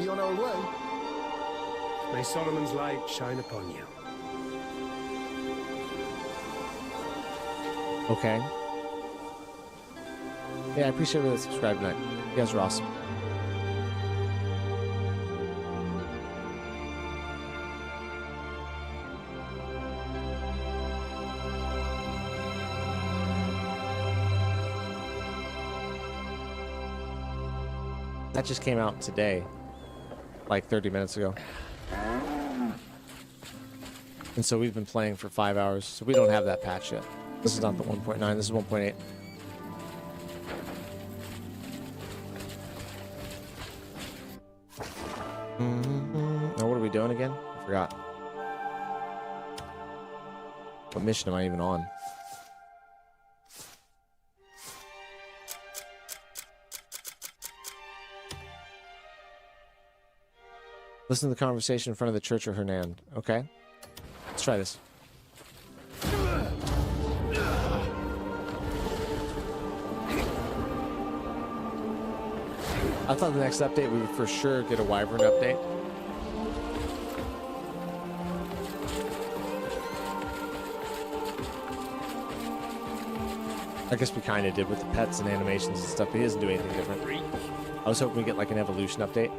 be on our way. May Solomon's light shine upon you. Okay. Yeah, I appreciate everyone that subscribed tonight. You guys are awesome. That just came out today, like 30 minutes ago. And so we've been playing for 5 hours, so we don't have that patch yet. This is not the 1.9, this is 1.8. Now what are we doing again? I forgot. What mission am I even on? Listen to the conversation in front of the church of Hernan. Okay. Let's try this. I thought the next update we would for sure get a Wyvern update. I guess we kind of did with the pets and animations and stuff, but he doesn't do anything different. I was hoping we get like an evolution update.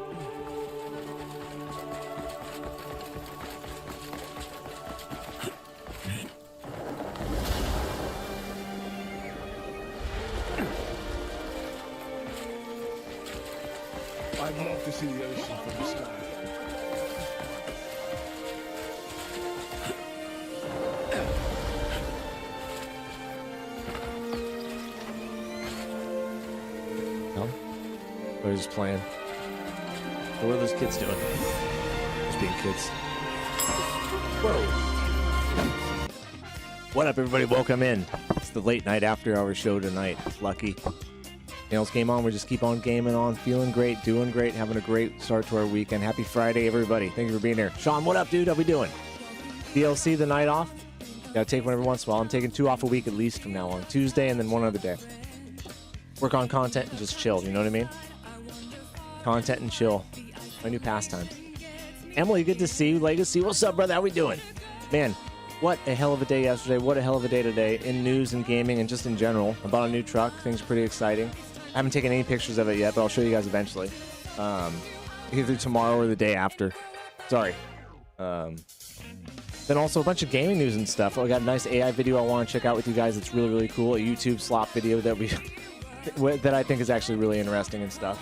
I'd love to see the ocean from the sky. No? They're just playing. What are those kids doing? Just being kids. Whoa. What up, everybody? Welcome in. It's the late night after hour show tonight. Lucky. Nails game on. We just keep on gaming on. Feeling great, doing great, having a great start to our weekend. Happy Friday, everybody. Thank you for being here. Sean, what up, dude? How we doing? DLC the night off. Gotta take one every once in a while. I'm taking 2 off a week at least from now on. Tuesday and then one other day. Work on content and just chill. You know what I mean? Content and chill. My new pastimes. Emily, good to see you. Legacy, what's up, brother? How we doing? Man, what a hell of a day yesterday. What a hell of a day today in news and gaming and just in general. I bought a new truck. Things are pretty exciting. I haven't taken any pictures of it yet, but I'll show you guys eventually. Either tomorrow or the day after. Sorry. Then also a bunch of gaming news and stuff. I got a nice AI video I want to check out with you guys. It's really, really cool. A YouTube slop video that that I think is actually really interesting and stuff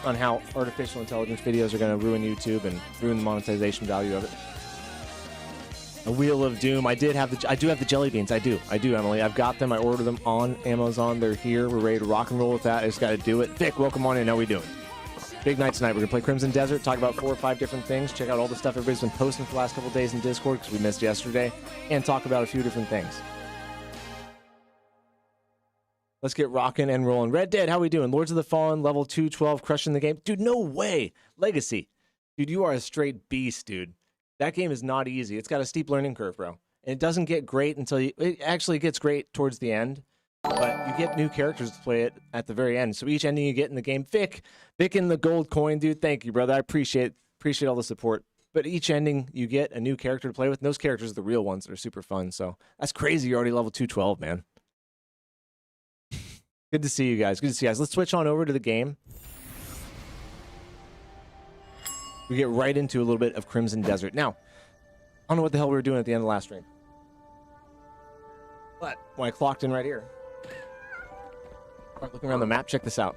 on how artificial intelligence videos are going to ruin YouTube and ruin the monetization value of it. A Wheel of Doom. I do have the jelly beans. I do, Emily. I've got them. I ordered them on Amazon. They're here. We're ready to rock and roll with that. I just got to do it. Vic, welcome on in. How we doing? Big night tonight. We're going to play Crimson Desert, talk about 4 or 5 different things, check out all the stuff everybody's been posting for the last couple days in Discord because we missed yesterday, and talk about a few different things. Let's get rocking and rolling. Red Dead, how we doing? Lords of the Fallen, level 212, crushing the game. Dude, no way. Legacy. Dude, you are a straight beast, dude. That game is not easy. It's got a steep learning curve, bro. And it doesn't get great until it actually gets great towards the end. But you get new characters to play it at the very end. So each ending you get in the game, Vic in the gold coin, dude. Thank you, brother. I appreciate all the support. But each ending you get a new character to play with. And those characters are the real ones that are super fun. So that's crazy. You're already level 212, man. Good to see you guys. Good to see you guys. Let's switch on over to the game. We get right into a little bit of Crimson Desert. Now, I don't know what the hell we were doing at the end of the last stream. But when I clocked in right here, start looking around the map, check this out.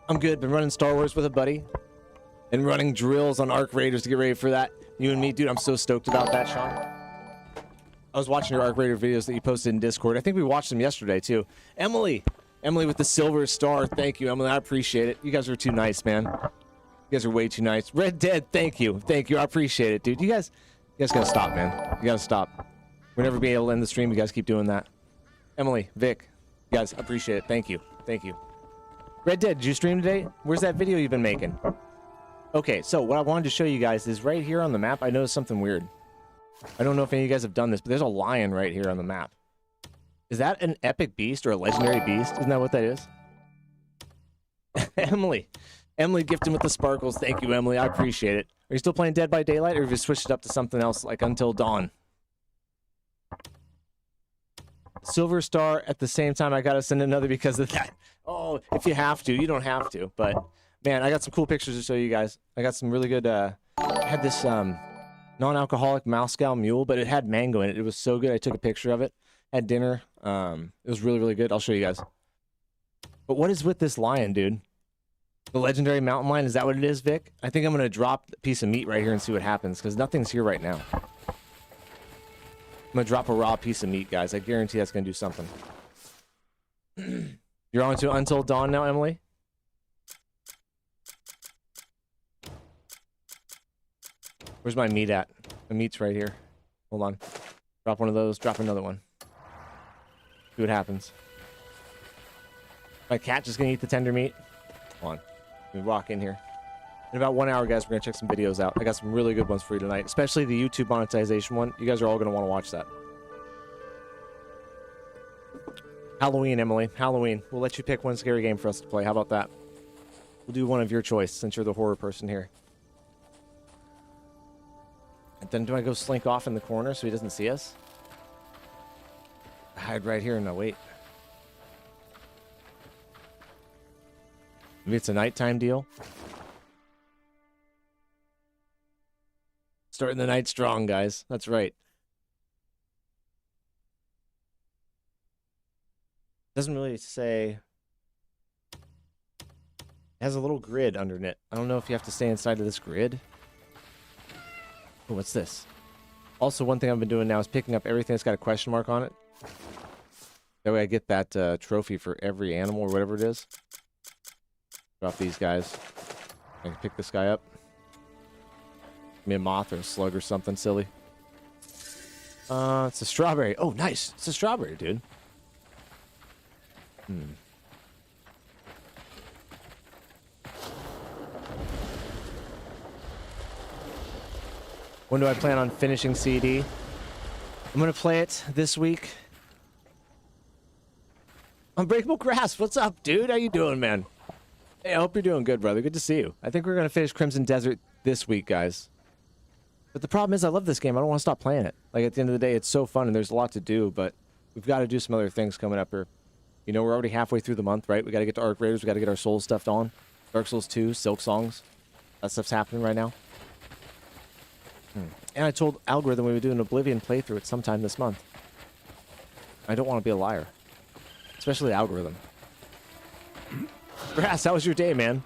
I'm good. Been running Star Wars with a buddy. And running drills on Arc Raiders to get ready for that. You and me, dude, I'm so stoked about that, Sean. I was watching your Arc Raider videos that you posted in Discord. I think we watched them yesterday, too. Emily with the silver star. Thank you, Emily. I appreciate it. You guys are too nice, man. You guys are way too nice. Red Dead, thank you. Thank you. I appreciate it, dude. You guys gotta stop, man. You gotta stop. We'll never be able to end the stream. You guys keep doing that. Emily, Vic, you guys, appreciate it. Thank you. Thank you. Red Dead, did you stream today? Where's that video you've been making? Okay, so what I wanted to show you guys is right here on the map, I noticed something weird. I don't know if any of you guys have done this, but there's a lion right here on the map. Is that an epic beast or a legendary beast? Isn't that what that is? Emily, Emily gifted with the sparkles. Thank you, Emily. I appreciate it. Are you still playing Dead by Daylight, or have you switched it up to something else like Until Dawn? Silver Star at the same time. I gotta send another because of that. Oh, if you have to, you don't have to. But man, I got some cool pictures to show you guys. I got some really good. I had this non-alcoholic Moscow Mule, but it had mango in it. It was so good. I took a picture of it. Had dinner. It was really, really good. I'll show you guys. But what is with this lion, dude? The legendary mountain lion, is that what it is, Vic? I think I'm going to drop a piece of meat right here and see what happens, because nothing's here right now. I'm going to drop a raw piece of meat, guys. I guarantee that's going to do something. You're on to Until Dawn now, Emily? Where's my meat at? The meat's right here. Hold on. Drop one of those, drop another one. See what happens. My cat just going to eat the tender meat? Hold on. Let me walk in here. In about 1 hour, guys, we're going to check some videos out. I got some really good ones for you tonight, especially the YouTube monetization one. You guys are all going to want to watch that. Halloween, Emily. Halloween. We'll let you pick one scary game for us to play. How about that? We'll do one of your choice, since you're the horror person here. And then do I go slink off in the corner so he doesn't see us? Hide right here and I'll wait. Maybe it's a nighttime deal. Starting the night strong, guys. That's right. Doesn't really say. It has a little grid underneath it. I don't know if you have to stay inside of this grid. Oh, what's this? Also, one thing I've been doing now is picking up everything that's got a question mark on it. That way I get that trophy for every animal or whatever it is. Drop these guys. I can pick this guy up. Give me a moth or a slug or something silly. It's a strawberry. Oh, nice. It's a strawberry, dude. When do I plan on finishing CD? I'm going to play it this week. Unbreakable Grass, what's up, dude? How you doing, man? Hey, I hope you're doing good, brother. Good to see you. I think we're going to finish Crimson Desert this week, guys. But the problem is I love this game. I don't want to stop playing it. Like, at the end of the day, it's so fun and there's a lot to do, but we've got to do some other things coming up here. You know, we're already halfway through the month, right? We got to get to Arc Raiders. We got to get our Souls stuff on. Dark Souls 2, Silk Songs. That stuff's happening right now. And I told Algorithm we would do an Oblivion playthrough at sometime this month. I don't want to be a liar. Especially Algorithm. Grass, how was your day, man?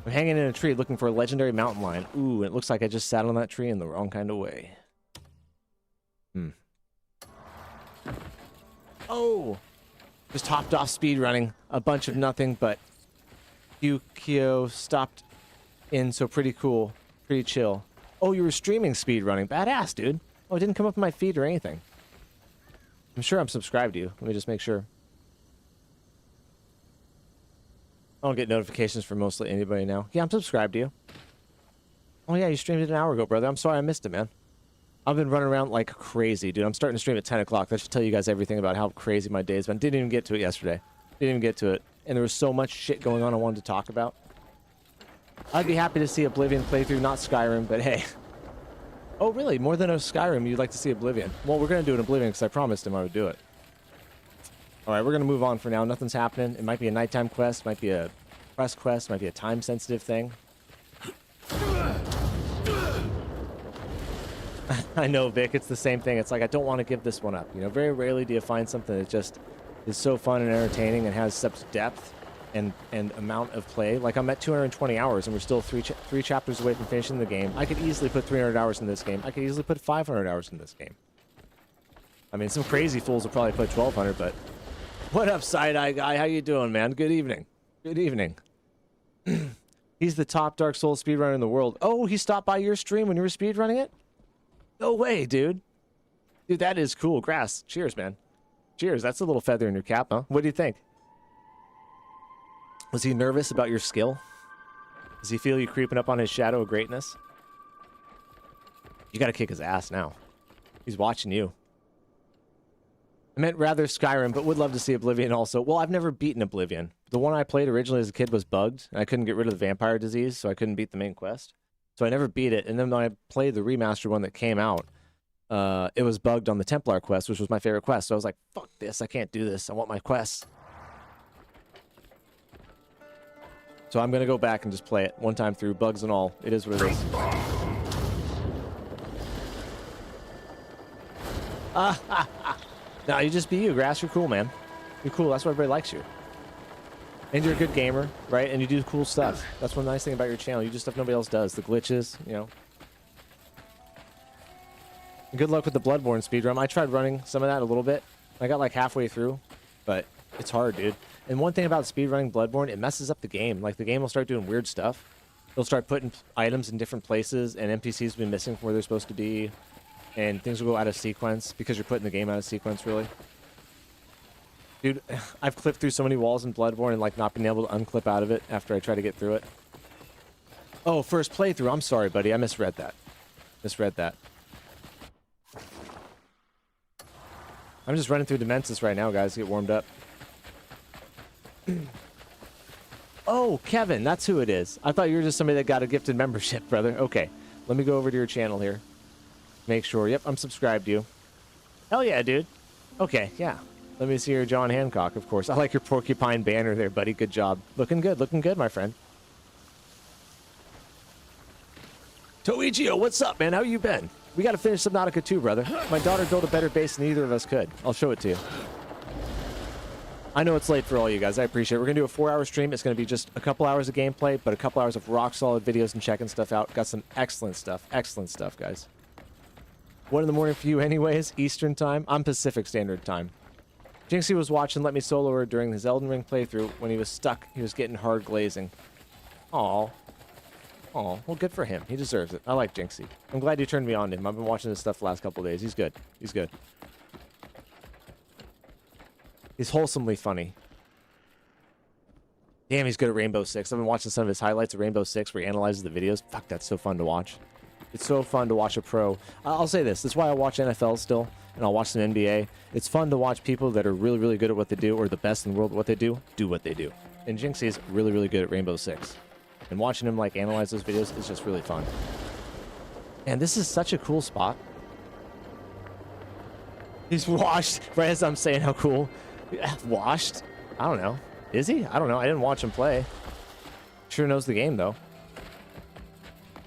I'm hanging in a tree looking for a legendary mountain lion. Ooh, it looks like I just sat on that tree in the wrong kind of way. Oh! Just hopped off speed running. A bunch of nothing, but Kyo stopped in, so pretty cool. Pretty chill. Oh, you were streaming speed running. Badass, dude. Oh, it didn't come up in my feed or anything. I'm sure I'm subscribed to you. Let me just make sure. I don't get notifications from mostly anybody now. Yeah, I'm subscribed to you. Oh, yeah, you streamed it an hour ago, brother. I'm sorry I missed it, man. I've been running around like crazy, dude. I'm starting to stream at 10 o'clock. That should tell you guys everything about how crazy my day's been. Didn't even get to it yesterday. Didn't even get to it. And there was so much shit going on I wanted to talk about. I'd be happy to see Oblivion playthrough, not Skyrim, but hey. Oh, really? More than a Skyrim, you'd like to see Oblivion? Well, we're going to do an Oblivion because I promised him I would do it. Alright, we're going to move on for now. Nothing's happening. It might be a nighttime quest, might be a quest quest, might be a time-sensitive thing. I know, Vic, it's the same thing. It's like, I don't want to give this one up. You know, very rarely do you find something that just is so fun and entertaining and has such depth and amount of play. Like, I'm at 220 hours and we're still three chapters away from finishing the game. I could easily put 300 hours in this game. I could easily put 500 hours in this game. I mean, some crazy fools will probably put 1,200, but... What up, Side-Eye Guy? How you doing, man? Good evening. Good evening. He's the top Dark Souls speedrunner in the world. Oh, he stopped by your stream when you were speedrunning it? No way, dude. Dude, that is cool. Grass. Cheers, man. Cheers. That's a little feather in your cap, huh? What do you think? Was he nervous about your skill? Does he feel you creeping up on his shadow of greatness? You gotta kick his ass now. He's watching you. I meant rather Skyrim, but would love to see Oblivion also. Well, I've never beaten Oblivion. the one I played originally as a kid was bugged, and I couldn't get rid of the vampire disease, so I couldn't beat the main quest. So I never beat it, and then when I played the remastered one that came out, it was bugged on the Templar quest, which was my favorite quest. So I was like, fuck this, I can't do this. I want my quests. So I'm going to go back and just play it one time through, bugs and all. It is what it is. No, you just be you, Grass. You're cool, man. You're cool. That's why everybody likes you. And you're a good gamer, right? And you do cool stuff. That's one nice thing about your channel. You do stuff nobody else does. The glitches, you know. And good luck with the Bloodborne speedrun. I tried running some of that a little bit. I got like halfway through, but it's hard, dude. And one thing about speedrunning Bloodborne, it messes up the game. Like, the game will start doing weird stuff. It'll start putting items in different places, and NPCs will be missing from where they're supposed to be. And things will go out of sequence because you're putting the game out of sequence, really. Dude, I've clipped through so many walls in Bloodborne and, like, not been able to unclip out of it after I try to get through it. Oh, first playthrough. I'm sorry, buddy. I misread that. I'm just running through Dementis right now, guys. Get warmed up. Oh, Kevin. That's who it is. I thought you were just somebody that got a gifted membership, brother. Okay. Let me go over to your channel here. Make sure. Yep, I'm subscribed to you. Hell yeah, dude. Okay, yeah. Let me see your John Hancock, of course. I like your porcupine banner there, buddy. Good job. Looking good, my friend. Toichio, what's up, man? How you been? We got to finish Subnautica 2, brother. My daughter built a better base than either of us could. I'll show it to you. I know it's late for all you guys. I appreciate it. We're going to do a 4-hour stream. It's going to be just a couple hours of gameplay, but a couple hours of rock-solid videos and checking stuff out. Got some excellent stuff. Excellent stuff, guys. 1 in the morning for you anyways. Eastern time. I'm Pacific Standard Time. Jinxie was watching Let Me Solo Her during his Elden Ring playthrough. When he was stuck, he was getting hard glazing. Aw. Aw. Well, good for him. He deserves it. I like Jinxie. I'm glad you turned me on to him. I've been watching his stuff the last couple of days. He's good. He's good. He's wholesomely funny. Damn, he's good at Rainbow Six. I've been watching some of his highlights of Rainbow Six where he analyzes the videos. Fuck, that's so fun to watch. It's so fun to watch a pro. I'll say this. That's why I watch NFL still, and I'll watch some NBA. It's fun to watch people that are really, really good at what they do, or the best in the world at what they do what they do. And Jinxie is really, really good at Rainbow Six. And watching him, like, analyze those videos is just really fun. And this is such a cool spot. He's washed, right as I'm saying how cool. Washed? I don't know. Is he? I don't know. I didn't watch him play. Sure knows the game, though.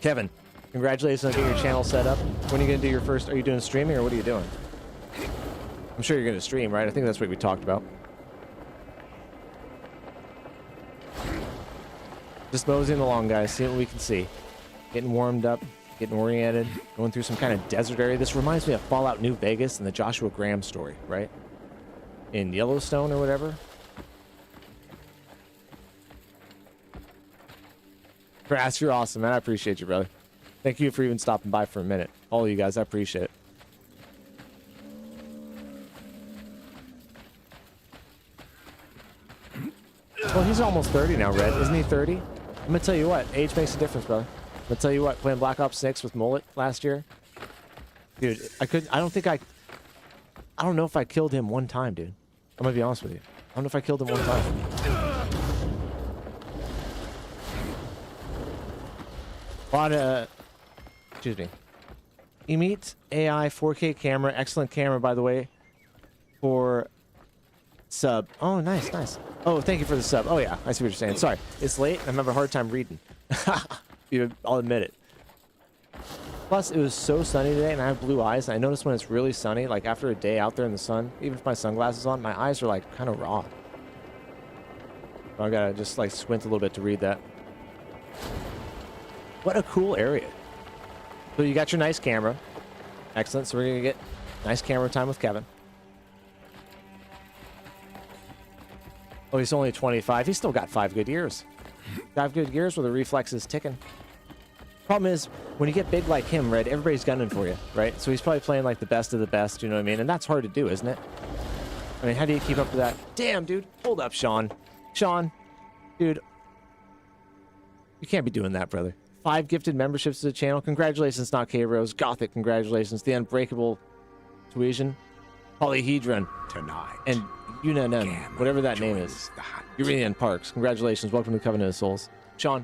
Kevin, congratulations on getting your channel set up. When are you going to do your first... Are you doing streaming, or what are you doing? I'm sure you're going to stream, right? I think that's what we talked about. Just moseying along, guys. See what we can see. Getting warmed up. Getting oriented. Going through some kind of desert area. This reminds me of Fallout New Vegas and the Joshua Graham story, right? In Yellowstone or whatever. Grass, you're awesome, man. I appreciate you, brother. Thank you for even stopping by for a minute. All of you guys, I appreciate it. Well, he's almost 30 now, Red. Isn't he 30? I'm going to tell you what. Age makes a difference, brother. I'm going to tell you what. Playing Black Ops 6 with Mullet last year. Dude, I don't know if I killed him one time, dude. I'm going to be honest with you. I don't know if I killed him one time. Excuse me. Emit AI 4K camera. Excellent camera, by the way. For sub. Oh, nice, nice. Oh, thank you for the sub. Oh, yeah. I see what you're saying. Sorry. It's late. I'm having a hard time reading. I'll admit it. Plus, it was so sunny today, and I have blue eyes. And I noticed when it's really sunny, like after a day out there in the sun, even if my sunglasses on, my eyes are like kind of raw. I gotta just like squint a little bit to read that. What a cool area. So you got your nice camera. Excellent. So we're gonna get nice camera time with Kevin. Oh, he's only 25. He's still got 5 good years. 5 good years where the reflex is ticking. Problem is, when you get big like him, Red, everybody's gunning for you, right? So he's probably playing like the best of the best, you know what I mean? And that's hard to do, isn't it? I mean, how do you keep up with that? Damn, dude. Hold up, Sean. Sean, dude. You can't be doing that, brother. 5 gifted memberships to the channel. Congratulations, Not K-Rose. Gothic, congratulations. The Unbreakable Tuition. Polyhedron. Tonight. And UNN, whatever that name is. Urian Parks. Congratulations. Welcome to the Covenant of Souls. Sean,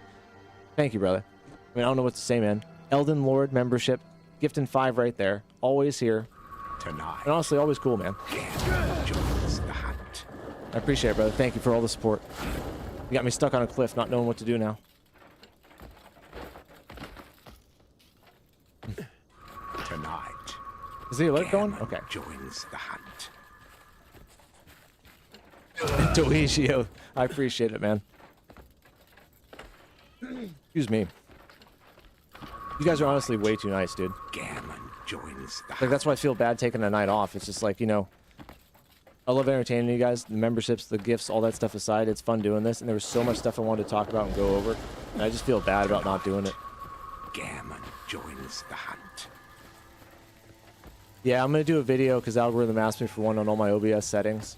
thank you, brother. I mean, I don't know what to say, man. Elden Lord membership. Gifting 5 right there. Always here. Tonight. And honestly, always cool, man. I appreciate it, brother. Thank you for all the support. You got me stuck on a cliff, not knowing what to do now. Tonight. Is the alert going? Okay. Joins the hunt. Doegio, I appreciate it, man. Excuse me. You guys are honestly way too nice, dude. Gammon joins the Like, that's why I feel bad taking a night off. It's just like, you know, I love entertaining you guys. The memberships, the gifts, all that stuff aside, it's fun doing this. And there was so much stuff I wanted to talk about and go over. And I just feel bad about not doing it. Gammon joins the hunt. Yeah, I'm going to do a video because algorithm asked me for one on all my OBS settings.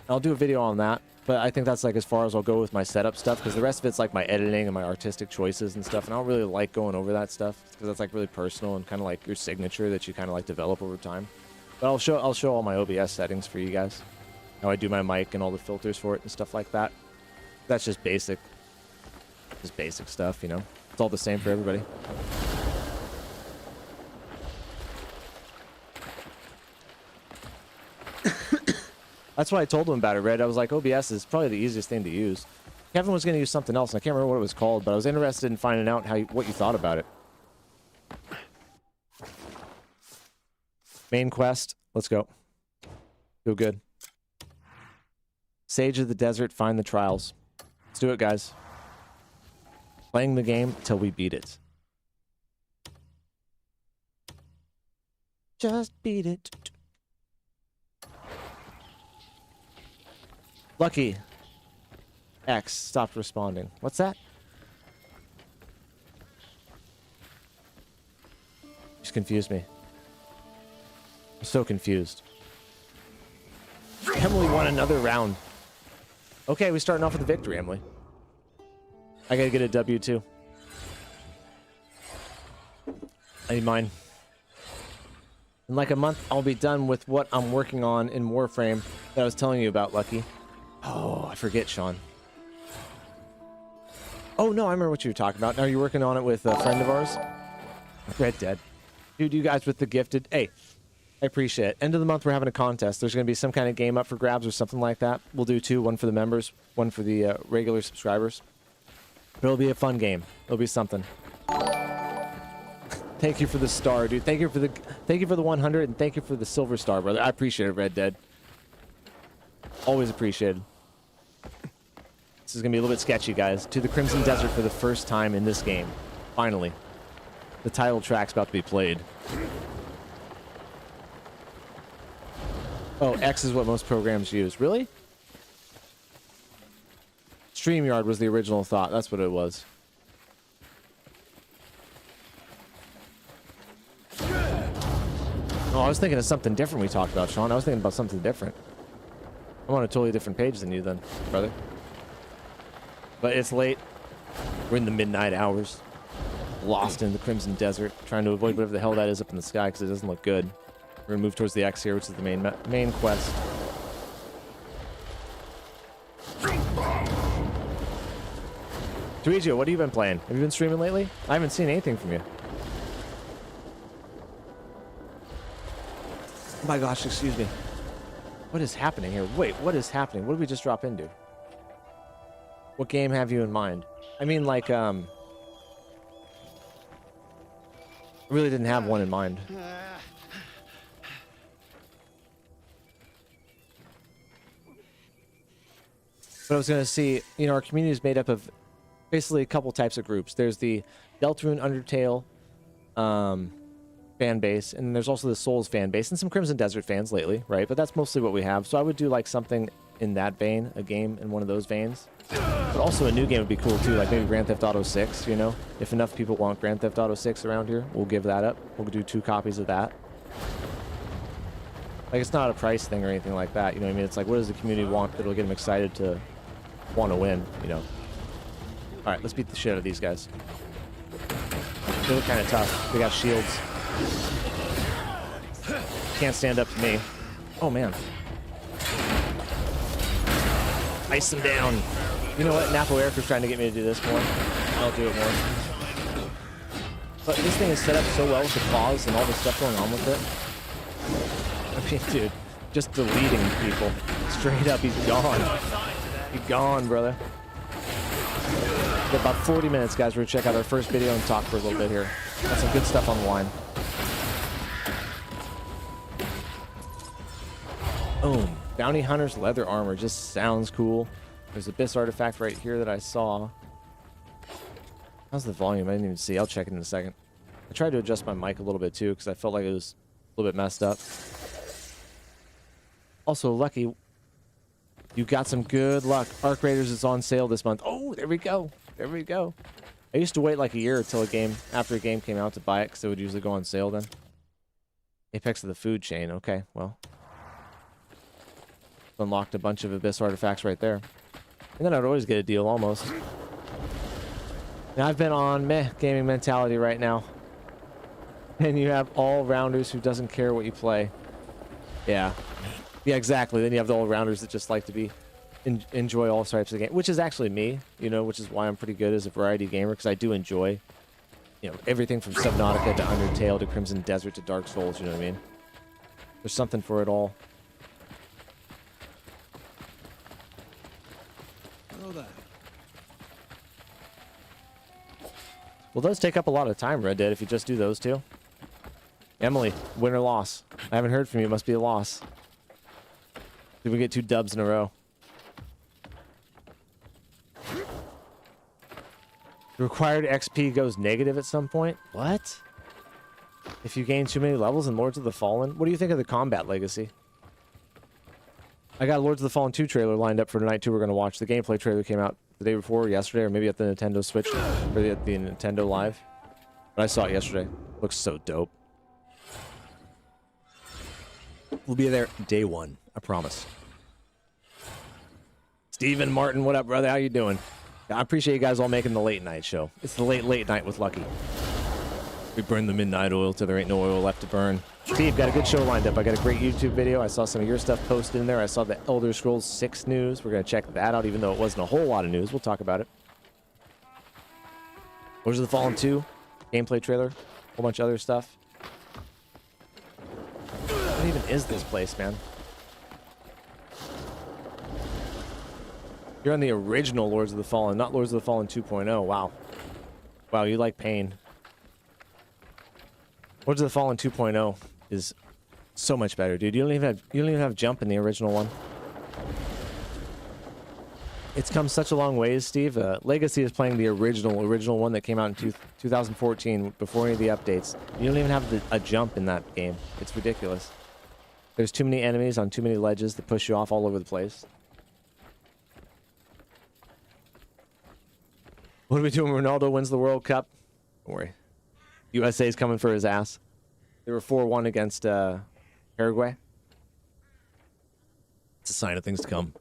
I'll do a video on that. But I think that's like as far as I'll go with my setup stuff, because the rest of it's like my editing and my artistic choices and stuff. And I don't really like going over that stuff because that's like really personal and kind of like your signature that you kind of like develop over time. But I'll show all my OBS settings for you guys. How I do my mic and all the filters for it and stuff like that. That's just basic stuff, you know. It's all the same for everybody. That's why I told him about it, Red. I was like, OBS is probably the easiest thing to use. Kevin was going to use something else, and I can't remember what it was called, but I was interested in finding out what you thought about it. Main quest. Let's go. Feel good. Sage of the Desert, find the trials. Let's do it, guys. Playing the game till we beat it. Just beat it. Lucky. X stopped responding. What's that? Just confused me. I'm so confused. Emily won another round. Okay, we're starting off with a victory, Emily. I gotta get a W too. I need mine. In like a month, I'll be done with what I'm working on in Warframe that I was telling you about, Lucky. Oh, I forget, Sean. Oh, no, I remember what you were talking about. Now you're working on it with a friend of ours? Red Dead. Dude, you guys with the gifted. Hey, I appreciate it. End of the month, we're having a contest. There's going to be some kind of game up for grabs or something like that. We'll do 2, one for the members, one for the regular subscribers. But it'll be a fun game. It'll be something. Thank you for the star, dude. Thank you for the 100, and thank you for the silver star, brother. I appreciate it, Red Dead. Always appreciated. This is going to be a little bit sketchy, guys. To the Crimson Desert for the first time in this game. Finally. The title track's about to be played. Oh, X is what most programs use. Really? StreamYard was the original thought. That's what it was. Oh, I was thinking of something different we talked about, Sean. I was thinking about something different. I'm on a totally different page than you then, brother. But it's late. We're in the midnight hours. Lost in the Crimson Desert. Trying to avoid whatever the hell that is up in the sky because it doesn't look good. We're going to move towards the X here, which is the main quest. Tuigio, what have you been playing? Have you been streaming lately? I haven't seen anything from you. Oh my gosh, excuse me. What is happening here? Wait, what is happening? What did we just drop into? What game have you in mind? I mean, like, I really didn't have one in mind. But I was going to see, you know, our community is made up of basically a couple types of groups. There's the Deltarune Undertale fan base, and there's also the Souls fan base, and some Crimson Desert fans lately, right? But that's mostly what we have. So I would do like something in that vein, a game in one of those veins. But also a new game would be cool too, like maybe Grand Theft Auto 6, you know? If enough people want Grand Theft Auto 6 around here, we'll give that up. We'll do 2 copies of that. Like, it's not a price thing or anything like that, you know what I mean? It's like, what does the community want that'll get them excited to want to win, you know? Alright, let's beat the shit out of these guys. They look kind of tough. They got shields. Can't stand up to me. Oh, man. Ice them down. You know what? Napo Eric was trying to get me to do this more. I'll do it more. But this thing is set up so well with the claws and all the stuff going on with it. I mean, dude, just deleting people. Straight up, he's gone. He's gone, brother. About 40 minutes, guys. We're gonna check out our first video and talk for a little bit here. Got some good stuff on the line. Boom. Bounty Hunter's leather armor just sounds cool. There's a Abyss artifact right here that I saw. How's the volume? I didn't even see. I'll check it in a second. I tried to adjust my mic a little bit too because I felt like it was a little bit messed up. Also, Lucky, you got some good luck. Arc Raiders is on sale this month. Oh, there we go. There we go. I used to wait like a year until after a game came out to buy it because it would usually go on sale then. Apex of the food chain. Okay, well. Unlocked a bunch of Abyss artifacts right there. And then I'd always get a deal almost. Now I've been on meh gaming mentality right now. And you have all-rounders who doesn't care what you play. Yeah. Yeah, exactly. Then you have the all-rounders that just like to be enjoy all types of the game, which is actually me, you know, which is why I'm pretty good as a variety gamer, because I do enjoy, you know, everything from Subnautica to Undertale to Crimson Desert to Dark Souls, you know what I mean? There's something for it all. Well, those take up a lot of time, Red Dead, if you just do those two. Emily, win or loss? I haven't heard from you. It must be a loss. Did we get 2 dubs in a row? The required XP goes negative at some point? What? If you gain too many levels in Lords of the Fallen? What do you think of the combat legacy? I got a Lords of the Fallen 2 trailer lined up for tonight, too. We're going to watch. The gameplay trailer came out the day before, or yesterday, or maybe at the Nintendo Switch, or the Nintendo Live. But I saw it yesterday. Looks so dope. We'll be there day 1, I promise. Steven Martin, what up, brother? How you doing? I appreciate you guys all making the late night show. It's the late night with Lucky. We burn the midnight oil till there ain't no oil left to burn. Steve, got a good show lined up. I got a great YouTube video. I saw some of your stuff posted in there. I saw the Elder Scrolls 6 news. We're going to check that out, even though it wasn't a whole lot of news. We'll talk about it. Lords of the Fallen 2, gameplay trailer, a whole bunch of other stuff. What even is this place, man? You're on the original Lords of the Fallen, not Lords of the Fallen 2.0. Wow. Wow, you like pain. Lords of the Fallen 2.0 is so much better, dude. You don't even have jump in the original one. It's come such a long ways, Steve. Legacy is playing the original one that came out in 2014 before any of the updates. You don't even have a jump in that game. It's ridiculous. There's too many enemies on too many ledges that push you off all over the place. What do we do when Ronaldo wins the World Cup? Don't worry. USA's coming for his ass. They were 4-1 against Paraguay. It's a sign of things to come.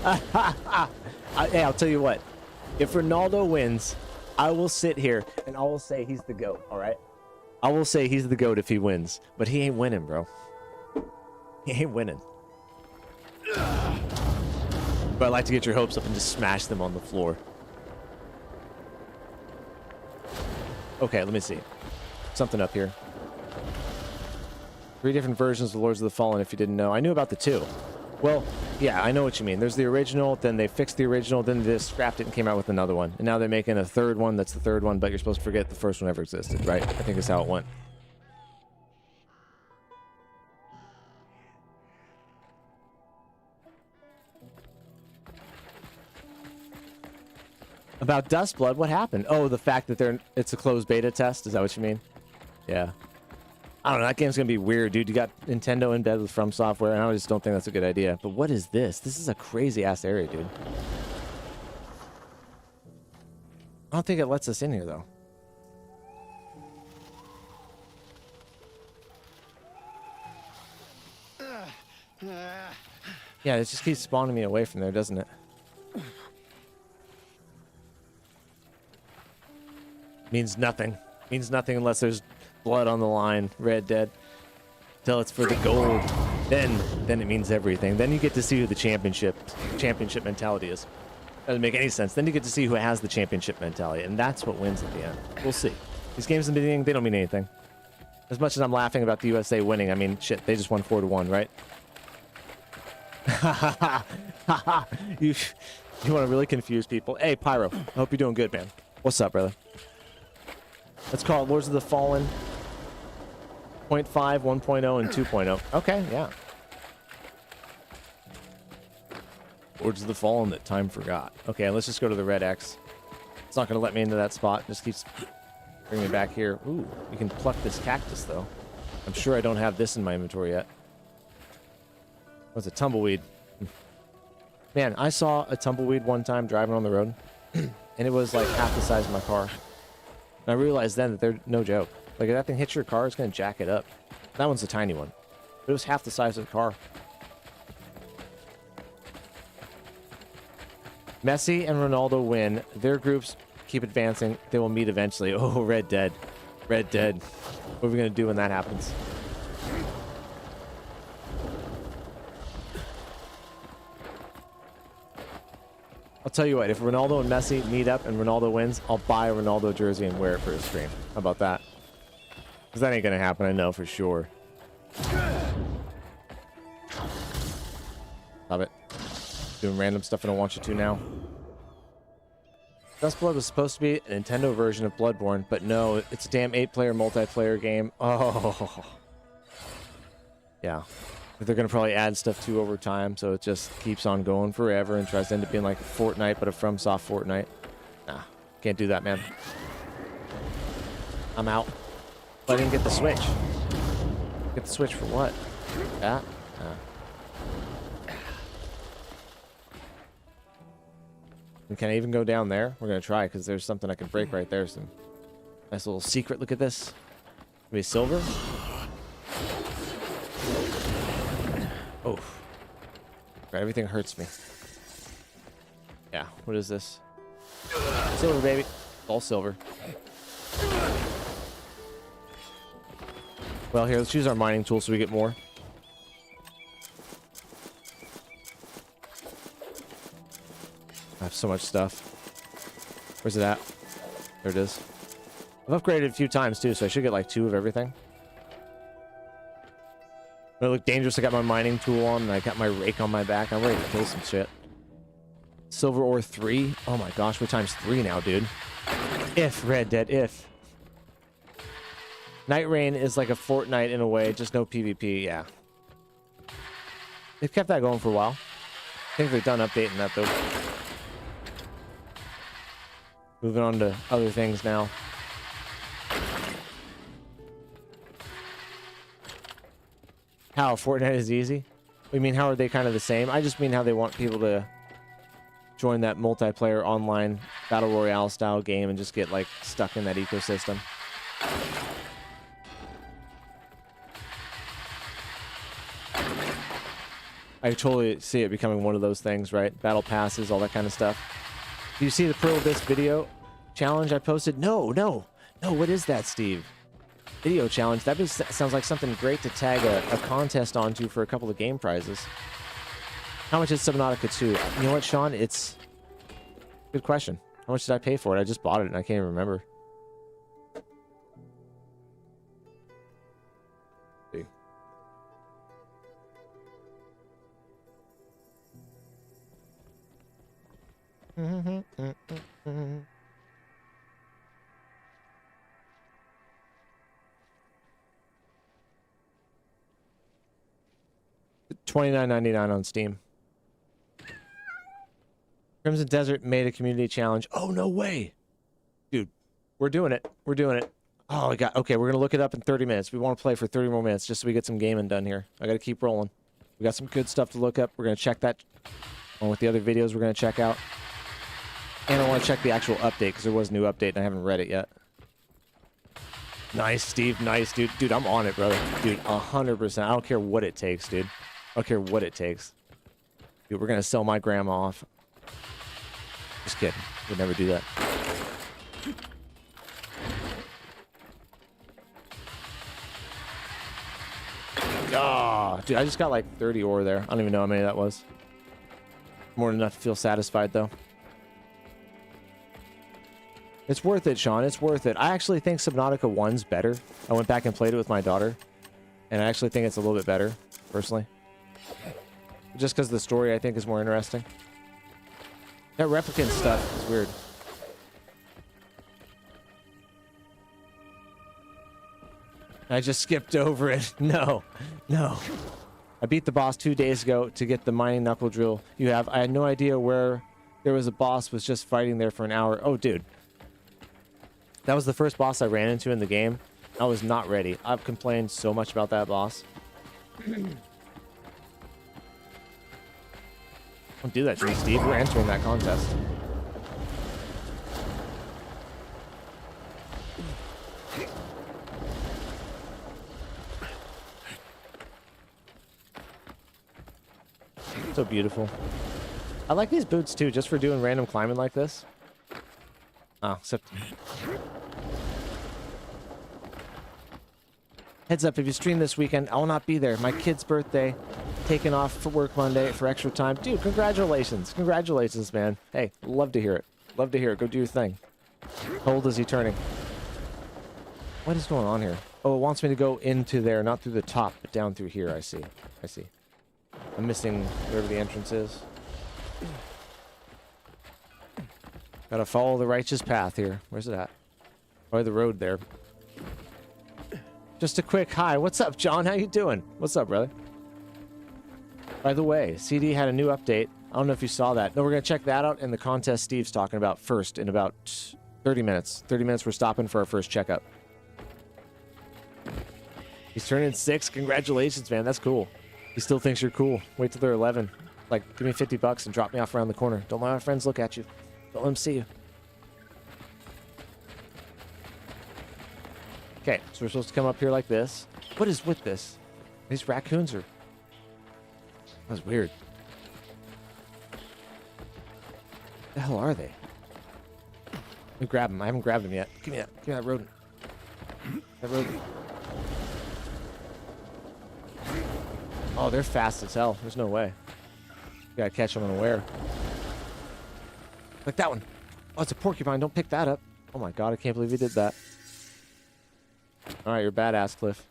Hey, I'll tell you what. If Ronaldo wins, I will sit here and I will say he's the GOAT, all right? I will say he's the GOAT if he wins. But he ain't winning, bro. He ain't winning. But I'd like to get your hopes up and just smash them on the floor. Okay, let me see. Something up here. 3 different versions of Lords of the Fallen, if you didn't know. I knew about the 2. Well, yeah, I know what you mean. There's the original, then they fixed the original, then they scrapped it and came out with another one. And now they're making a 3rd one that's the 3rd one, but you're supposed to forget the first one ever existed, right? I think that's how it went. About Dustblood, what happened? Oh, the fact that it's a closed beta test? Is that what you mean? Yeah. I don't know, that game's gonna be weird, dude. You got Nintendo in bed with From Software, and I just don't think that's a good idea. But what is this? This is a crazy-ass area, dude. I don't think it lets us in here, though. Yeah, it just keeps spawning me away from there, doesn't it? Means nothing. Means nothing unless there's blood on the line. Red Dead. till it's for the gold. Then it means everything. Then you get to see who the championship mentality is. Doesn't make any sense. Then you get to see who has the championship mentality, and that's what wins at the end. We'll see. These games in the beginning, they don't mean anything. As much as I'm laughing about the USA winning, I mean, shit, they just won 4-1, right? you want to really confuse people. Hey, Pyro, I hope you're doing good, man. What's up, brother? Let's call it Lords of the Fallen 0.5, 1.0, and 2.0. Okay, yeah. Lords of the Fallen that time forgot. Okay, let's just go to the red X. It's not going to let me into that spot. Just keeps bringing me back here. Ooh, we can pluck this cactus, though. I'm sure I don't have this in my inventory yet. What's a tumbleweed? Man, I saw a tumbleweed one time driving on the road, and it was like half the size of my car. And I realized then that they're no joke. Like, if that thing hits your car, it's going to jack it up. That one's a tiny one. But it was half the size of the car. Messi and Ronaldo win. Their groups keep advancing. They will meet eventually. Oh, Red Dead. Red Dead. What are we going to do when that happens? I'll tell you what, if Ronaldo and Messi meet up and Ronaldo wins, I'll buy a Ronaldo jersey and wear it for a stream. How about that? Because that ain't going to happen, I know for sure. Stop it. Doing random stuff I don't want you to now. Dustblood was supposed to be a Nintendo version of Bloodborne, but no, it's a damn 8-player multiplayer game. Oh. Yeah. They're going to probably add stuff to over time, so it just keeps on going forever and tries to end up being like Fortnite, but a FromSoft Fortnite. Nah, can't do that, man. I'm out. But I didn't get the Switch. Get the Switch for what? That? Nah. And can I even go down there? We're going to try, because there's something I can break right there. Some nice little secret. Look at this. Maybe silver? Oh. Right, everything hurts me. Yeah, what is this? Silver, baby. All silver. Well, here, let's use our mining tool so we get more. I have so much stuff. Where's it at? There it is. I've upgraded a few times, too, so I should get like 2 of everything. I look dangerous. I got my mining tool on, and I got my rake on my back. I'm ready to kill some shit. Silver ore 3? Oh my gosh, we're times 3 now, dude. If, Red Dead, if. Night Rain is like a Fortnite in a way, just no PvP, yeah. They've kept that going for a while. I think they're done updating that, though. Moving on to other things now. How? Fortnite is easy? We mean, how are they kind of the same? I just mean how they want people to join that multiplayer online battle royale style game and just get like stuck in that ecosystem. I totally see it becoming one of those things, right? Battle passes, all that kind of stuff. Do you see the Pearl Disc video challenge I posted? No. What is that, Steve? Video challenge? That sounds like something great to tag a contest onto for a couple of game prizes. How much is Subnautica 2? You know what, Sean? It's... Good question. How much did I pay for it? I just bought it and I can't even remember. See. $29.99 on Steam. Crimson Desert made a community challenge. Oh, no way. Dude, we're doing it. We're doing it. Oh, okay, we're going to look it up in 30 minutes. We want to play for 30 more minutes just so we get some gaming done here. I got to keep rolling. We got some good stuff to look up. We're going to check that along with the other videos we're going to check out. And I want to check the actual update because there was a new update and I haven't read it yet. Nice, Steve. Nice, dude. Dude, I'm on it, brother. Dude, 100%. I don't care what it takes, dude. I don't care what it takes. Dude, we're going to sell my grandma off. Just kidding. We'd never do that. Oh, dude, I just got like 30 ore there. I don't even know how many that was. More than enough to feel satisfied, though. It's worth it, Sean. It's worth it. I actually think Subnautica 1's better. I went back and played it with my daughter, and I actually think it's a little bit better, personally. Just because the story, I think, is more interesting. That replicant stuff is weird. I just skipped over it. No. No. I beat the boss 2 days ago to get the mining knuckle drill you have. I had no idea where there was a boss, was just fighting there for an hour. Oh, dude. That was the first boss I ran into in the game. I was not ready. I've complained so much about that boss. Don't do that to me, Steve. We're entering that contest. So beautiful. I like these boots too, just for doing random climbing like this. Oh, except... Heads up, if you stream this weekend, I will not be there. My kid's birthday. Taking off for work Monday for extra time. Dude, congratulations. Congratulations, man. Hey, love to hear it. Love to hear it. Go do your thing. How old is he turning? What is going on here? Oh, it wants me to go into there, not through the top, but down through here. I see. I see. I'm missing wherever the entrance is. Gotta follow the righteous path here. Where's it at? By the road there. Just a quick hi. What's up, John? How you doing? What's up, brother? By the way, CD had a new update. I don't know if you saw that. No, we're going to check that out and the contest Steve's talking about first in about 30 minutes. 30 minutes, we're stopping for our first checkup. He's turning 6. Congratulations, man. That's cool. He still thinks you're cool. Wait till they're 11. Like, give me $50 and drop me off around the corner. Don't let my friends look at you. Don't let them see you. Okay, so we're supposed to come up here like this. What is with this? These raccoons are... That was weird. What the hell are they? Let me grab them. I haven't grabbed them yet. Give me that rodent. That rodent. Oh, they're fast as hell. There's no way. You gotta catch them unaware. Like that one. Oh, it's a porcupine. Don't pick that up. Oh my god, I can't believe he did that. Alright, you're badass, Cliff.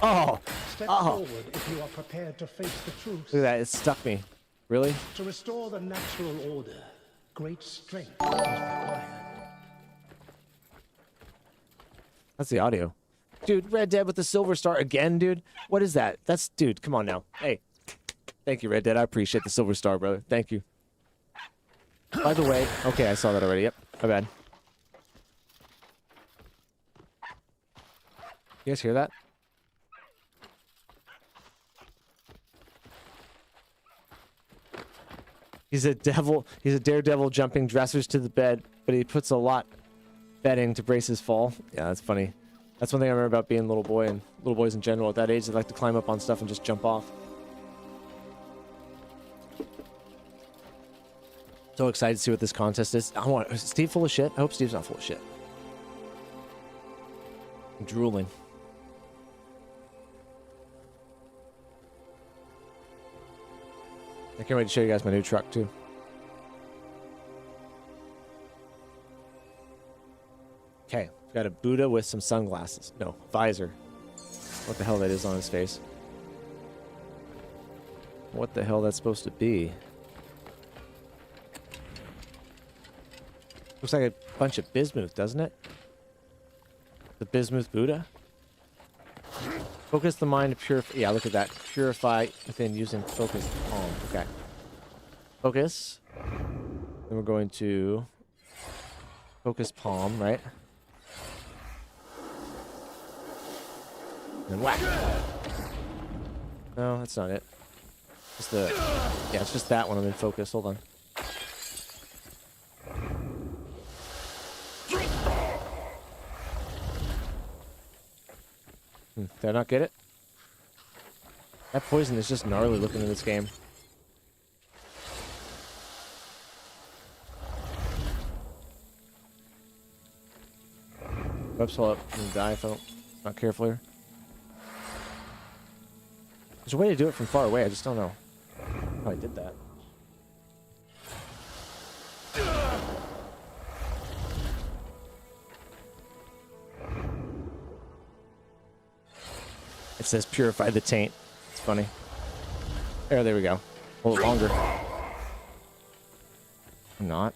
Oh! Step Oh! forward if you are prepared to face the truth. Look at that, it stuck me. Really? To restore the natural order, great strength is required. That's the audio. Dude, Red Dead with the silver star again, dude? What is that? That's... Dude, come on now. Hey. Thank you, Red Dead. I appreciate the silver star, brother. Thank you. By the way... Okay, I saw that already. Yep. My bad. You guys hear that? He's a devil. He's a daredevil jumping dressers to the bed, but he puts a lot bedding to brace his fall. Yeah, that's funny. That's one thing I remember about being a little boy and little boys in general. At that age, they like to climb up on stuff and just jump off. So excited to see what this contest is. Is Steve full of shit? I hope Steve's not full of shit. I'm drooling. I can't wait to show you guys my new truck, too. Okay, we've got a Buddha with some sunglasses. No, visor. What the hell that is on his face. What the hell that's supposed to be. Looks like a bunch of bismuth, doesn't it? The bismuth Buddha? Focus the mind to purify. Yeah, look at that. Purify within using focus palm. Okay. Focus. Then we're going to focus palm, right? And whack. No, that's not it. Just the... Yeah, it's just that one I'm in focus. Hold on. Did I not get it? That poison is just gnarly looking in this game. Whoops, hold up. I'm gonna die if I'm not careful here. There's a way to do it from far away. I just don't know how I did that. It says purify the taint. It's funny. There we go. A little longer. I'm not.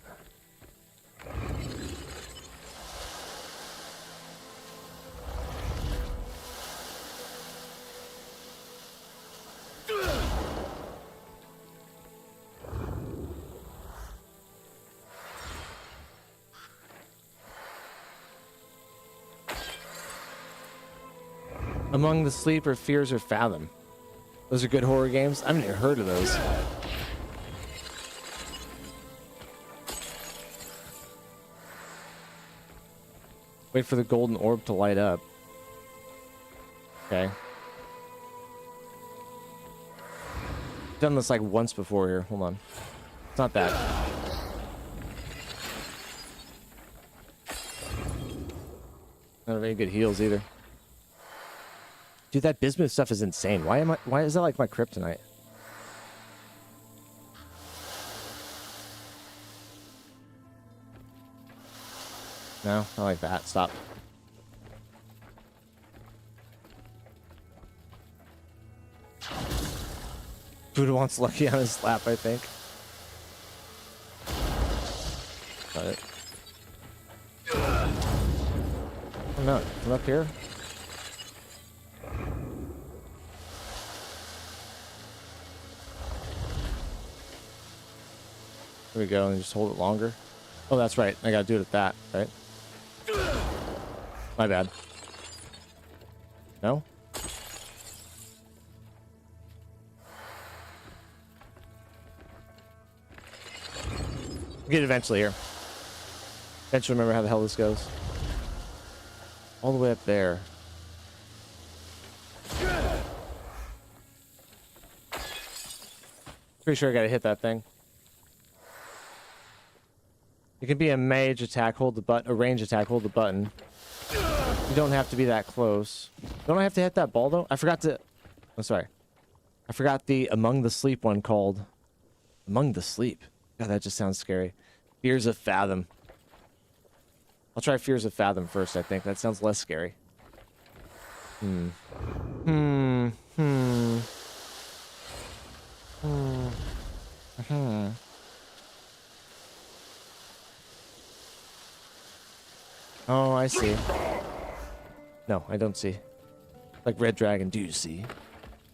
Among the Sleep or Fears or Fathom. Those are good horror games. I haven't even heard of those. Wait for the golden orb to light up. Okay. Done this like once before here. Hold on. It's not that. Not very good heals either. Dude, that bismuth stuff is insane. Why is that like my kryptonite? No, not like that. Stop. Buddha wants Lucky on his lap, I think. Got it. Oh no, come up here. There we go, and just hold it longer. Oh, that's right. I gotta do it at that, right? My bad. No? We'll get it eventually here. Eventually remember how the hell this goes. All the way up there. Pretty sure I gotta hit that thing. It can be a mage attack, hold the button, a range attack, hold the button. You don't have to be that close. Don't I have to hit that ball though? I forgot to... I'm sorry. I forgot the Among the Sleep one called... Among the Sleep. God, that just sounds scary. Fears of Fathom. I'll try Fears of Fathom first, I think. That sounds less scary. Oh, I see. No, I don't see. Like Red Dragon, do you see?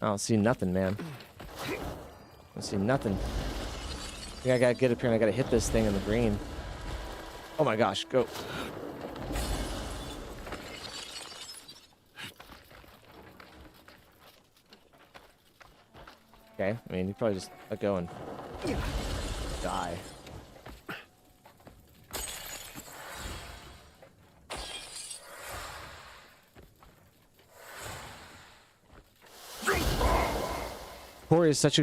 I don't see nothing, man. I don't see nothing. Yeah, I gotta get up here and I gotta hit this thing in the green. Oh my gosh, go. Okay, I mean, you probably just let go and die. Corey is such a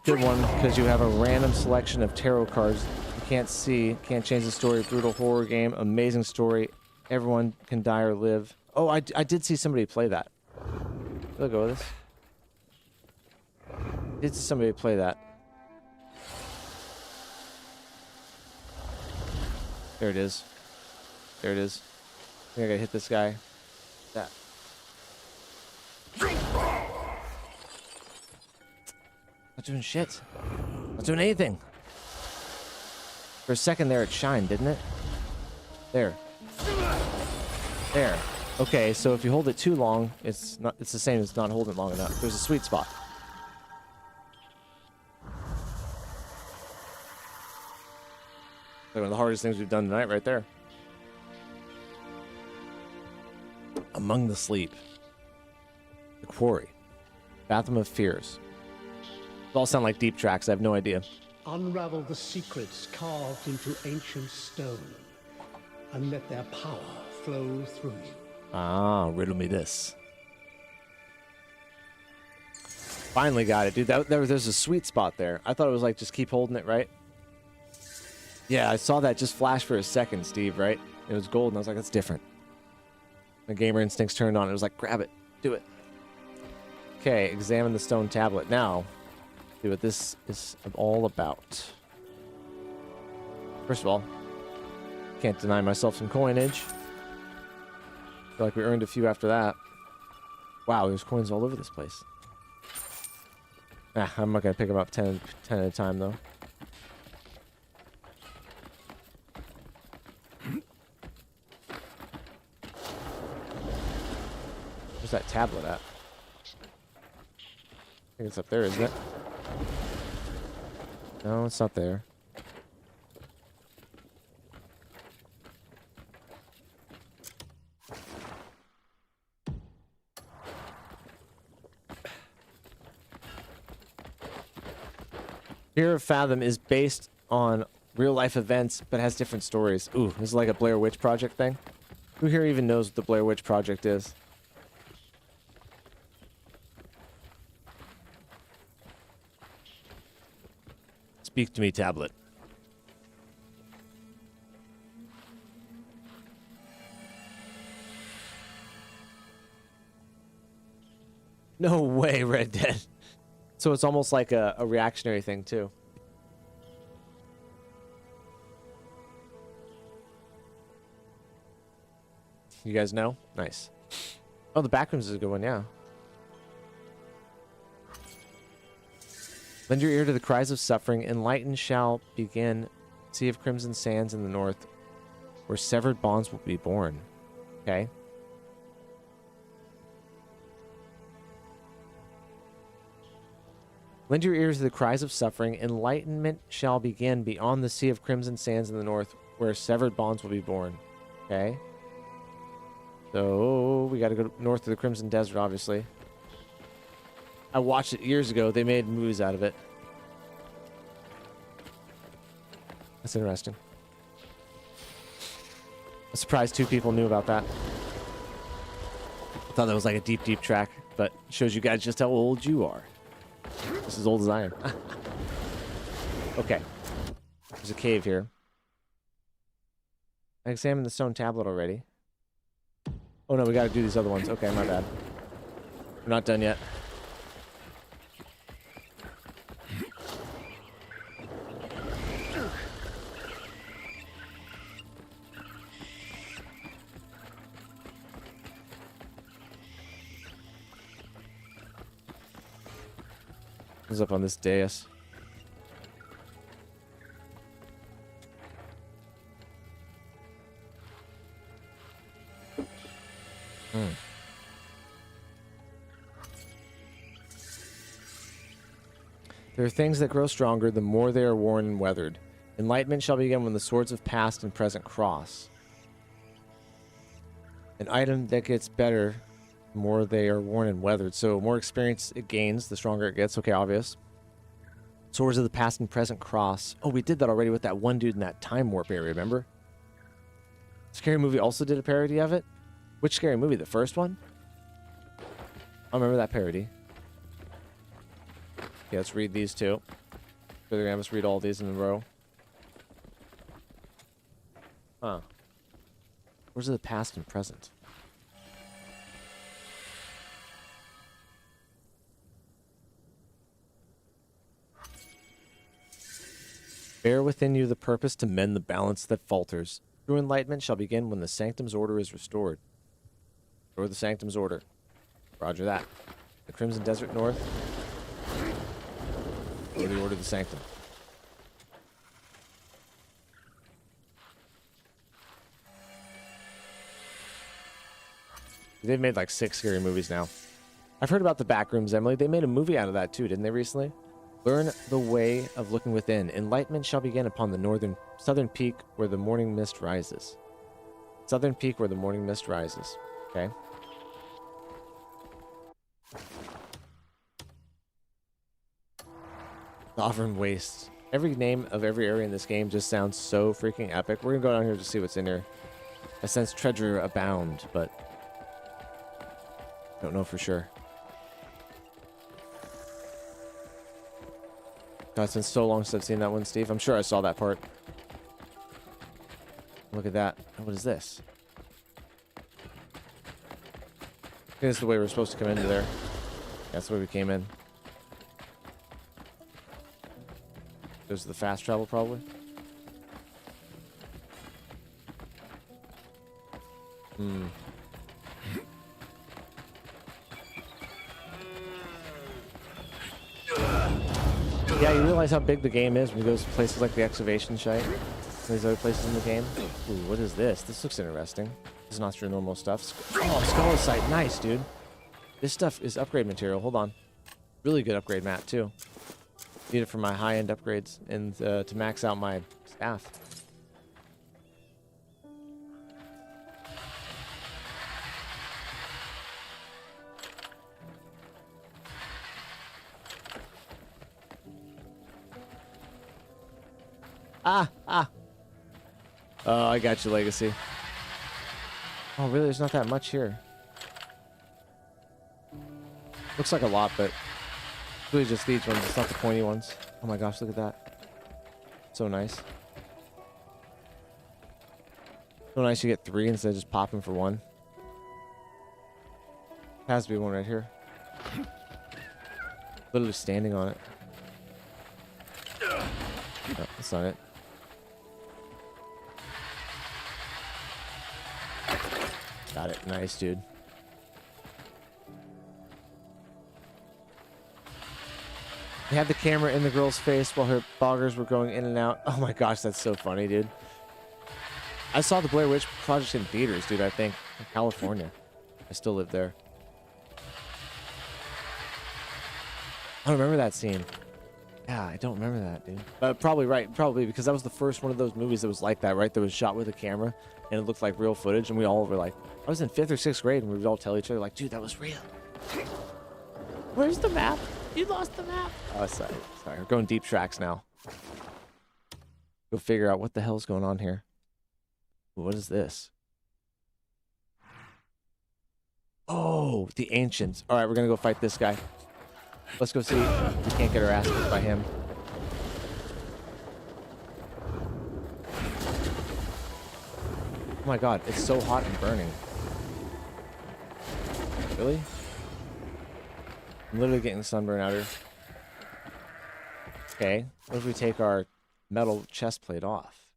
good one because you have a random selection of tarot cards you can't see, can't change the story. Brutal horror game, amazing story. Everyone can die or live. Oh, I did see somebody play that. I'll go with this. Did see somebody play that. There it is. There it is. I think I gotta hit this guy. That. Not doing shit. Not doing anything. For a second there, it shined, didn't it? There. There. Okay, so if you hold it too long, it's the same as not holding it long enough. There's a sweet spot. One of the hardest things we've done tonight, right there. Among the Sleep. The Quarry. Bathroom of Fears. They all sound like deep tracks. I have no idea. Unravel the secrets carved into ancient stone, and let their power flow through you. Ah, riddle me this. Finally got it, dude. There's a sweet spot there. I thought it was like just keep holding it, right? Yeah, I saw that just flash for a second, Steve, right? It was gold, and I was like, that's different. My gamer instincts turned on. It was like, grab it. Do it. Okay, examine the stone tablet. Now, see what this is all about. First of all, can't deny myself some coinage. Feel like we earned a few after that. Wow, there's coins all over this place. I'm not going to pick them up 10 at a time, though. Where's that tablet at? I think it's up there, isn't it? No, it's not there. Fear of Fathom is based on real-life events, but has different stories. Ooh, this is like a Blair Witch Project thing. Who here even knows what the Blair Witch Project is? Speak to me, tablet. No way, Red Dead. So it's almost like a reactionary thing, too. You guys know? Nice. Oh, the backrooms is a good one, yeah. Lend your ear to the cries of suffering. Enlightened shall begin. Sea of crimson sands in the north, where severed bonds will be born. Okay. Lend your ears to the cries of suffering. Enlightenment shall begin beyond the sea of crimson sands in the north, where severed bonds will be born. Okay. So, we gotta go north of the Crimson Desert, obviously. I watched it years ago. They made movies out of it. That's interesting. I'm surprised 2 people knew about that. I thought that was like a deep, deep track, but it shows you guys just how old you are. Just as old as I am. Okay. There's a cave here. I examined the stone tablet already. Oh no, we gotta do these other ones. Okay, my bad. We're not done yet. What's up on this dais? There are things that grow stronger the more they are worn and weathered. Enlightenment shall begin when the swords of past and present cross. An item that gets better the more they are worn and weathered. So more experience it gains, the stronger it gets. Okay, obvious. Swords of the past and present cross. Oh, we did that already with that one dude in that time warp area, remember? Scary Movie also did a parody of it. Which Scary Movie? The first one? I remember that parody. Yeah, let's read these two. They're gonna have us read all these in a row. Huh. Where's the past and present? Bear within you the purpose to mend the balance that falters. True enlightenment shall begin when the Sanctum's order is restored. Restore the Sanctum's order. Roger that. The Crimson Desert North. Or the Order of the Sanctum. They've made like 6 Scary Movies now. I've heard about the Backrooms, Emily. They made a movie out of that too, didn't they, recently? Learn the way of looking within. Enlightenment shall begin upon the southern peak where the morning mist rises. Southern peak where the morning mist rises. Okay. Sovereign Wastes. Every name of every area in this game just sounds so freaking epic. We're gonna go down here to see what's in here. I sense treasure abound, but don't know for sure. God, it's been so long since I've seen that one, Steve. I'm sure I saw that part. Look at that. What is this? I think this is the way we're supposed to come into there. That's where we came in. Goes to the fast travel, probably. Hmm. Yeah, you realize how big the game is when you go to places like the excavation site. These other places in the game. Ooh, what is this? This looks interesting. This is not your normal stuff. Oh, skull site. Nice, dude. This stuff is upgrade material. Hold on. Really good upgrade map, too. Need it for my high-end upgrades and to max out my staff. Ah! Oh, I got you, Legacy. Oh, really? There's not that much here. Looks like a lot, but it's really just these ones. It's not the pointy ones. Oh my gosh, look at that. So nice. So nice you get 3 instead of just popping for 1. Has to be one right here. Literally standing on it. Oh, that's not it. Got it. Nice, dude. They had the camera in the girl's face while her boggers were going in and out. Oh my gosh, that's so funny, dude. I saw the Blair Witch Project in theaters, dude, I think. In California. I still live there. I don't remember that scene. Yeah, I don't remember that, dude. Probably right. Probably because that was the first one of those movies that was like that, right? That was shot with a camera and it looked like real footage. And we all were like, I was in 5th or 6th grade and we would all tell each other like, dude, that was real. Where's the map? You lost the map. Oh, sorry. We're going deep tracks now. Go figure out what the hell's going on here. What is this? Oh, the ancients. All right, we're going to go fight this guy. Let's go see if we can't get our ass kicked by him. Oh my god, it's so hot and burning. Really? I'm literally getting sunburn out here. Okay, what if we take our metal chest plate off?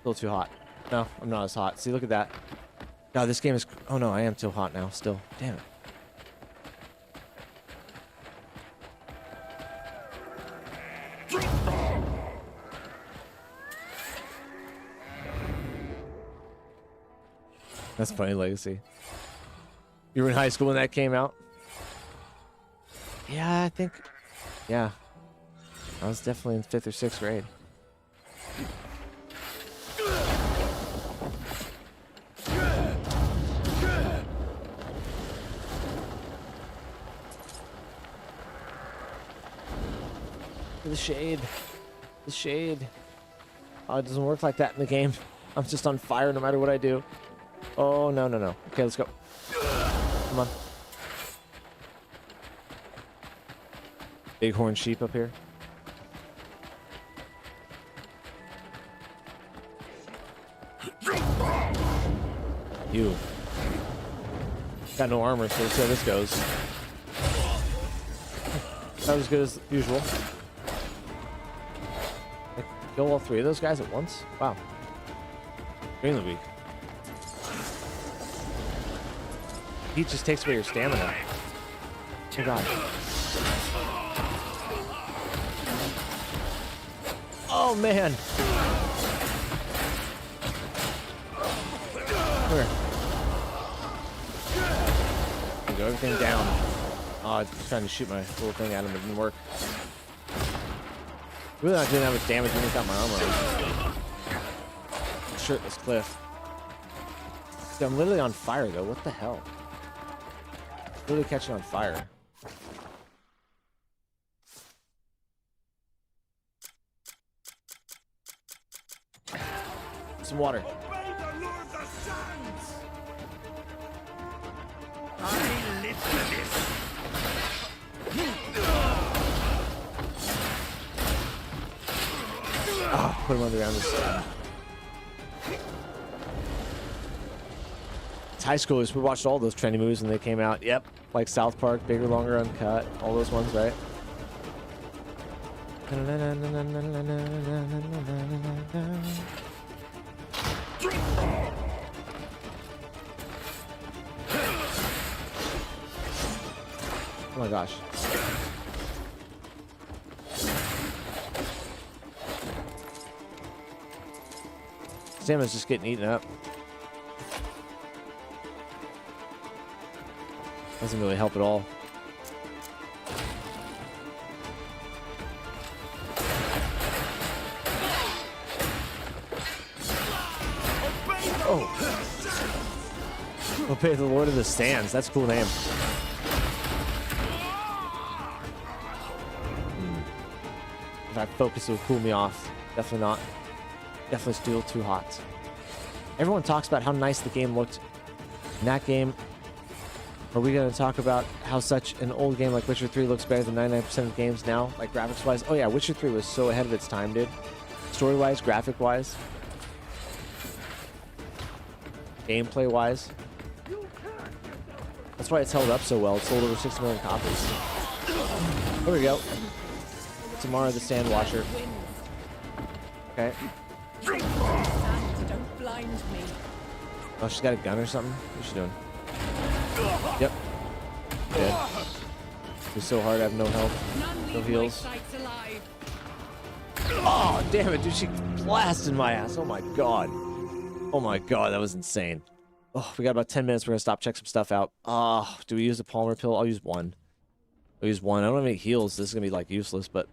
Still too hot. No, I'm not as hot. See, look at that. God, this game is... Oh no, I am too hot now, still. Damn it. That's funny, Legacy. You were in high school when that came out? Yeah, I think... Yeah. I was definitely in 5th or 6th grade. The shade. The shade. Oh, it doesn't work like that in the game. I'm just on fire no matter what I do. Oh, no, no, no. Okay, let's go. Come on. Bighorn sheep up here. You. Got no armor, so let's see how this goes. That was as good as usual. Kill all 3 of those guys at once? Wow. Extremely weak. Heat just takes away your stamina. Oh god. Oh man! Come here. Go everything down. Oh, I was trying to shoot my little thing at him, it didn't work. Really not doing that much damage when without my armor on. Shirtless cliff. Dude, I'm literally on fire though. What the hell? Literally catching on fire. Some water. Oh, put him underground this time. high schoolers, we watched all those trendy movies when they came out. Yep, like South Park, Bigger, Longer, Uncut, all those ones, right? Oh my gosh. Stamina's just getting eaten up. Doesn't really help at all. Oh. Obey the Lord of the Sands. That's a cool name. If I focus, it would cool me off. Definitely not. Definitely still too hot. Everyone talks about how nice the game looked in that game. Are we going to talk about how such an old game like Witcher 3 looks better than 99% of games now? Like graphics-wise? Oh yeah, Witcher 3 was so ahead of its time, dude. Story-wise, graphic-wise. Gameplay-wise. That's why it's held up so well. It sold over 6 million copies. Here we go. Tamara the Sand Washer. Okay. Don't blind me. Oh, she's got a gun or something? What's she doing? Yep. Dead. It's so hard, I have no health. No heals. Oh, damn it, dude. She blasted my ass. Oh my god. Oh my god, that was insane. Oh, we got about 10 minutes. We're gonna stop, check some stuff out. Oh, do we use a Palmer pill? I'll use one. I'll use one. I don't have any heals. This is gonna be like useless, but.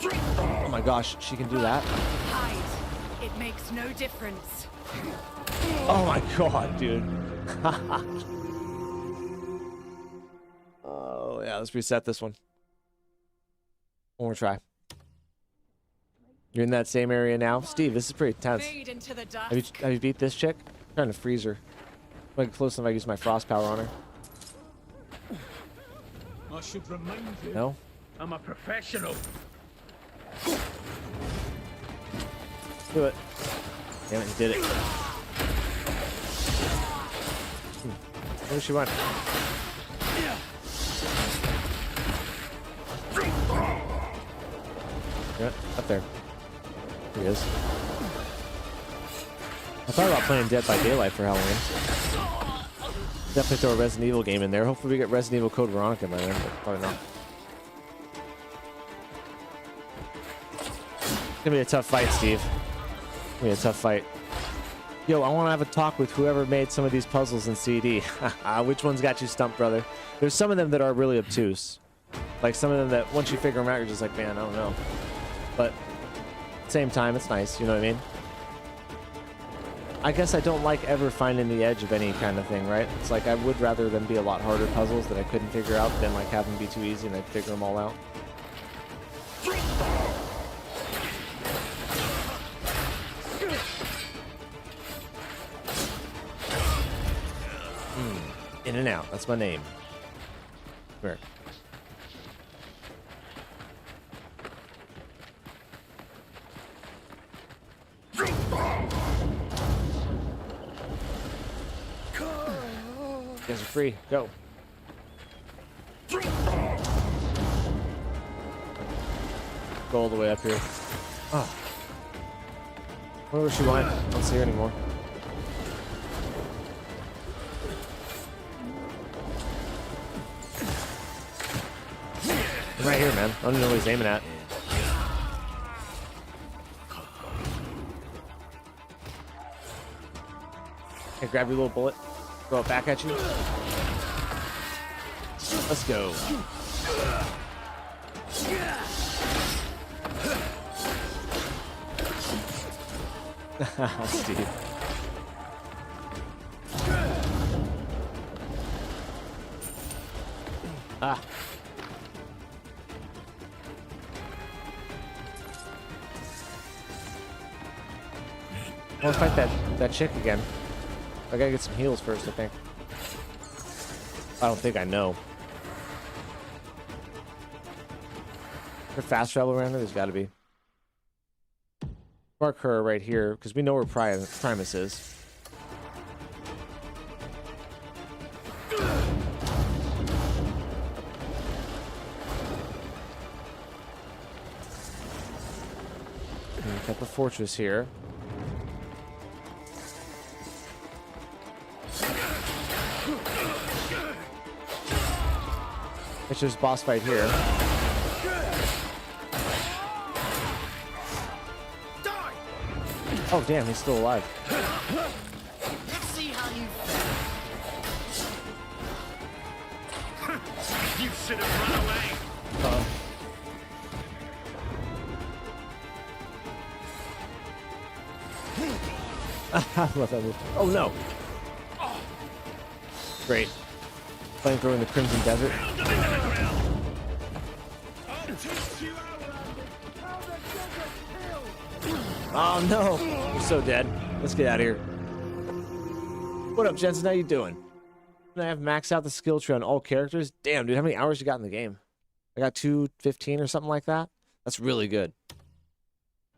Oh my gosh, she can do that. Hide. It makes no difference. Oh my god, dude. Oh yeah, let's reset this one. One more try. You're in that same area now? Steve, this is pretty tense. Fade into the dusk. Have you beat this chick? I'm trying to freeze her. I'm like close enough I use my frost power on her. I should remind you. No? I'm a professional. Do it. Damn it, you did it. Where does she run? Yeah, up there. Here he is. I thought about playing Dead by Daylight for Halloween. Definitely throw a Resident Evil game in there. Hopefully we get Resident Evil Code Veronica by then, but probably not. It's gonna be a tough fight, Steve. It's gonna be a tough fight. Yo, I want to have a talk with whoever made some of these puzzles in CD. Which one's got you stumped, brother? There's some of them that are really obtuse. Like some of them that once you figure them out, you're just like, man, I don't know. But at the same time, it's nice, you know what I mean? I guess I don't like ever finding the edge of any kind of thing, right? It's like I would rather them be a lot harder puzzles that I couldn't figure out than like have them be too easy and I'd figure them all out. In and out. That's my name. Come here. You guys are free. Go. Go all the way up here. Oh. Where was she went? I don't see her anymore. I'm right here, man. I don't even know what he's aiming at. Okay, grab your little bullet. Throw it back at you. Let's go. Steve. Ah. I want to fight that chick again. I gotta get some heals first, I think. I don't think I know. Is there fast travel around there? There's gotta be. Mark her right here, because we know where Primus is. And got the fortress here. It's just boss fight here. Oh damn, he's still alive. Let's see how you You should have run away. Uh-oh. I love that move. Oh no! Great. Flamethrower in the Crimson Desert. Oh no! We're so dead. Let's get out of here. What up, Jensen? How you doing? Can I have maxed out the skill tree on all characters? Damn, dude, how many hours you got in the game? I got 215 or something like that. That's really good.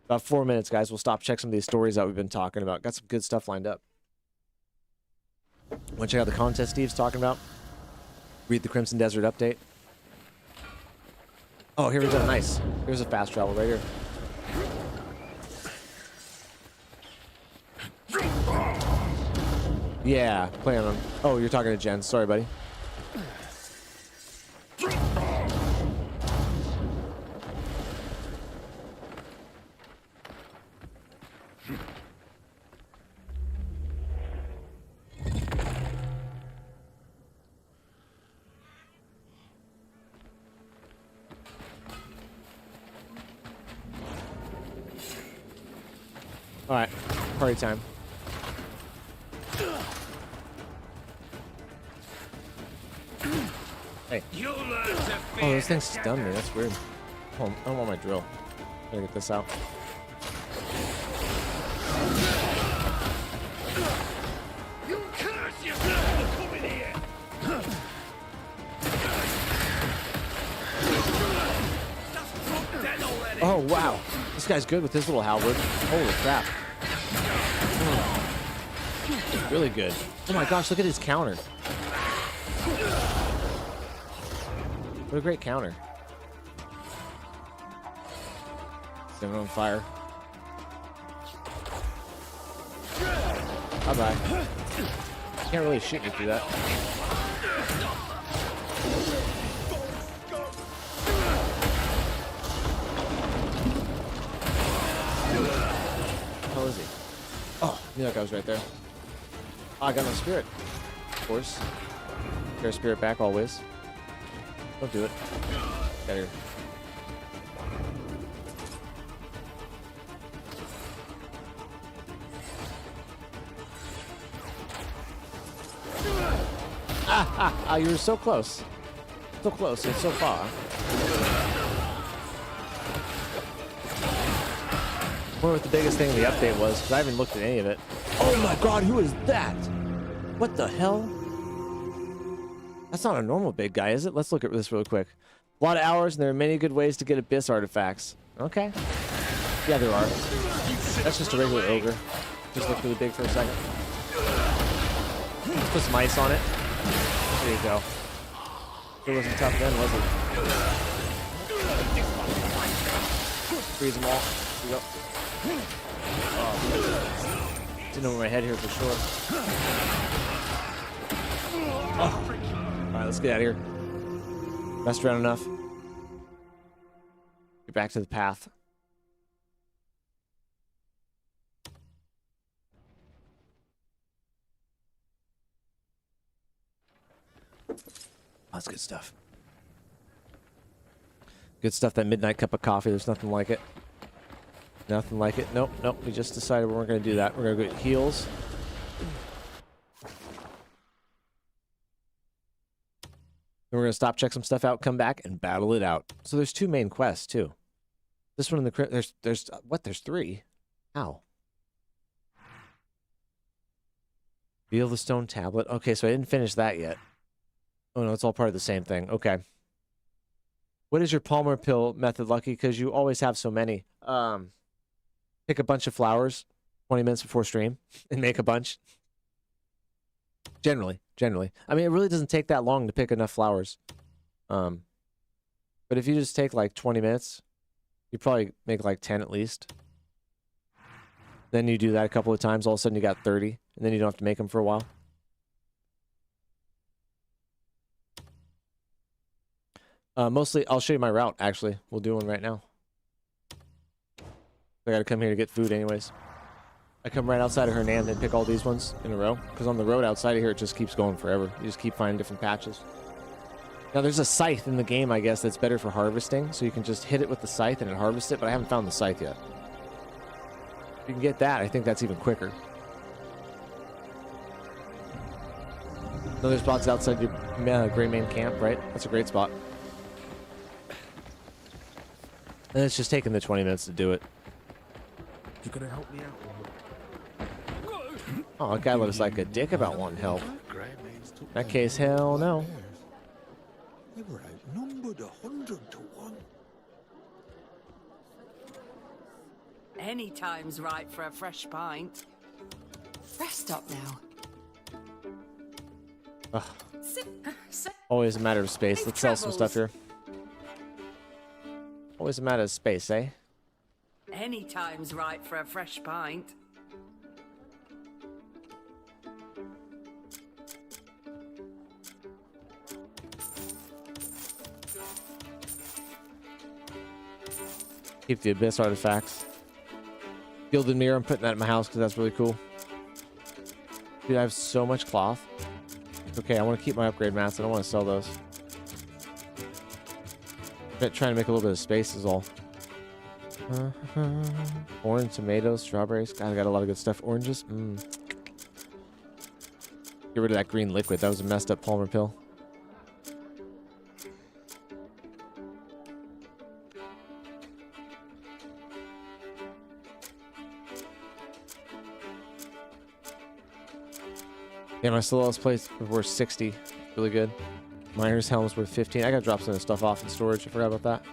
About 4 minutes, guys. We'll stop, check some of these stories that we've been talking about. Got some good stuff lined up. Want to check out the contest Steve's talking about? Read the Crimson Desert update. Oh, here we go. Nice. Here's a fast travel right here. Yeah, playing on. Oh, you're talking to Jen. Sorry, buddy. All right, party time. Hey. Oh, this thing stunned me. That's weird. Oh, I don't want my drill. Gotta get this out. You curse yourself for coming here. Oh, wow. This guy's good with his little halberd. Holy crap. Really good. Oh my gosh, look at his counter. What a great counter. Set it on fire. Bye-bye. Can't really shoot me through that. How is he? Oh, I knew that guy was right there. Oh, I got no spirit. Of course. Get our spirit back always. Don't do it. Get here. Ah, you were so close. So close and so far. I wonder what the biggest thing in the update was, because I haven't looked at any of it. Oh my god, who is that? What the hell? That's not a normal big guy, is it? Let's look at this real quick. A lot of hours, and there are many good ways to get abyss artifacts. Okay. Yeah, there are. That's just a regular ogre. Just look really big for a second. Let's put some ice on it. There you go. It wasn't tough then, was it? Freeze them all. Here we go. Oh, didn't over my head here for sure. Oh. Alright, let's get out of here. Messed around enough. Get back to the path. That's good stuff. Good stuff, that midnight cup of coffee. There's nothing like it. Nothing like it. Nope, nope. We just decided we weren't going to do that. We're going to go get heals. Then we're going to stop, check some stuff out, come back, and battle it out. So there's 2 main quests, too. This one in the... There's what? There's 3? How? Feel the stone tablet. Okay, so I didn't finish that yet. Oh, no, it's all part of the same thing. Okay. What is your Palmer pill method, Lucky? Because you always have so many. Pick a bunch of flowers 20 minutes before stream and make a bunch. Generally. I mean, it really doesn't take that long to pick enough flowers. But if you just take like 20 minutes, you probably make like 10 at least. Then you do that a couple of times, all of a sudden you got 30, and then you don't have to make them for a while. Mostly, I'll show you my route, actually. We'll do one right now. I gotta come here to get food anyways. I come right outside of Hernan and pick all these ones in a row. Because on the road outside of here, it just keeps going forever. You just keep finding different patches. Now, there's a scythe in the game, I guess, that's better for harvesting. So you can just hit it with the scythe and it harvests it, but I haven't found the scythe yet. If you can get that, I think that's even quicker. Another spot's outside your Grey Mane camp, right? That's a great spot. And it's just taking the 20 minutes to do it. You gonna help me out? Oh, that guy looks like a dick about wanting help. In that case, hell no. They were outnumbered 100 to 1. Any time's right for a fresh pint. Rest up now. Ugh. Always a matter of space. Let's sell some stuff here. Always a matter of space, eh? Any time's right for a fresh pint. Keep the Abyss artifacts. Gilded Mirror, I'm putting that in my house because that's really cool. Dude, I have so much cloth. Okay, I want to keep my upgrade mats. I don't want to sell those. Trying to make a little bit of space is all. Orange, tomatoes, strawberries. God, I got a lot of good stuff. Oranges. Get rid of that green liquid. That was a messed up Palmer pill. Yeah, my Solaris place was worth 60. Really good. Miner's helm's worth 15. I gotta drop some of this stuff off in storage. I forgot about that.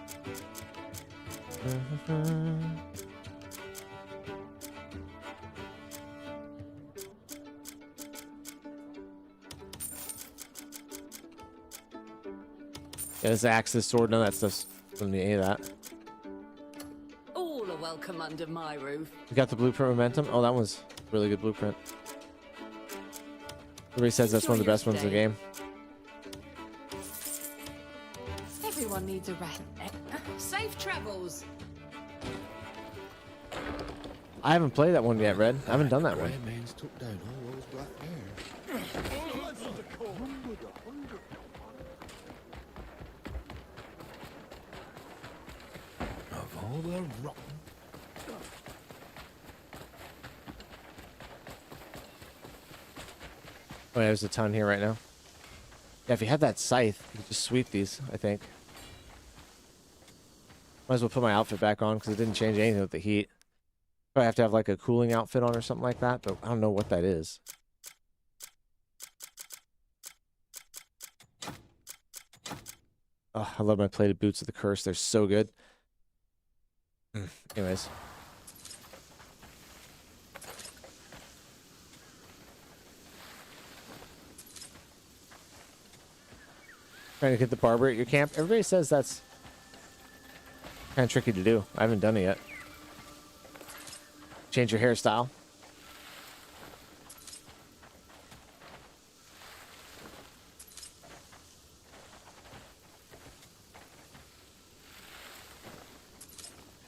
Yeah, this axe, this sword, none of that stuff's from any of that. All are welcome under my roof. You got the blueprint momentum? Oh, that was a really good blueprint. Everybody says that's one of the best ones in the game. Everyone needs a rest. Safe travels. I haven't played that one yet, Red. I haven't done that one. Man's took down all those black bears. Of all the rotten. Oh, yeah, there's a ton here right now. Yeah, if you have that scythe, you can just sweep these, I think. Might as well put my outfit back on because it didn't change anything with the heat. Probably have to have like a cooling outfit on or something like that, but I don't know what that is. Oh, I love my plated boots of the curse. They're so good. Anyways. Trying to get the barber at your camp. Everybody says that's kind of tricky to do. I haven't done it yet. Change your hairstyle.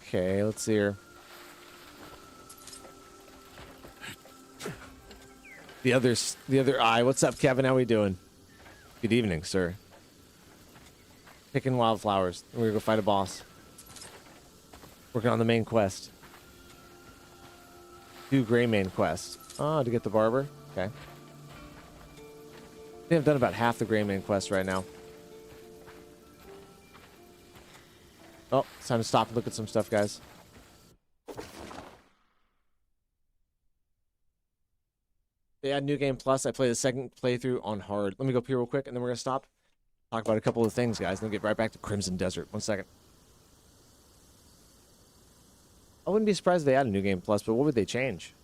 Okay, let's see here. The other eye. What's up, Kevin? How we doing? Good evening, sir. Picking wildflowers. We're gonna go fight a boss. Working on the main quest. Do Grey Mane quest. Oh, to get the barber. Okay. I think I've done about half the Grey Mane quest right now. Oh, it's time to stop and look at some stuff, guys. They add New Game Plus. I played the second playthrough on hard. Let me go up here real quick, and then we're gonna stop. Talk about a couple of things, guys, and then get right back to Crimson Desert. 1 second. I wouldn't be surprised if they add a new game plus, but what would they change?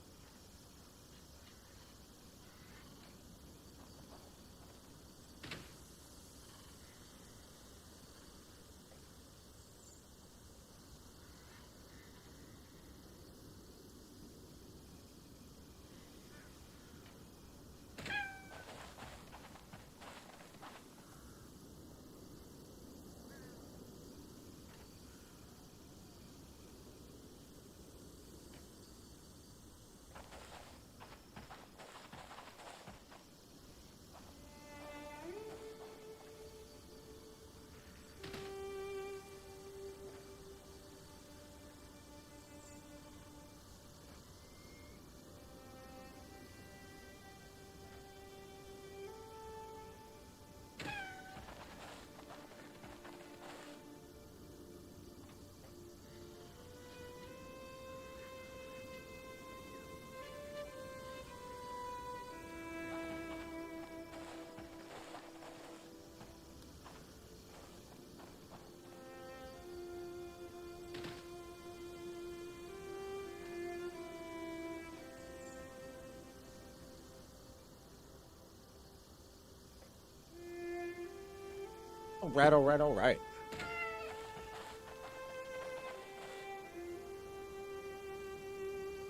All right, all right, all right.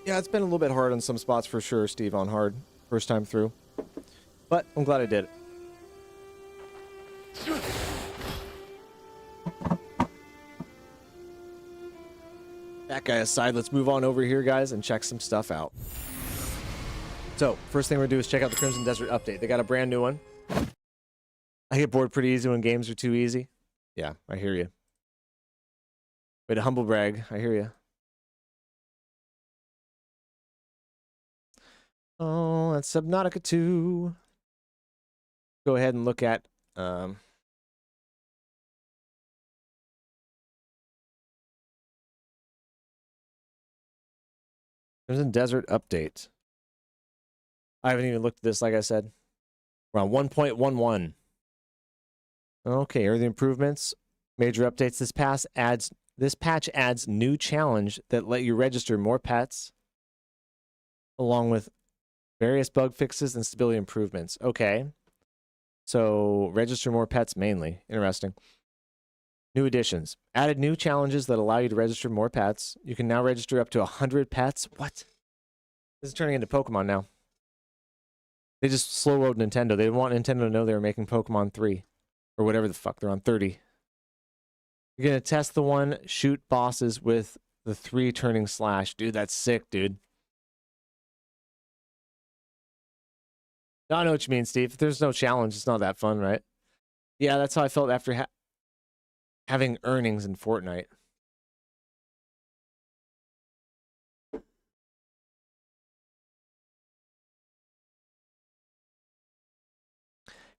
Yeah, it's been a little bit hard on some spots for sure, Steve, on hard. First time through. But I'm glad I did it. That guy aside, let's move on over here, guys, and check some stuff out. So, first thing we're going to do is check out the Crimson Desert update. They got a brand new one. I get bored pretty easy when games are too easy. Yeah, I hear you. Way to humble brag. I hear you. Oh, that's Subnautica 2. Go ahead and look at Crimson Desert update. I haven't even looked at this, like I said. We're on 1.11. Okay, here are the improvements. Major updates. This patch adds new challenge that let you register more pets, along with various bug fixes and stability improvements. Okay. So register more pets mainly. Interesting. New additions. Added new challenges that allow you to register more pets. You can now register up to 100 pets. What? This is turning into Pokemon now. They just slow-rolled Nintendo. They didn't want Nintendo to know they were making Pokemon 3. Or whatever the fuck. They're on 30. You're going to test the one, shoot bosses with the 3 turning slash. Dude, that's sick, dude. I know what you mean, Steve. If there's no challenge, it's not that fun, right? Yeah, that's how I felt after having earnings in Fortnite.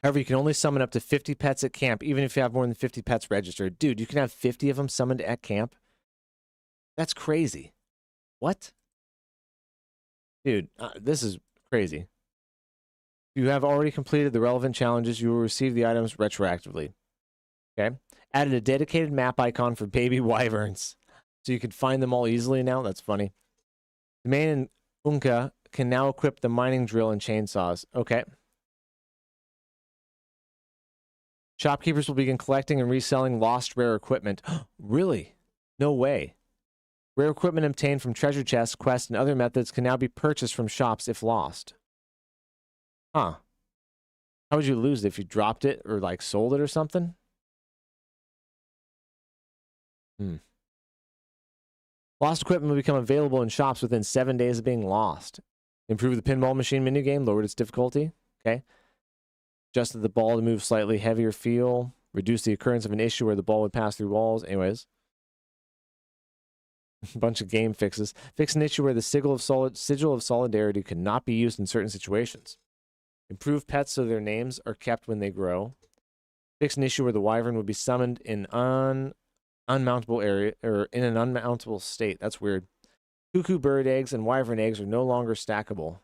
However, you can only summon up to 50 pets at camp, even if you have more than 50 pets registered. Dude, you can have 50 of them summoned at camp? That's crazy. What? Dude, this is crazy. If you have already completed the relevant challenges, you will receive the items retroactively. Okay? Added a dedicated map icon for baby wyverns, so you can find them all easily now. That's funny. The main and Unka can now equip the mining drill and chainsaws. Okay. Shopkeepers will begin collecting and reselling lost rare equipment. Really? No way. Rare equipment obtained from treasure chests, quests, and other methods can now be purchased from shops if lost. Huh. How would you lose it? If you dropped it or like sold it or something? Lost equipment will become available in shops within 7 days of being lost. Improve the pinball machine minigame, lowered its difficulty. Okay. Adjusted the ball to move slightly heavier feel. Reduce the occurrence of an issue where the ball would pass through walls. Anyways. A bunch of game fixes. Fix an issue where the sigil of solidarity could not be used in certain situations. Improve pets so their names are kept when they grow. Fix an issue where the wyvern would be summoned in unmountable area or in an unmountable state. That's weird. Cuckoo bird eggs and wyvern eggs are no longer stackable.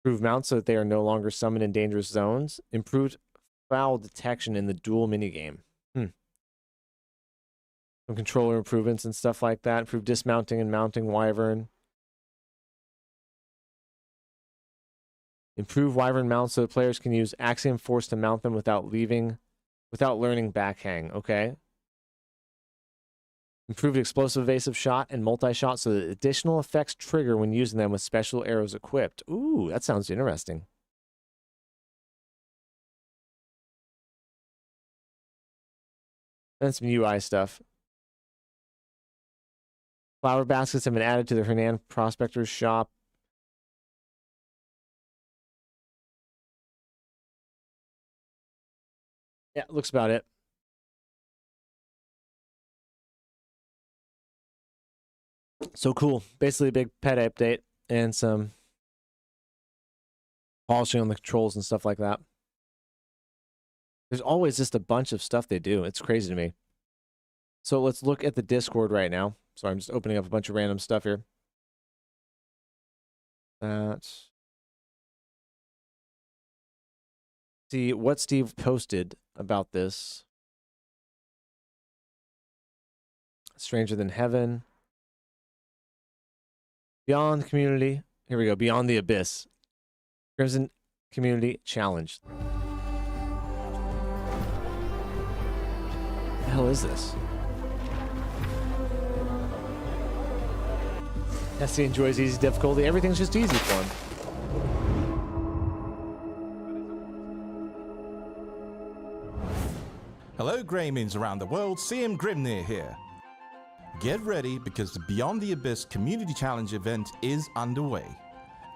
Improve mounts so that they are no longer summoned in dangerous zones. Improved foul detection in the duel minigame. Some controller improvements and stuff like that. Improve dismounting and mounting Wyvern. Improve Wyvern mounts so that players can use Axiom Force to mount them without learning backhang. Okay. Improved explosive evasive shot and multi-shot so that additional effects trigger when using them with special arrows equipped. Ooh, that sounds interesting. And some UI stuff. Flower baskets have been added to the Hernan Prospector's shop. Yeah, looks about it. So cool. Basically a big pet update and some polishing on the controls and stuff like that. There's always just a bunch of stuff they do. It's crazy to me. So let's look at the Discord right now. Sorry, I'm just opening up a bunch of random stuff here. See what Steve posted about this. Stranger Than Heaven. Beyond Community. Here we go. Beyond the Abyss. Crimson Community Challenge. What the hell is this? Nessie enjoys easy difficulty. Everything's just easy for him. Hello, Greymans around the world. CM Grimnir here. Get ready because the Beyond the Abyss Community Challenge event is underway.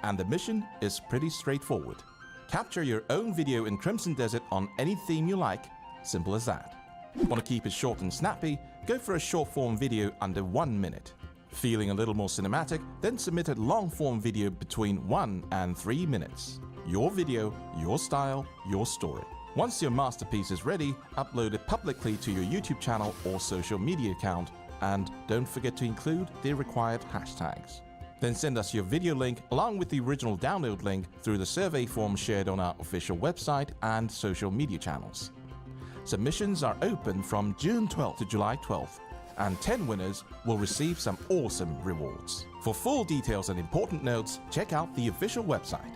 And the mission is pretty straightforward. Capture your own video in Crimson Desert on any theme you like. Simple as that. Want to keep it short and snappy? Go for a short form video under 1 minute. Feeling a little more cinematic? Then submit a long form video between 1 and 3 minutes. Your video, your style, your story. Once your masterpiece is ready, upload it publicly to your YouTube channel or social media account, and don't forget to include the required hashtags. Then send us your video link along with the original download link through the survey form shared on our official website and social media channels. Submissions are open from June 12th to July 12th, and 10 winners will receive some awesome rewards. For full details and important notes, check out the official website.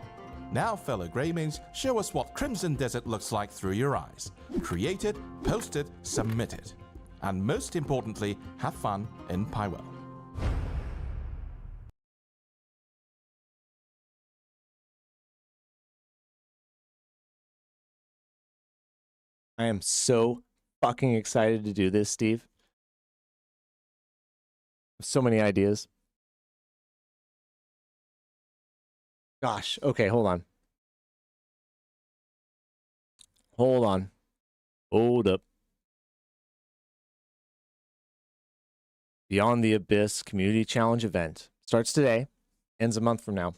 Now, fellow Greymans, show us what Crimson Desert looks like through your eyes. Create it, post it, submit it. And most importantly, have fun in Pywel. I am so fucking excited to do this, Steve. So many ideas. Gosh, okay, hold on. Hold up. Beyond the Abyss Community Challenge event starts today, ends a month from now.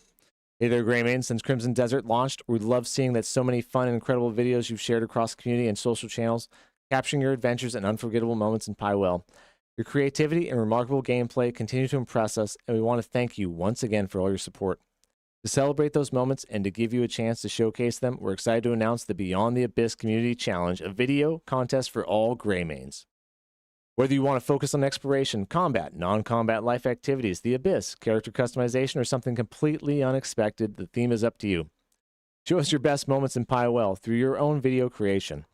Hey there, Greymane. Since Crimson Desert launched, we love seeing that so many fun and incredible videos you've shared across the community and social channels, capturing your adventures and unforgettable moments in Pywel. Your creativity and remarkable gameplay continue to impress us, and we want to thank you once again for all your support. To celebrate those moments and to give you a chance to showcase them, we're excited to announce the Beyond the Abyss Community Challenge, a video contest for all Greymanes. Whether you want to focus on exploration, combat, non-combat life activities, the Abyss, character customization, or something completely unexpected, the theme is up to you. Show us your best moments in Pywel through your own video creation.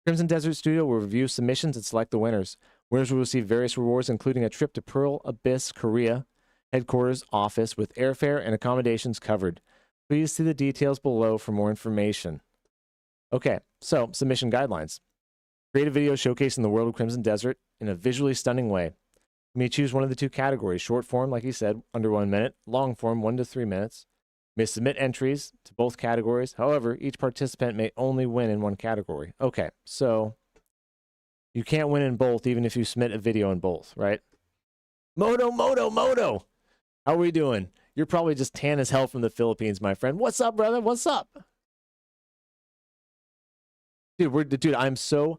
Crimson Desert Studio will review submissions and select the winners. Winners will receive various rewards, including a trip to Pearl Abyss, Korea, headquarters office with airfare and accommodations covered. Please see the details below for more information. Okay, so submission guidelines. Create a video showcasing the world of Crimson Desert in a visually stunning way. You may choose one of the two categories, short form, like he said, under 1 minute, long form, 1 to 3 minutes. You may submit entries to both categories. However, each participant may only win in one category. Okay, so you can't win in both even if you submit a video in both, right? Moto! How are we doing? You're probably just tan as hell from the Philippines, my friend. What's up, brother? What's up? Dude, I'm so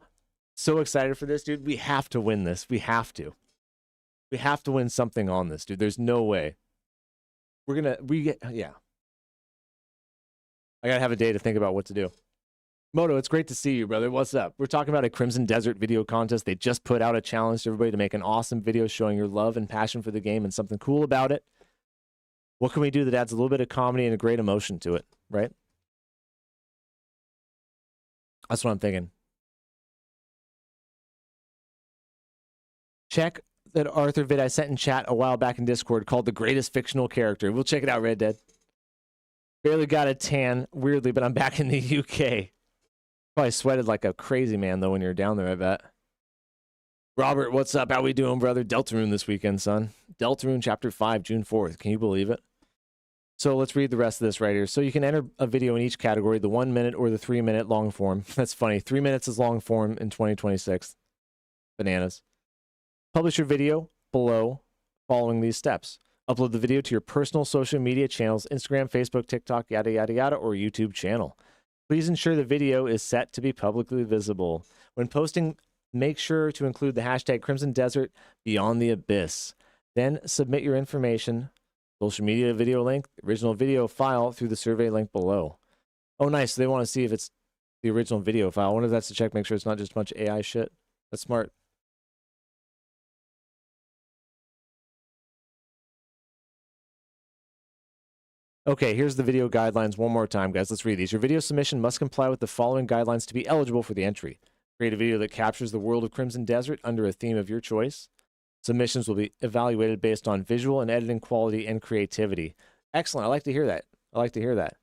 excited for this, dude. We have to win this. We have to win something on this, dude. There's no way. Yeah. I gotta have a day to think about what to do. Moto, it's great to see you, brother. What's up? We're talking about a Crimson Desert video contest. They just put out a challenge to everybody to make an awesome video showing your love and passion for the game and something cool about it. What can we do that adds a little bit of comedy and a great emotion to it, right? That's what I'm thinking. Check that Arthur vid I sent in chat a while back in Discord called The Greatest Fictional Character. We'll check it out, Red Dead. Barely got a tan, weirdly, but I'm back in the UK. Probably sweated like a crazy man, though, when you're down there, I bet. Robert, what's up? How we doing, brother? Deltarune this weekend, son. Deltarune Chapter 5, June 4th. Can you believe it? So let's read the rest of this right here. So you can enter a video in each category, the 1 minute or the 3 minute long form. That's funny. 3 minutes is long form in 2026. Bananas. Publish your video below following these steps. Upload the video to your personal social media channels, Instagram, Facebook, TikTok, yada, yada, yada, or YouTube channel. Please ensure the video is set to be publicly visible. When posting, make sure to include the hashtag Crimson Desert Beyond the Abyss. Then submit your information, social media video link, original video file through the survey link below. Oh, nice. So they want to see if it's the original video file. I wonder if that's to check, make sure it's not just a bunch of AI shit. That's smart. Okay, here's the video guidelines one more time, guys. Let's read these. Your video submission must comply with the following guidelines to be eligible for the entry. Create a video that captures the world of Crimson Desert under a theme of your choice. Submissions will be evaluated based on visual and editing quality and creativity. Excellent. I like to hear that. I like to hear that.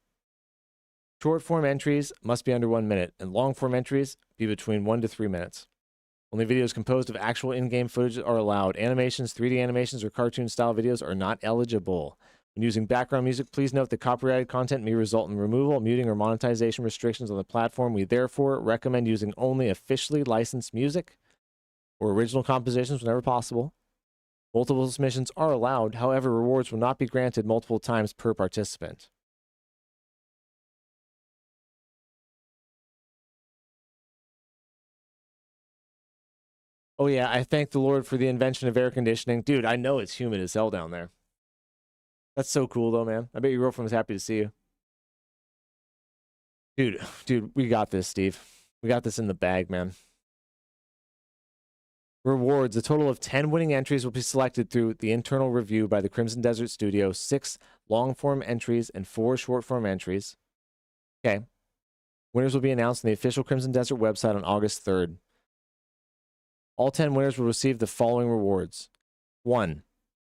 Short form entries must be under 1 minute, and long form entries be between 1 to 3 minutes. Only videos composed of actual in-game footage are allowed. Animations, 3D animations, or cartoon-style videos are not eligible. When using background music, please note that copyrighted content may result in removal, muting, or monetization restrictions on the platform. We therefore recommend using only officially licensed music or original compositions whenever possible. Multiple submissions are allowed. However, rewards will not be granted multiple times per participant. Oh yeah, I thank the Lord for the invention of air conditioning. Dude, I know it's humid as hell down there. That's so cool, though, man. I bet your girlfriend was happy to see you. Dude, we got this, Steve. We got this in the bag, man. Rewards. A total of 10 winning entries will be selected through the internal review by the Crimson Desert Studio. 6 long-form entries and 4 short-form entries. Okay. Winners will be announced on the official Crimson Desert website on August 3rd. All 10 winners will receive the following rewards. 1.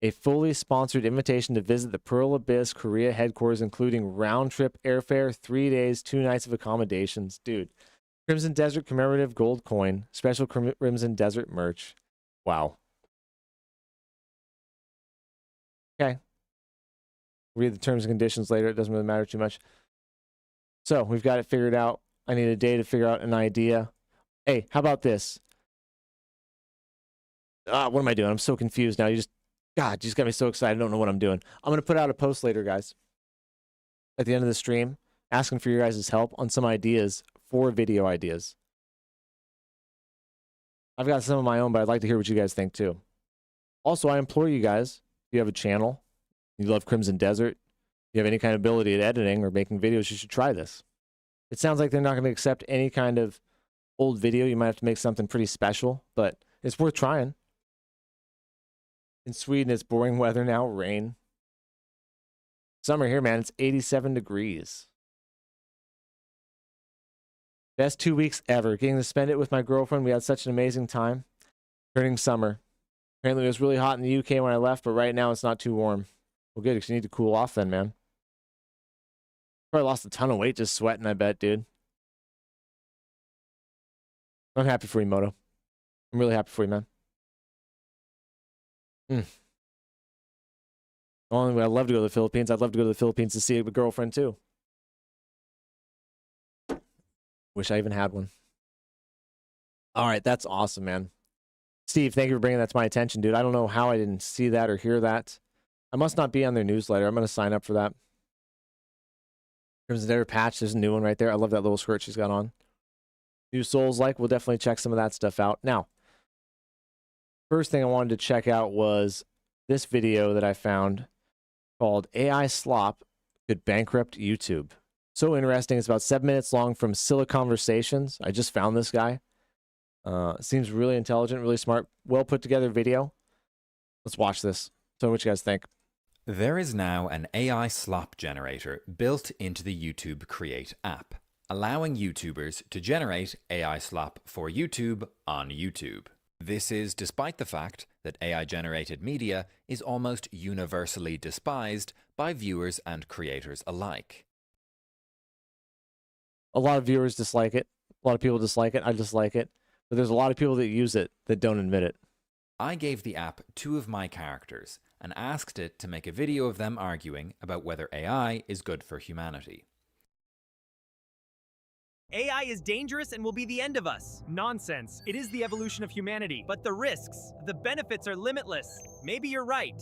A fully sponsored invitation to visit the Pearl Abyss Korea headquarters, including round-trip airfare, 3 days, 2 nights of accommodations. Dude. Crimson Desert commemorative gold coin. Special Crimson Desert merch. Wow. Okay. Read the terms and conditions later. It doesn't really matter too much. So, we've got it figured out. I need a day to figure out an idea. Hey, how about this? What am I doing? I'm so confused now. You just got me so excited. I don't know what I'm doing. I'm going to put out a post later, guys, at the end of the stream, asking for your guys' help on some ideas for video ideas. I've got some of my own, but I'd like to hear what you guys think too. Also, I implore you guys, if you have a channel, you love Crimson Desert, you have any kind of ability at editing or making videos, you should try this. It sounds like they're not going to accept any kind of old video. You might have to make something pretty special, but it's worth trying. In Sweden, it's boring weather now, rain. Summer here, man, it's 87 degrees. Best 2 weeks ever. Getting to spend it with my girlfriend. We had such an amazing time. Turning summer. Apparently it was really hot in the UK when I left, but right now it's not too warm. Well, good, because you need to cool off then, man. Probably lost a ton of weight just sweating, I bet, dude. I'm happy for you, Moto. I'm really happy for you, man. Only I'd love to go to the Philippines. I'd love to go to the Philippines to see a girlfriend too. Wish I even had one. All right, that's awesome, man. Steve, thank you for bringing that to my attention, dude. I don't know how I didn't see that or hear that. I must not be on their newsletter. I'm going to sign up for that. Crimson Desert patch. There's a new one right there. I love that little skirt she's got on. New Souls like. We'll definitely check some of that stuff out. Now, first thing I wanted to check out was this video that I found called AI Slop Could Bankrupt YouTube. So interesting. It's about 7 minutes long from Scylla Conversations. I just found this guy. Seems really intelligent, really smart, well put together video. Let's watch this. Tell me what you guys think. There is now an AI slop generator built into the YouTube Create app, allowing YouTubers to generate AI slop for YouTube on YouTube. This is despite the fact that AI-generated media is almost universally despised by viewers and creators alike. A lot of viewers dislike it. A lot of people dislike it. I dislike it. But there's a lot of people that use it that don't admit it. I gave the app 2 of my characters and asked it to make a video of them arguing about whether AI is good for humanity. AI is dangerous and will be the end of us. Nonsense. It is the evolution of humanity. But the risks, the benefits are limitless. Maybe you're right.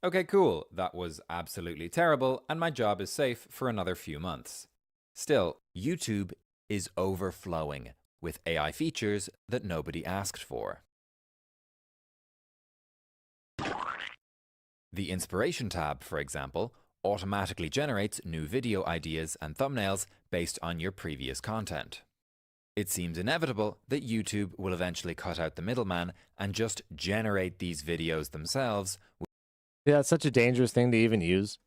Okay, cool. That was absolutely terrible, and my job is safe for another few months. Still, YouTube is overflowing with AI features that nobody asked for. The Inspiration tab, for example, automatically generates new video ideas and thumbnails based on your previous content. It seems inevitable that YouTube will eventually cut out the middleman and just generate these videos themselves. Yeah, it's such a dangerous thing to even use.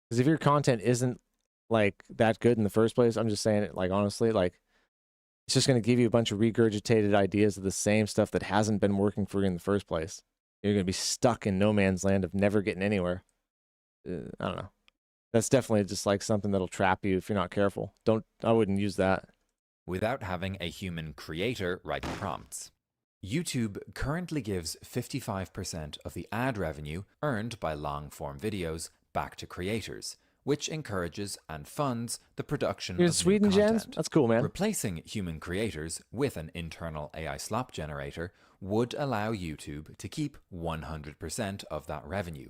Because if your content isn't like that good in the first place, I'm just saying it like honestly, like it's just going to give you a bunch of regurgitated ideas of the same stuff that hasn't been working for you in the first place. You're going to be stuck in no man's land of never getting anywhere. I don't know. That's definitely just like something that'll trap you if you're not careful. I wouldn't use that. Without having a human creator write the prompts. YouTube currently gives 55% of the ad revenue earned by long-form videos back to creators, which encourages and funds the production You're in of Sweden, new content. Jens? That's cool, man. Replacing human creators with an internal AI slop generator would allow YouTube to keep 100% of that revenue.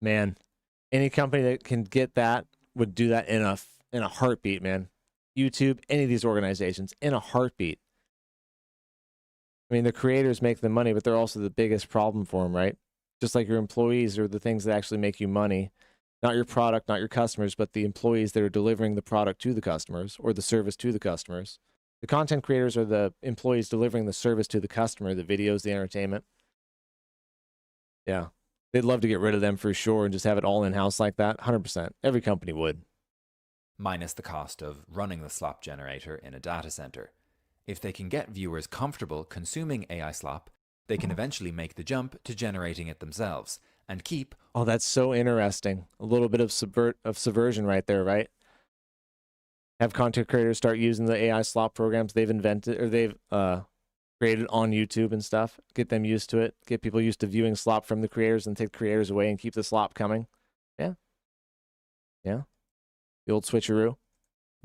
Man, any company that can get that would do that in a heartbeat, man. YouTube, any of these organizations, in a heartbeat. I mean, the creators make the money, but they're also the biggest problem for them, right? Just like your employees are the things that actually make you money. Not your product, not your customers, but the employees that are delivering the product to the customers or the service to the customers. The content creators are the employees delivering the service to the customer, the videos, the entertainment. Yeah. They'd love to get rid of them for sure and just have it all in-house like that. 100%. Every company would. Minus the cost of running the slop generator in a data center. If they can get viewers comfortable consuming AI slop, they can eventually make the jump to generating it themselves and keep... Oh, that's so interesting. A little bit of subversion right there, right? Have content creators start using the AI slop programs they've invented or they've created on YouTube and stuff. Get them used to it. Get people used to viewing slop from the creators and take the creators away and keep the slop coming. Yeah. Yeah. The old switcheroo.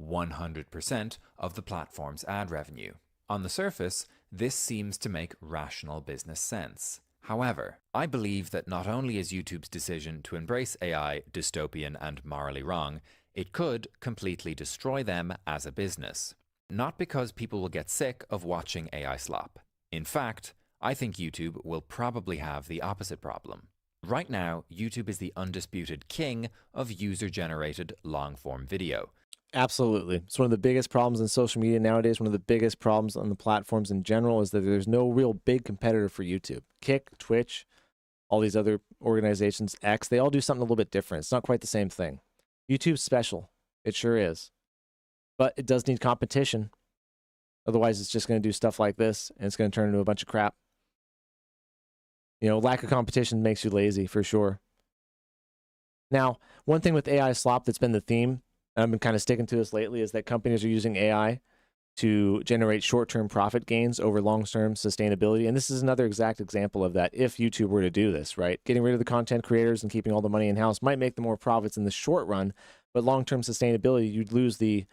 100% of the platform's ad revenue. On the surface, this seems to make rational business sense. However, I believe that not only is YouTube's decision to embrace AI dystopian and morally wrong, it could completely destroy them as a business. Not because people will get sick of watching AI slop. In fact, I think YouTube will probably have the opposite problem. Right now, YouTube is the undisputed king of user-generated long-form video. Absolutely. It's one of the biggest problems in social media nowadays. One of the biggest problems on the platforms in general is that there's no real big competitor for YouTube. Kick, Twitch, all these other organizations, X, they all do something a little bit different. It's not quite the same thing. YouTube's special. It sure is. But it does need competition. Otherwise, it's just going to do stuff like this, and it's going to turn into a bunch of crap. You know, lack of competition makes you lazy, for sure. Now, one thing with AI slop that's been the theme, and I've been kind of sticking to this lately, is that companies are using AI to generate short-term profit gains over long-term sustainability. And this is another exact example of that if YouTube were to do this, right? Getting rid of the content creators and keeping all the money in-house might make them more profits in the short run, but long-term sustainability, you'd lose the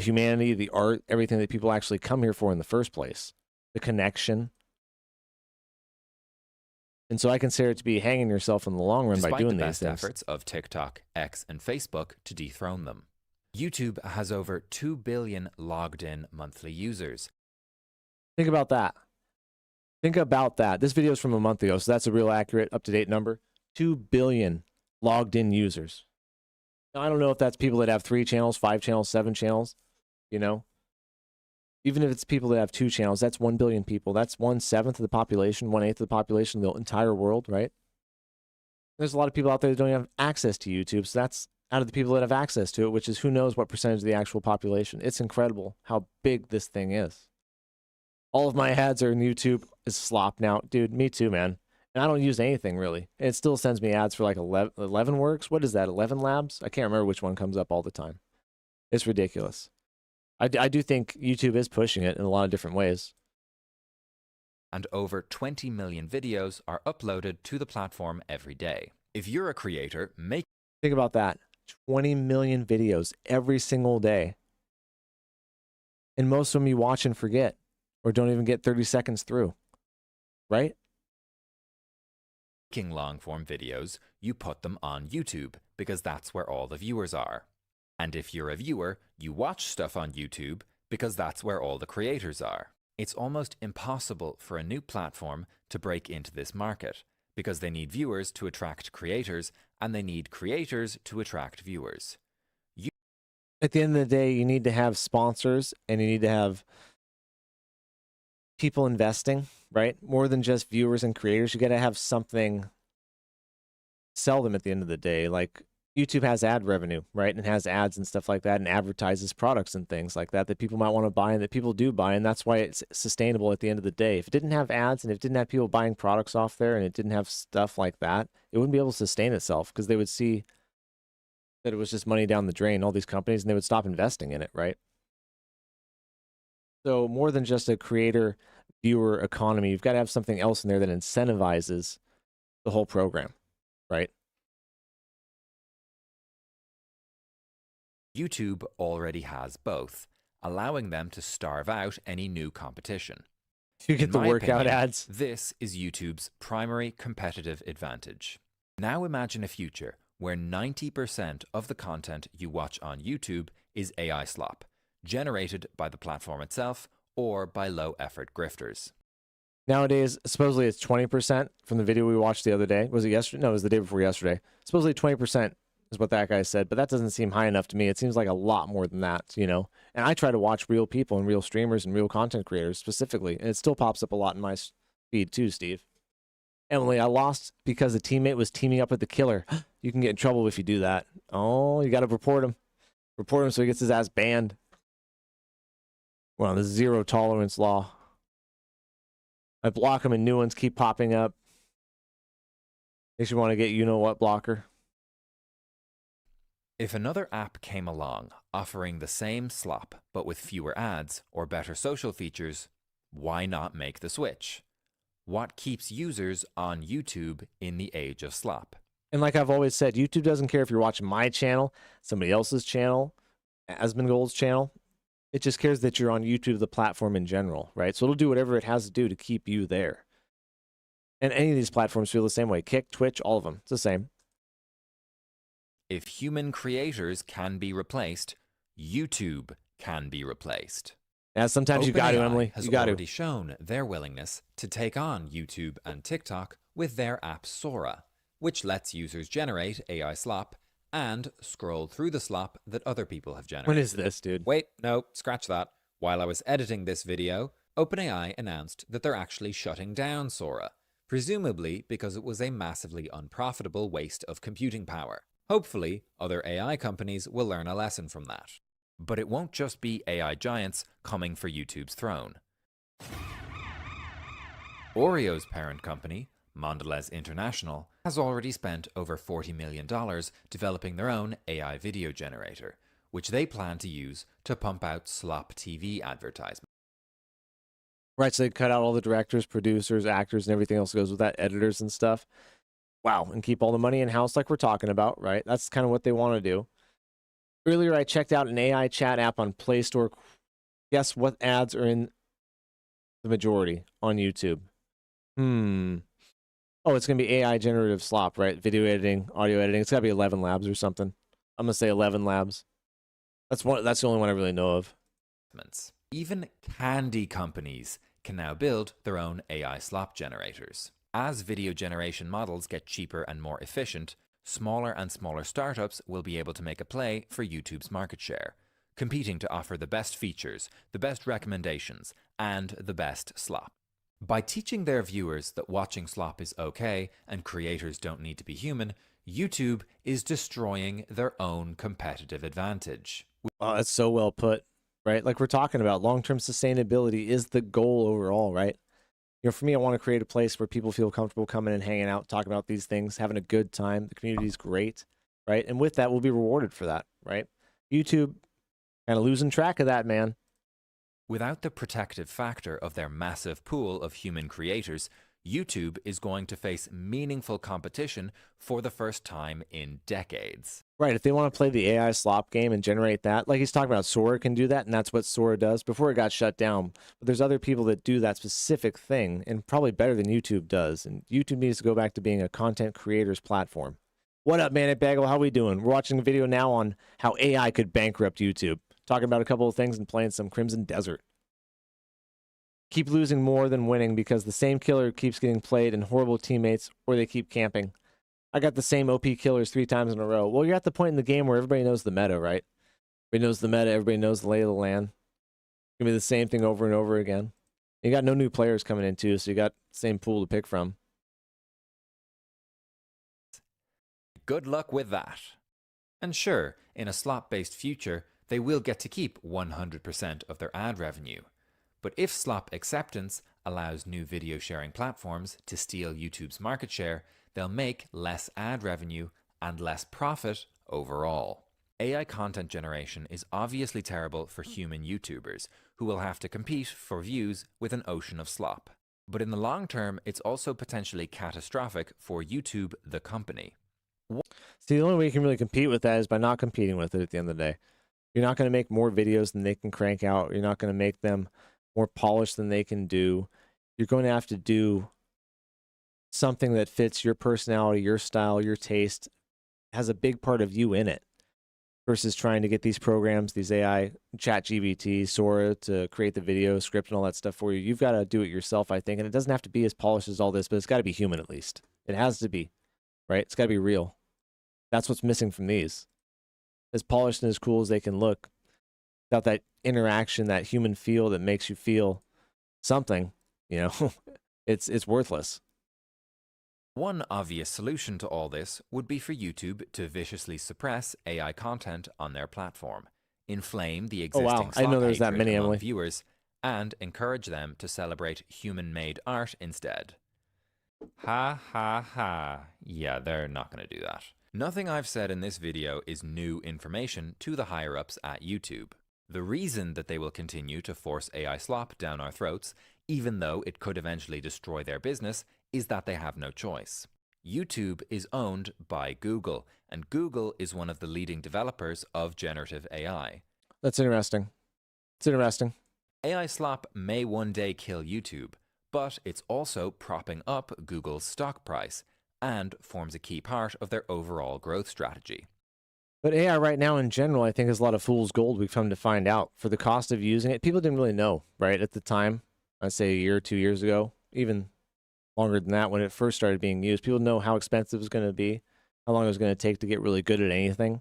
humanity, the art, everything that people actually come here for in the first place, the connection. And so I consider it to be hanging yourself in the long run by doing these things. Despite the best efforts of TikTok, X, and Facebook to dethrone them. YouTube has over 2 billion logged-in monthly users. Think about that. Think about that. This video is from a month ago, so that's a real accurate, up-to-date number. 2 billion logged-in users. I don't know if that's people that have 3 channels, 5 channels, 7 channels, you know? Even if it's people that have 2 channels, that's 1 billion people. That's 1/7 of the population, 1/8 of the population of the entire world, right? There's a lot of people out there that don't have access to YouTube, so that's out of the people that have access to it, which is who knows what percentage of the actual population. It's incredible how big this thing is. All of my ads are in YouTube is slop now. Dude, me too, man. And I don't use anything really. It still sends me ads for like 11 works. What is that, 11 labs? I can't remember which one comes up all the time. It's ridiculous. I do think YouTube is pushing it in a lot of different ways. And over 20 million videos are uploaded to the platform every day. If you're a creator, Think about that. 20 million videos every single day. And most of them you watch and forget, or don't even get 30 seconds through, right? making long-form videos, you put them on YouTube because that's where all the viewers are. And if you're a viewer, you watch stuff on YouTube because that's where all the creators are. It's almost impossible for a new platform to break into this market because they need viewers to attract creators and they need creators to attract viewers. At the end of the day, you need to have sponsors and you need to have people investing, right? More than just viewers and creators. You got to have something, sell them at the end of the day. Like YouTube has ad revenue, right? And it has ads and stuff like that and advertises products and things like that that people might want to buy and that people do buy. And that's why it's sustainable at the end of the day. If it didn't have ads and if it didn't have people buying products off there and it didn't have stuff like that, it wouldn't be able to sustain itself because they would see that it was just money down the drain, all these companies, and they would stop investing in it, right? So more than just a creator viewer economy, you've got to have something else in there that incentivizes the whole program, right? YouTube already has both, allowing them to starve out any new competition. You get the workout ads. This is YouTube's primary competitive advantage. Now imagine a future where 90% of the content you watch on YouTube is AI slop, generated by the platform itself or by low-effort grifters. Nowadays, supposedly it's 20% from the video we watched the other day. Was it yesterday? No, it was the day before yesterday. Supposedly 20% is what that guy said, but that doesn't seem high enough to me. It seems like a lot more than that, you know? And I try to watch real people and real streamers and real content creators specifically, and it still pops up a lot in my feed too, Steve. Emily, I lost because a teammate was teaming up with the killer. You can get in trouble if you do that. Oh, you got to report him. Report him so he gets his ass banned. Well, the zero tolerance law. I block him and new ones keep popping up. Makes you want to get you-know-what blocker. If another app came along offering the same slop but with fewer ads or better social features, why not make the switch? What keeps users on YouTube in the age of slop? And like I've always said, YouTube doesn't care if you're watching my channel, somebody else's channel, Asmongold's channel. It just cares that you're on YouTube, the platform in general, right? So it'll do whatever it has to do to keep you there. And any of these platforms feel the same way. Kick, Twitch, all of them. It's the same. If human creators can be replaced, YouTube can be replaced. Yeah, sometimes you got to, Emily. Has You got already to. shown their willingness to take on YouTube and TikTok with their app Sora, which lets users generate AI slop and scroll through the slop that other people have generated. What is this, dude? Wait, no, scratch that. While I was editing this video, OpenAI announced that they're actually shutting down Sora, presumably because it was a massively unprofitable waste of computing power. Hopefully, other AI companies will learn a lesson from that. But it won't just be AI giants coming for YouTube's throne. Oreo's parent company, Mondelez International, has already spent over $40 million developing their own AI video generator, which they plan to use to pump out slop TV advertisements. Right, so they cut out all the directors, producers, actors, and everything else that goes with that, editors and stuff. Wow, and keep all the money in-house like we're talking about, right? That's kind of what they want to do. Earlier, I checked out an AI chat app on Play Store. Guess what ads are in the majority on YouTube? Oh, it's going to be AI generative slop, right? Video editing, audio editing. It's got to be 11 Labs or something. I'm going to say 11 Labs. That's the only one I really know of. Even candy companies can now build their own AI slop generators. As video generation models get cheaper and more efficient, smaller and smaller startups will be able to make a play for YouTube's market share, competing to offer the best features, the best recommendations, and the best slop. By teaching their viewers that watching slop is okay and creators don't need to be human, YouTube is destroying their own competitive advantage. Oh, that's so well put, right? Like we're talking about, long-term sustainability is the goal overall, right? You know, for me, I want to create a place where people feel comfortable coming and hanging out, talking about these things, having a good time. The community is great, right? And with that, we'll be rewarded for that, right? YouTube kind of losing track of that, man. Without the protective factor of their massive pool of human creators, YouTube is going to face meaningful competition for the first time in decades. Right, if they want to play the AI slop game and generate that, like he's talking about, Sora can do that, and that's what Sora does before it got shut down. But there's other people that do that specific thing, and probably better than YouTube does. And YouTube needs to go back to being a content creators platform. What up, man at Bagel? How we doing? We're watching a video now on how AI could bankrupt YouTube. Talking about a couple of things and playing some Crimson Desert. Keep losing more than winning because the same killer keeps getting played and horrible teammates, or they keep camping. I got the same OP killers 3 times in a row. Well, you're at the point in the game where everybody knows the meta, right? Everybody knows the meta. Everybody knows the lay of the land. It's going to be the same thing over and over again. You got no new players coming in, too, so you got the same pool to pick from. Good luck with that. And sure, in a slop-based future, they will get to keep 100% of their ad revenue. But if slop acceptance allows new video sharing platforms to steal YouTube's market share, they'll make less ad revenue and less profit overall. AI content generation is obviously terrible for human YouTubers, who will have to compete for views with an ocean of slop. But in the long term, it's also potentially catastrophic for YouTube, the company. See, the only way you can really compete with that is by not competing with it at the end of the day. You're not going to make more videos than they can crank out. You're not going to make them more polished than they can do. You're going to have to do something that fits your personality, your style, your taste, has a big part of you in it, versus trying to get these programs, these AI, ChatGPT, Sora, to create the video, script, and all that stuff for you. You've got to do it yourself, I think, and it doesn't have to be as polished as all this, but it's got to be human at least. It has to be, right? It's got to be real. That's what's missing from these. As polished and as cool as they can look, without that interaction, that human feel that makes you feel something, you know, it's worthless. One obvious solution to all this would be for YouTube to viciously suppress AI content on their platform, inflame the existing I know there's that hatred many, among Emily. viewers, and encourage them to celebrate human-made art instead. Ha ha ha. Yeah, they're not going to do that. Nothing I've said in this video is new information to the higher-ups at YouTube. The reason that they will continue to force AI slop down our throats, even though it could eventually destroy their business, is that they have no choice. YouTube is owned by Google, and Google is one of the leading developers of generative AI. That's interesting. It's interesting. AI slop may one day kill YouTube, but it's also propping up Google's stock price and forms a key part of their overall growth strategy. But AI right now in general, I think, is a lot of fool's gold. We've come to find out for the cost of using it. People didn't really know, right? At the time, I'd say a year or 2 years ago, even longer than that, when it first started being used, people didn't know how expensive it was going to be, how long it was going to take to get really good at anything.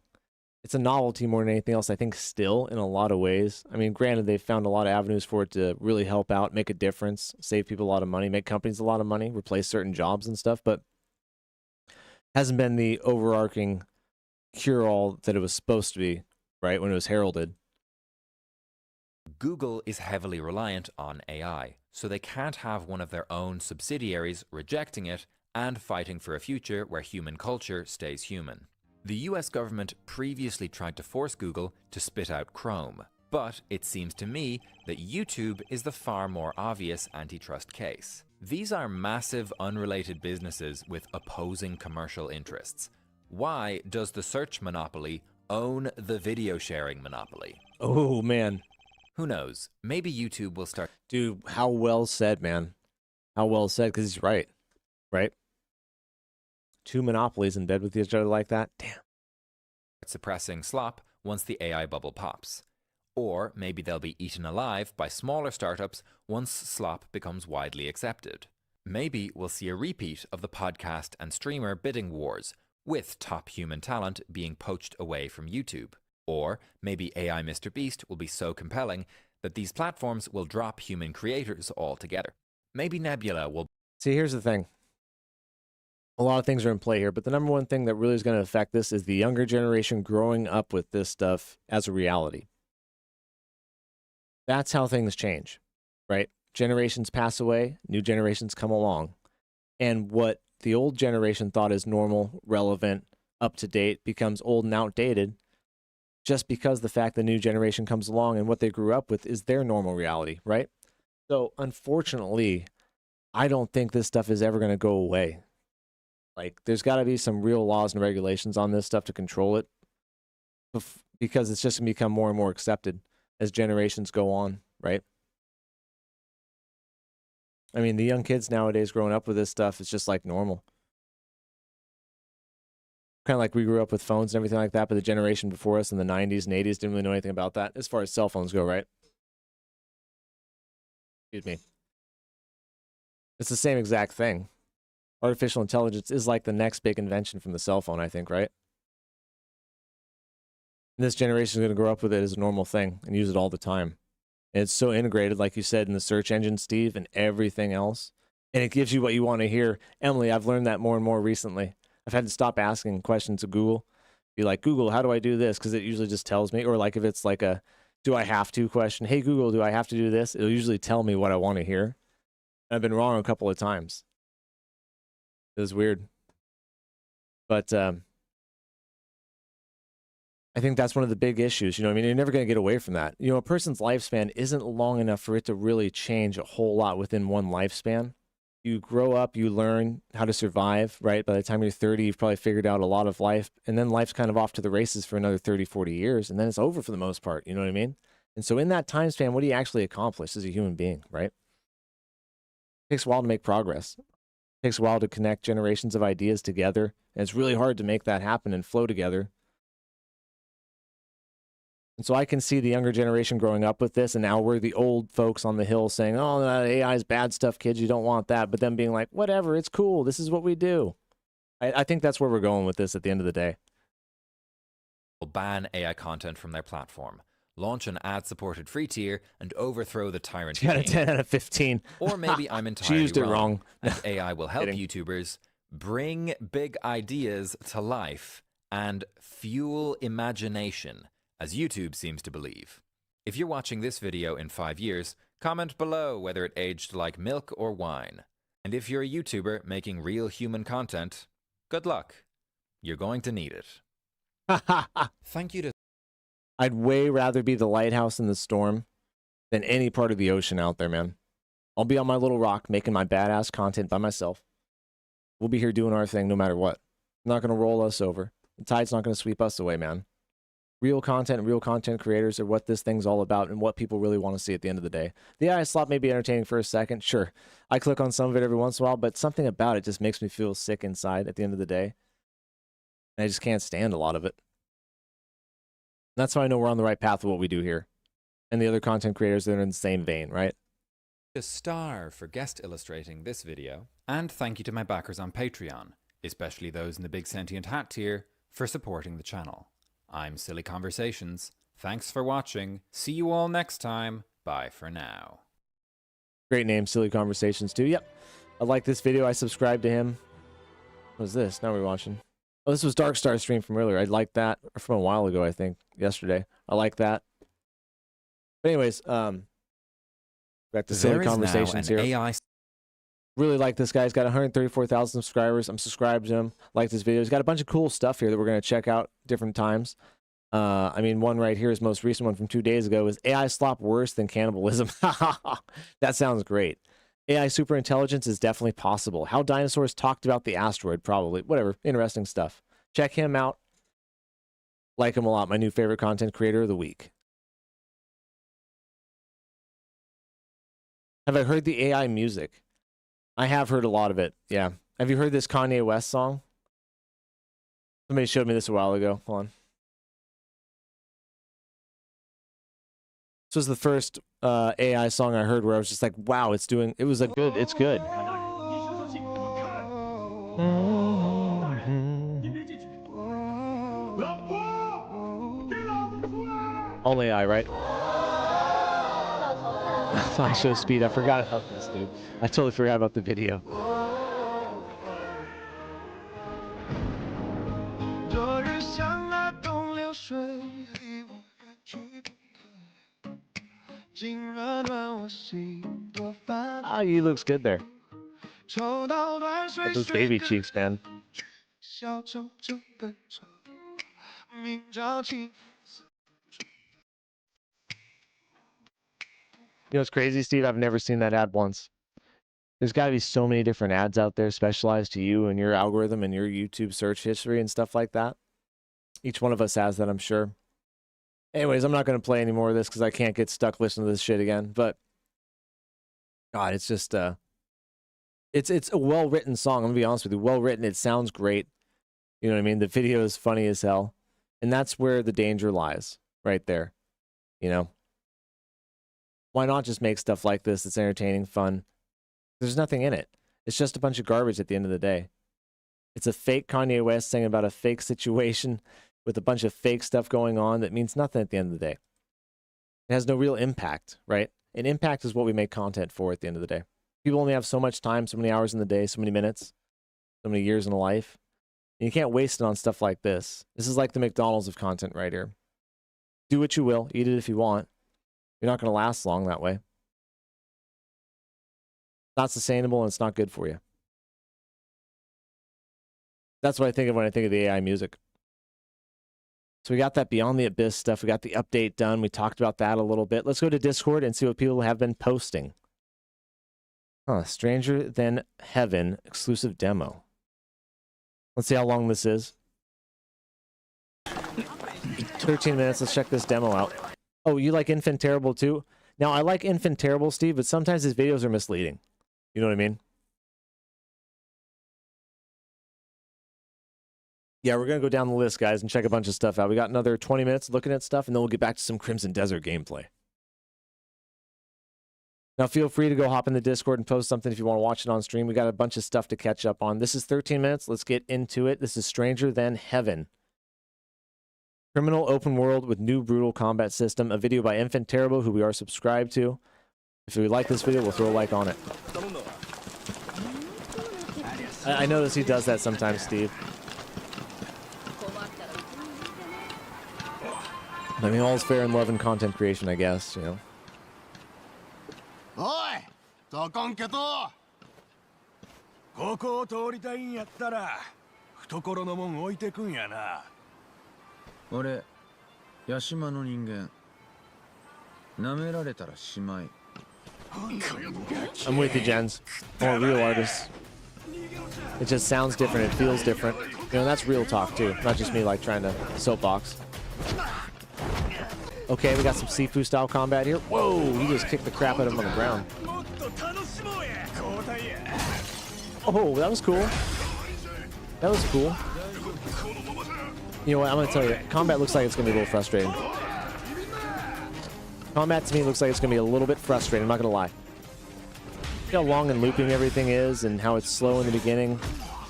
It's a novelty more than anything else, I think, still in a lot of ways. I mean, granted, they've found a lot of avenues for it to really help out, make a difference, save people a lot of money, make companies a lot of money, replace certain jobs and stuff, but hasn't been the overarching cure-all that it was supposed to be, right, when it was heralded. Google is heavily reliant on AI, so they can't have one of their own subsidiaries rejecting it and fighting for a future where human culture stays human. The US government previously tried to force Google to spit out Chrome, but it seems to me that YouTube is the far more obvious antitrust case. These are massive, unrelated businesses with opposing commercial interests. Why does the search monopoly own the video sharing monopoly? Oh, man. Who knows? Maybe YouTube will start... Dude, how well said, man. How well said, because he's right. Right? Two monopolies in bed with each other like that? Damn. suppressing slop once the AI bubble pops. Or maybe they'll be eaten alive by smaller startups once slop becomes widely accepted. Maybe we'll see a repeat of the podcast and streamer bidding wars, with top human talent being poached away from YouTube. Or maybe AI Mr. Beast will be so compelling that these platforms will drop human creators altogether. Maybe Nebula will... See, here's the thing. A lot of things are in play here, but the number one thing that really is going to affect this is the younger generation growing up with this stuff as a reality. That's how things change, right? Generations pass away, new generations come along. And what the old generation thought is normal, relevant, up to date becomes old and outdated just because the fact the new generation comes along and what they grew up with is their normal reality, right? So unfortunately, I don't think this stuff is ever going to go away. Like, there's got to be some real laws and regulations on this stuff to control it because it's just going to become more and more accepted as generations go on, right? I mean, the young kids nowadays growing up with this stuff, it's just like normal. Kind of like we grew up with phones and everything like that, but the generation before us in the 90s and 80s didn't really know anything about that as far as cell phones go, right? Excuse me. It's the same exact thing. Artificial intelligence is like the next big invention from the cell phone, I think, right? And this generation is going to grow up with it as a normal thing and use it all the time. And it's so integrated, like you said, in the search engine, Steve, and everything else. And it gives you what you want to hear. Emily, I've learned that more and more recently. I've had to stop asking questions to Google. Be like, Google, how do I do this? Because it usually just tells me. Or like if it's like a, do I have to question? Hey, Google, do I have to do this? It'll usually tell me what I want to hear. And I've been wrong a couple of times. It was weird. But I think that's one of the big issues. You know what I mean? You're never going to get away from that. You know, a person's lifespan isn't long enough for it to really change a whole lot within one lifespan. You grow up, you learn how to survive, right? By the time you're 30, you've probably figured out a lot of life. And then life's kind of off to the races for another 30, 40 years. And then it's over for the most part. You know what I mean? And so in that time span, what do you actually accomplish as a human being, right? It takes a while to make progress. It takes a while to connect generations of ideas together. And it's really hard to make that happen and flow together. And so I can see the younger generation growing up with this, and now we're the old folks on the hill saying, oh, that AI is bad stuff, kids, you don't want that. But then being like, whatever, it's cool. This is what we do. I think that's where we're going with this at the end of the day. Will ban AI content from their platform, launch an ad-supported free tier, and overthrow the tyrant. She got a 10 out of 15. Or maybe I'm entirely She used it wrong. And AI will help YouTubers bring big ideas to life and fuel imagination, as YouTube seems to believe. If you're watching this video in 5 years, comment below whether it aged like milk or wine. And if you're a YouTuber making real human content, good luck. You're going to need it. Thank you to... I'd way rather be the lighthouse in the storm than any part of the ocean out there, man. I'll be on my little rock making my badass content by myself. We'll be here doing our thing no matter what. Not going to roll us over. The tide's not going to sweep us away, man. Real content and real content creators are what this thing's all about and what people really want to see at the end of the day. The AI slop may be entertaining for a second. Sure, I click on some of it every once in a while, but something about it just makes me feel sick inside at the end of the day. And I just can't stand a lot of it. That's how I know we're on the right path with what we do here. And the other content creators that are in the same vein, right? A star for guest illustrating this video. And thank you to my backers on Patreon, especially those in the Big Sentient Hat tier, for supporting the channel. I'm Silly Conversations. Thanks for watching. See you all next time. Bye for now. Great name, Silly Conversations too. Yep. I like this video. I subscribed to him. What was this? Now we're watching. Oh, this was Dark Star stream from earlier. I liked that from a while ago, I think. Yesterday. I like that. But anyways, back to Silly Conversations here. AI... Really like this guy. He's got 134,000 subscribers. I'm subscribed to him. Like this video. He's got a bunch of cool stuff here that we're going to check out different times. I mean, one right here, his most recent one from 2 days ago, is AI slop worse than cannibalism. That sounds great. AI superintelligence is definitely possible. How dinosaurs talked about the asteroid, probably. Whatever. Interesting stuff. Check him out. Like him a lot. My new favorite content creator of the week. Have I heard the AI music? I have heard a lot of it, yeah. Have you heard this Kanye West song? Somebody showed me this a while ago. Hold on. This was the first AI song I heard where I was just like, wow, it's good. It's good. All AI, right? Flash show speed. I forgot about this, dude. I totally forgot about the video. Ah, he looks good there. Got those baby cheeks, man. You know what's crazy, Steve? I've never seen that ad once. There's got to be so many different ads out there specialized to you and your algorithm and your YouTube search history and stuff like that. Each one of us has that, I'm sure. Anyways, I'm not going to play any more of this because I can't get stuck listening to this shit again. But, God, it's just, it's a well-written song. I'm going to be honest with you. Well-written. It sounds great. You know what I mean? The video is funny as hell. And that's where the danger lies, right there. You know? Why not just make stuff like this that's entertaining, fun? There's nothing in it. It's just a bunch of garbage at the end of the day. It's a fake Kanye West saying about a fake situation with a bunch of fake stuff going on that means nothing at the end of the day. It has no real impact, right? And impact is what we make content for at the end of the day. People only have so much time, so many hours in the day, so many minutes, so many years in a life. And you can't waste it on stuff like this. This is like the McDonald's of content right here. Do what you will. Eat it if you want. You're not going to last long that way. It's not sustainable and it's not good for you. That's what I think of when I think of the AI music. So we got that Beyond the Abyss stuff. We got the update done. We talked about that a little bit. Let's go to Discord and see what people have been posting. Stranger Than Heaven exclusive demo. Let's see how long this is. 13 minutes. Let's check this demo out. Oh, you like Infant Terrible too? Now, I like Infant Terrible, Steve, but sometimes his videos are misleading. You know what I mean? Yeah, we're going to go down the list, guys, and check a bunch of stuff out. We got another 20 minutes looking at stuff, and then we'll get back to some Crimson Desert gameplay. Now, feel free to go hop in the Discord and post something if you want to watch it on stream. We got a bunch of stuff to catch up on. This is 13 minutes. Let's get into it. This is Stranger Than Heaven. Criminal open world with new brutal combat system. A video by Infant Terrible, who we are subscribed to. If we like this video, we'll throw a like on it. I notice he does that sometimes, Steve. I mean, all's fair in love and content creation, I guess, you know. Oi! どこんけとここを通りたいんやったら懐のもん置いてくんやな俺ヤシマの人間舐められたらしまい I'm with you, Jens. More real artists. It just sounds different. It feels different. You know, that's real talk, too. Not just me, like, trying to soapbox. Okay, we got some Sifu-style combat here. Whoa! He just kicked the crap out of him on the ground. Oh, that was cool. That was cool. You know what? I'm going to tell you. Combat looks like it's going to be a little frustrating. Combat to me looks like it's going to be a little bit frustrating. I'm not going to lie. See how long and looping everything is and how it's slow in the beginning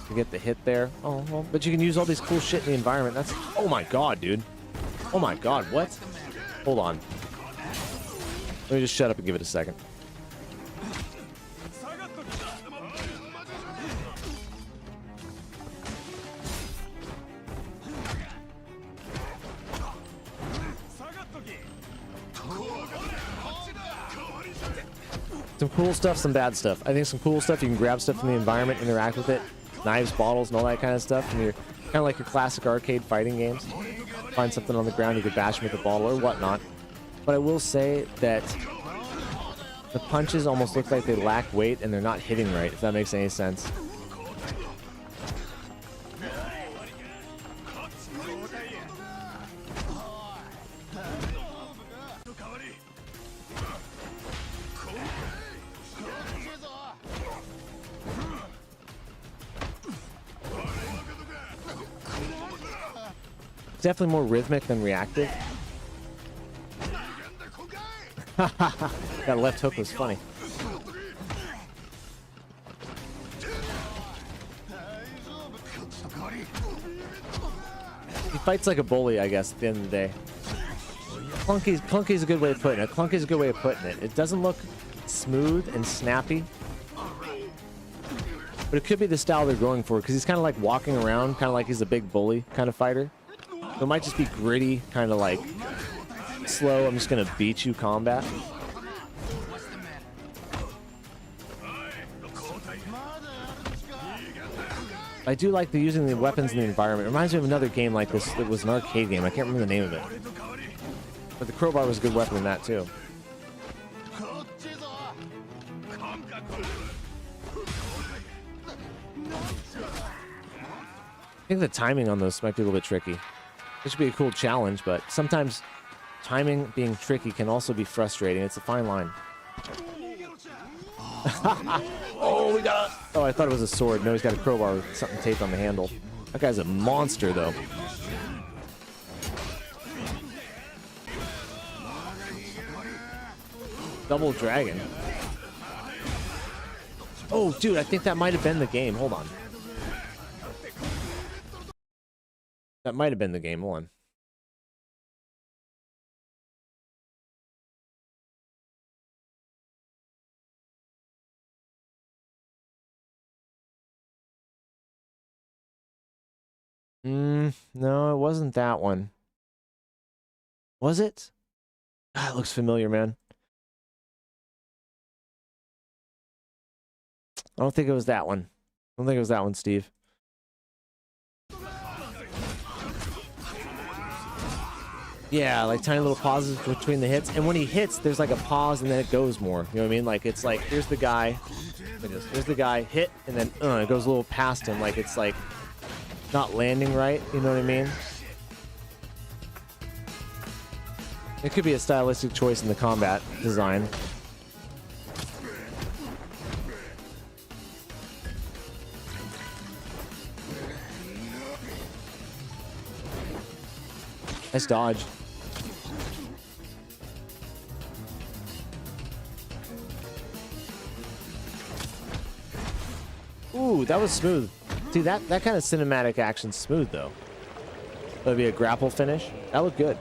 to get the hit there. Oh, well, but you can use all these cool shit in the environment. That's... Oh my god, dude. Oh my god, what? Hold on. Let me just shut up and give it a second. Some cool stuff, some bad stuff. I think some cool stuff, you can grab stuff from the environment, interact with it. Knives, bottles, and all that kind of stuff. And you're kind of like your classic arcade fighting games. Find something on the ground, you could bash them with a bottle or whatnot. But I will say that the punches almost look like they lack weight and they're not hitting right, if that makes any sense. Definitely more rhythmic than reactive. That left hook was funny. He fights like a bully, I guess, at the end of the day. Clunky's a good way of putting it. Clunky's a good way of putting it. It doesn't look smooth and snappy, but it could be the style they're going for because he's kind of like walking around, kind of like he's a big bully kind of fighter. So it might just be gritty, kind of like slow. I'm just gonna beat you combat. I do like using the weapons in the environment. It reminds me of another game like this. It was an arcade game. I can't remember the name of it. But the crowbar was a good weapon in that too. I think the timing on those might be a little bit tricky. This should be a cool challenge, but sometimes timing being tricky can also be frustrating. It's a fine line. Oh, we got a... Oh, I thought it was a sword. No, he's got a crowbar with something taped on the handle. That guy's a monster, though. Double dragon. Oh, dude, I think that might have been the game. Hold on. That might have been the game. Hold on. No, it wasn't that one. Was it? Ah, it looks familiar, man. I don't think it was that one. I don't think it was that one, Steve. Yeah, like tiny little pauses between the hits. And when he hits, there's like a pause and then it goes more. You know what I mean? Like it's like, here's the guy. Here's the guy, hit, and then it goes a little past him. Like it's like not landing right. You know what I mean? It could be a stylistic choice in the combat design. Nice dodge. Ooh, that was smooth. See, that kind of cinematic action's smooth, though. That'd be a grapple finish. That looked good.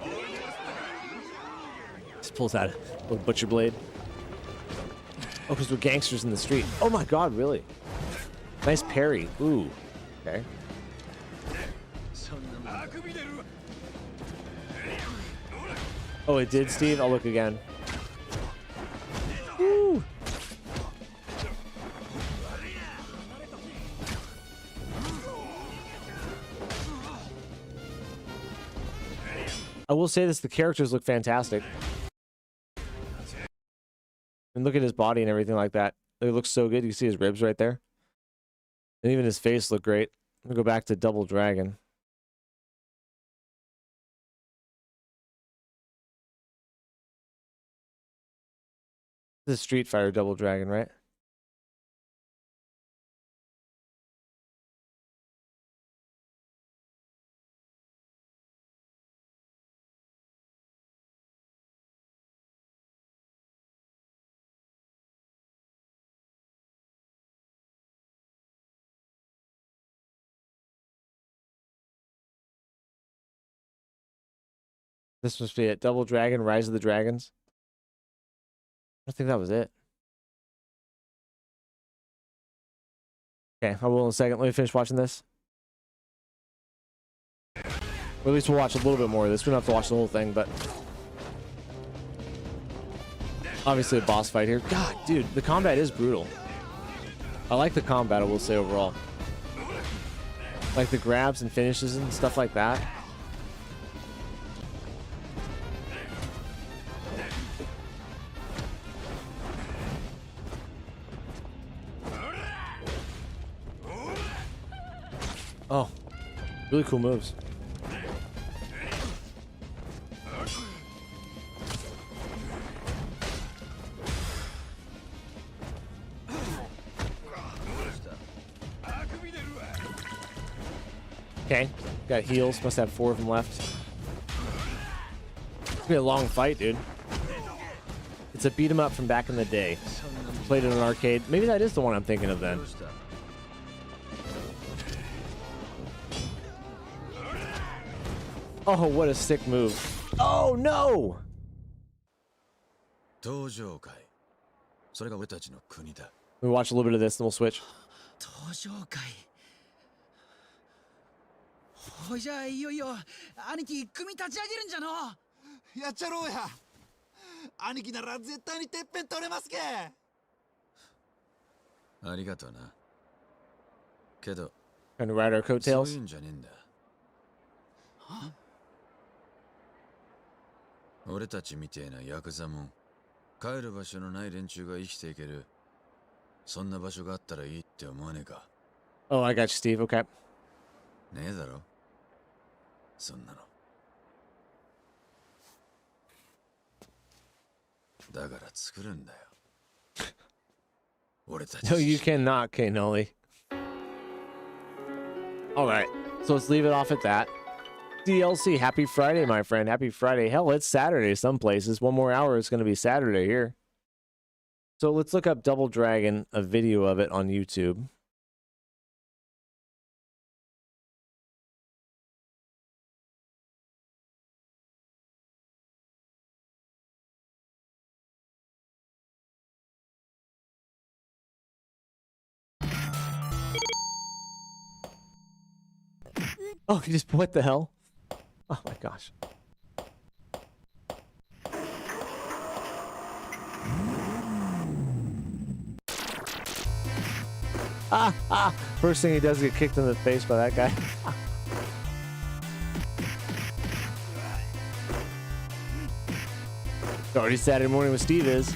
Just pulls out a little butcher blade. Oh, because we're gangsters in the street. Oh my god, really? Nice parry. Ooh. Okay. Oh, it did, Steve? I'll look again. Woo! I will say this, the characters look fantastic. And look at his body and everything like that. It looks so good. You can see his ribs right there. And even his face looked great. I'm going to go back to Double Dragon. This is Street Fighter Double Dragon, right? This must be it. Double Dragon, Rise of the Dragons. I think that was it. Okay, I will in a second. Let me finish watching this. Or at least we'll watch a little bit more of this. We don't have to watch the whole thing, but... Obviously a boss fight here. God, dude, the combat is brutal. I like the combat, I will say, overall. Like the grabs and finishes and stuff like that. Oh, really cool moves. Okay, got heals. Must have 4 of them left. It's gonna be a long fight, dude. It's a beat 'em up from back in the day. Played in an arcade. Maybe that is the one I'm thinking of then. Oh, what a sick move. Oh, no! 登場界。それが俺たちの国だ。 We watch a little bit of this, then we'll switch. 登場会。ほいじゃあいよいよ兄貴組立ち上げるんじゃの。やっちゃろうや。兄貴なら絶対にてっぺん取れますけ。ありがとうな。けど、 Trying to ride our そうい coattails. うんじゃねえんだ。俺たちみてえなヤクザもん、帰る場所のない連中が生きていける。そんな場所があったらいいって思わねえか。 Oh, I got you, Steve. Okay. ねえだろそんなの。だから作るんだよ。俺たち。 No, you cannot, K-Nolly. All right, so let's leave it off at that. DLC, happy Friday, my friend. Happy Friday. Hell, it's Saturday some places. One more hour, it's going to be Saturday here. So let's look up Double Dragon, a video of it on YouTube. Oh, you just, what the hell? Oh my gosh. First thing he does is get kicked in the face by that guy. It's already Saturday morning with Steve is.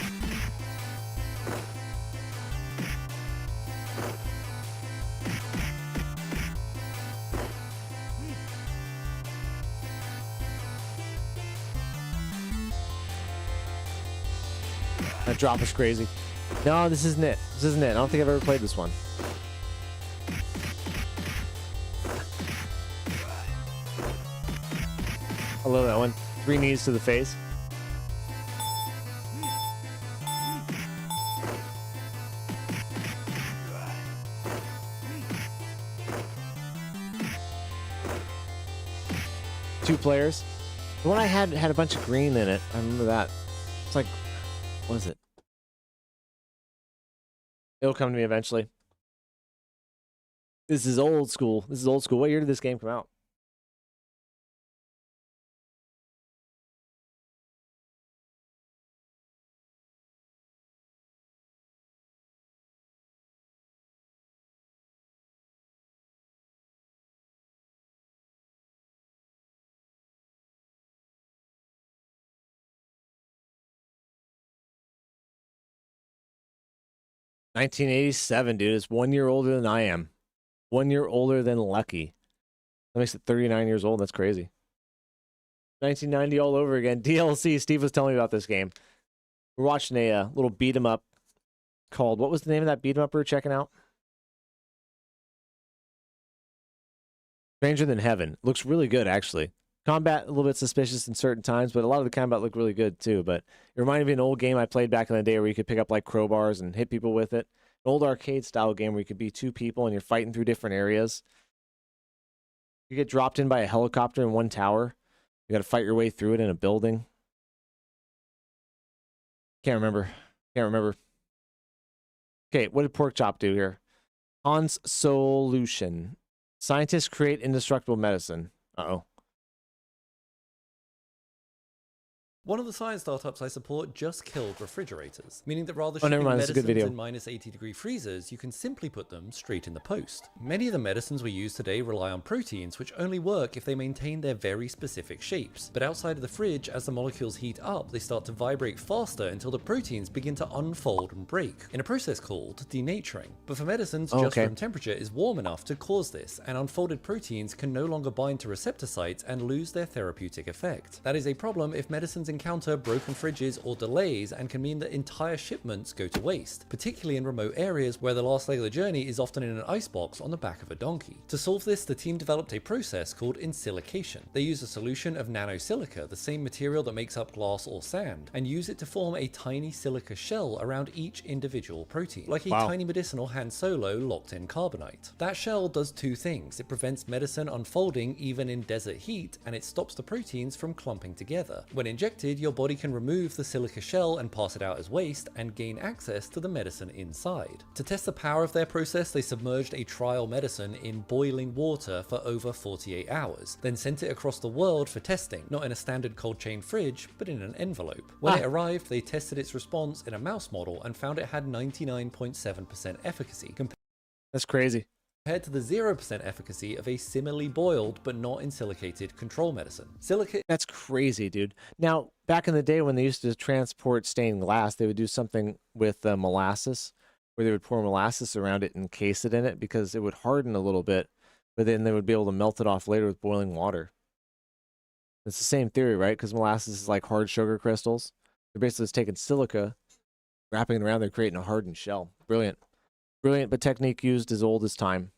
That drop is crazy. No, this isn't it. This isn't it. I don't think I've ever played this one. I love that one. 3 knees to the face. Two players. The one I had a bunch of green in it. I remember that. It's like, what is it? It'll come to me eventually. This is old school. This is old school. What year did this game come out? $1987, dude. It's 1 year older than I am. 1 year older than Lucky. That makes it 39 years old. That's crazy. 1990 all over again. DLC. Steve was telling me about this game. We're watching a little beat 'em up called, what was the name of that beat 'em up we were checking out? Stranger Than Heaven. Looks really good, actually. Combat a little bit suspicious in certain times, but a lot of the combat looked really good too. But it reminded me of an old game I played back in the day where you could pick up like crowbars and hit people with it. An old arcade style game where you could be 2 people and you're fighting through different areas. You get dropped in by a helicopter in one tower. You got to fight your way through it in a building. Can't remember. Okay, what did Pork Chop do here? Hans Solution. Scientists create indestructible medicine. Uh-oh. One of the science startups I support just killed refrigerators, meaning that rather Oh, never shipping mind, it's a good medicines video. in -80-degree freezers, you can simply put them straight in the post. Many of the medicines we use today rely on proteins, which only work if they maintain their very specific shapes. But outside of the fridge, as the molecules heat up, they start to vibrate faster until the proteins begin to unfold and break, in a process called denaturing. But for medicines, just room temperature is warm enough to cause this, and unfolded proteins can no longer bind to receptor sites and lose their therapeutic effect. That is a problem if medicines encounter broken fridges or delays, and can mean that entire shipments go to waste, particularly in remote areas where the last leg of the journey is often in an icebox on the back of a donkey. To solve this, the team developed a process called ensilication. They use a solution of nanosilica, the same material that makes up glass or sand, and use it to form a tiny silica shell around each individual protein, like a tiny medicinal Han Solo locked in carbonite. That shell does 2 things. It prevents medicine unfolding even in desert heat, and it stops the proteins from clumping together. When injected, refrigerated, your body can remove the silica shell and pass it out as waste and gain access to the medicine inside. To test the power of their process, they submerged a trial medicine in boiling water for over 48 hours, then sent it across the world for testing, not in a standard cold chain fridge, but in an envelope. When it arrived, they tested its response in a mouse model and found it had 99.7% efficacy. That's crazy. Compared to the 0% efficacy of a similarly boiled but not insilicated control medicine. That's crazy, dude. Now, back in the day when they used to transport stained glass, they would do something with molasses, where they would pour molasses around it and encase it in it because it would harden a little bit, but then they would be able to melt it off later with boiling water. It's the same theory, right? Because molasses is like hard sugar crystals. They're basically just taking silica, wrapping it around, they're creating a hardened shell. Brilliant. Brilliant, but technique used as old as time.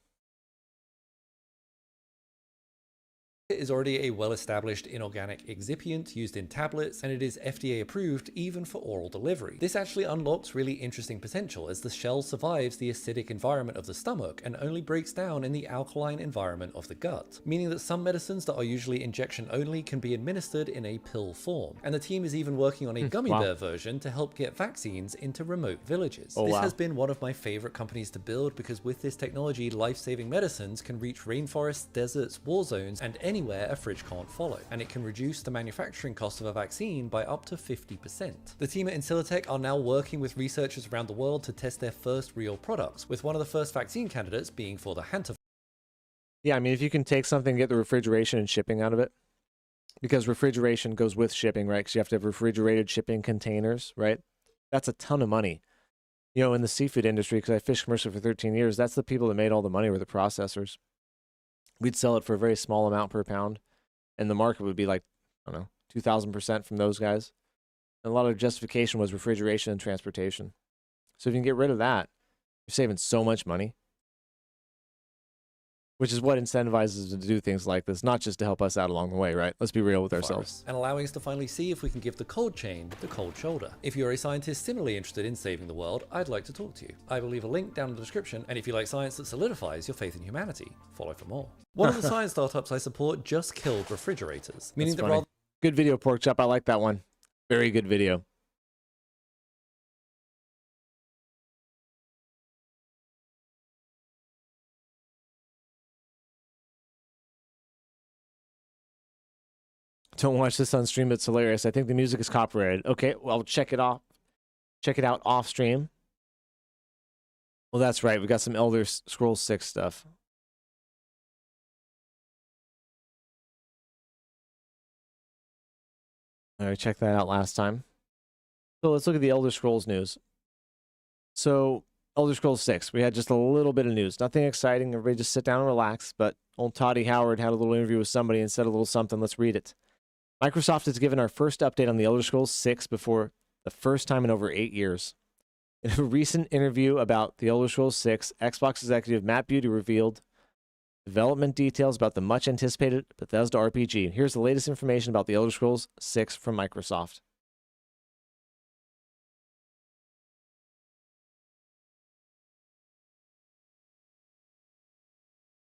It is already a well-established inorganic excipient used in tablets, and it is FDA approved even for oral delivery. This actually unlocks really interesting potential as the shell survives the acidic environment of the stomach and only breaks down in the alkaline environment of the gut, meaning that some medicines that are usually injection only can be administered in a pill form. And the team is even working on a gummy bear version to help get vaccines into remote villages. This has been one of my favorite companies to build because with this technology, life-saving medicines can reach rainforests, deserts, war zones, and anywhere a fridge can't follow, and it can reduce the manufacturing cost of a vaccine by up to 50%. The team at Insilitech are now working with researchers around the world to test their first real products, with one of the first vaccine candidates being for the hantavirus. Yeah, I mean, if you can take something and get the refrigeration and shipping out of it, because refrigeration goes with shipping, right? Because you have to have refrigerated shipping containers, right? That's a ton of money. You know, in the seafood industry, because I fished commercially for 13 years, that's the people that made all the money were the processors. We'd sell it for a very small amount per pound, and the market would be like, I don't know, 2,000% from those guys. And a lot of justification was refrigeration and transportation. So if you can get rid of that, you're saving so much money, which is what incentivizes us to do things like this, not just to help us out along the way, right? Let's be real with ourselves. And allowing us to finally see if we can give the cold chain the cold shoulder. If you're a scientist similarly interested in saving the world, I'd like to talk to you. I will leave a link down in the description, and if you like science that solidifies your faith in humanity, follow for more. One of the science startups I support just killed refrigerators, meaning that rather... Good video, Pork Chop. I like that one. Very good video. Don't watch this on stream. It's hilarious. I think the music is copyrighted. Okay, well, check it off. Check it out off stream. Well, that's right. We got some Elder Scrolls 6 stuff. All right, check that out last time. So let's look at the Elder Scrolls news. So Elder Scrolls 6, we had just a little bit of news. Nothing exciting. Everybody just sit down and relax. But old Toddy Howard had a little interview with somebody and said a little something. Let's read it. Microsoft has given our first update on the Elder Scrolls 6 before the first time in over 8 years. In a recent interview about the Elder Scrolls 6, Xbox executive Matt Beauty revealed development details about the much-anticipated Bethesda RPG. Here's the latest information about the Elder Scrolls 6 from Microsoft.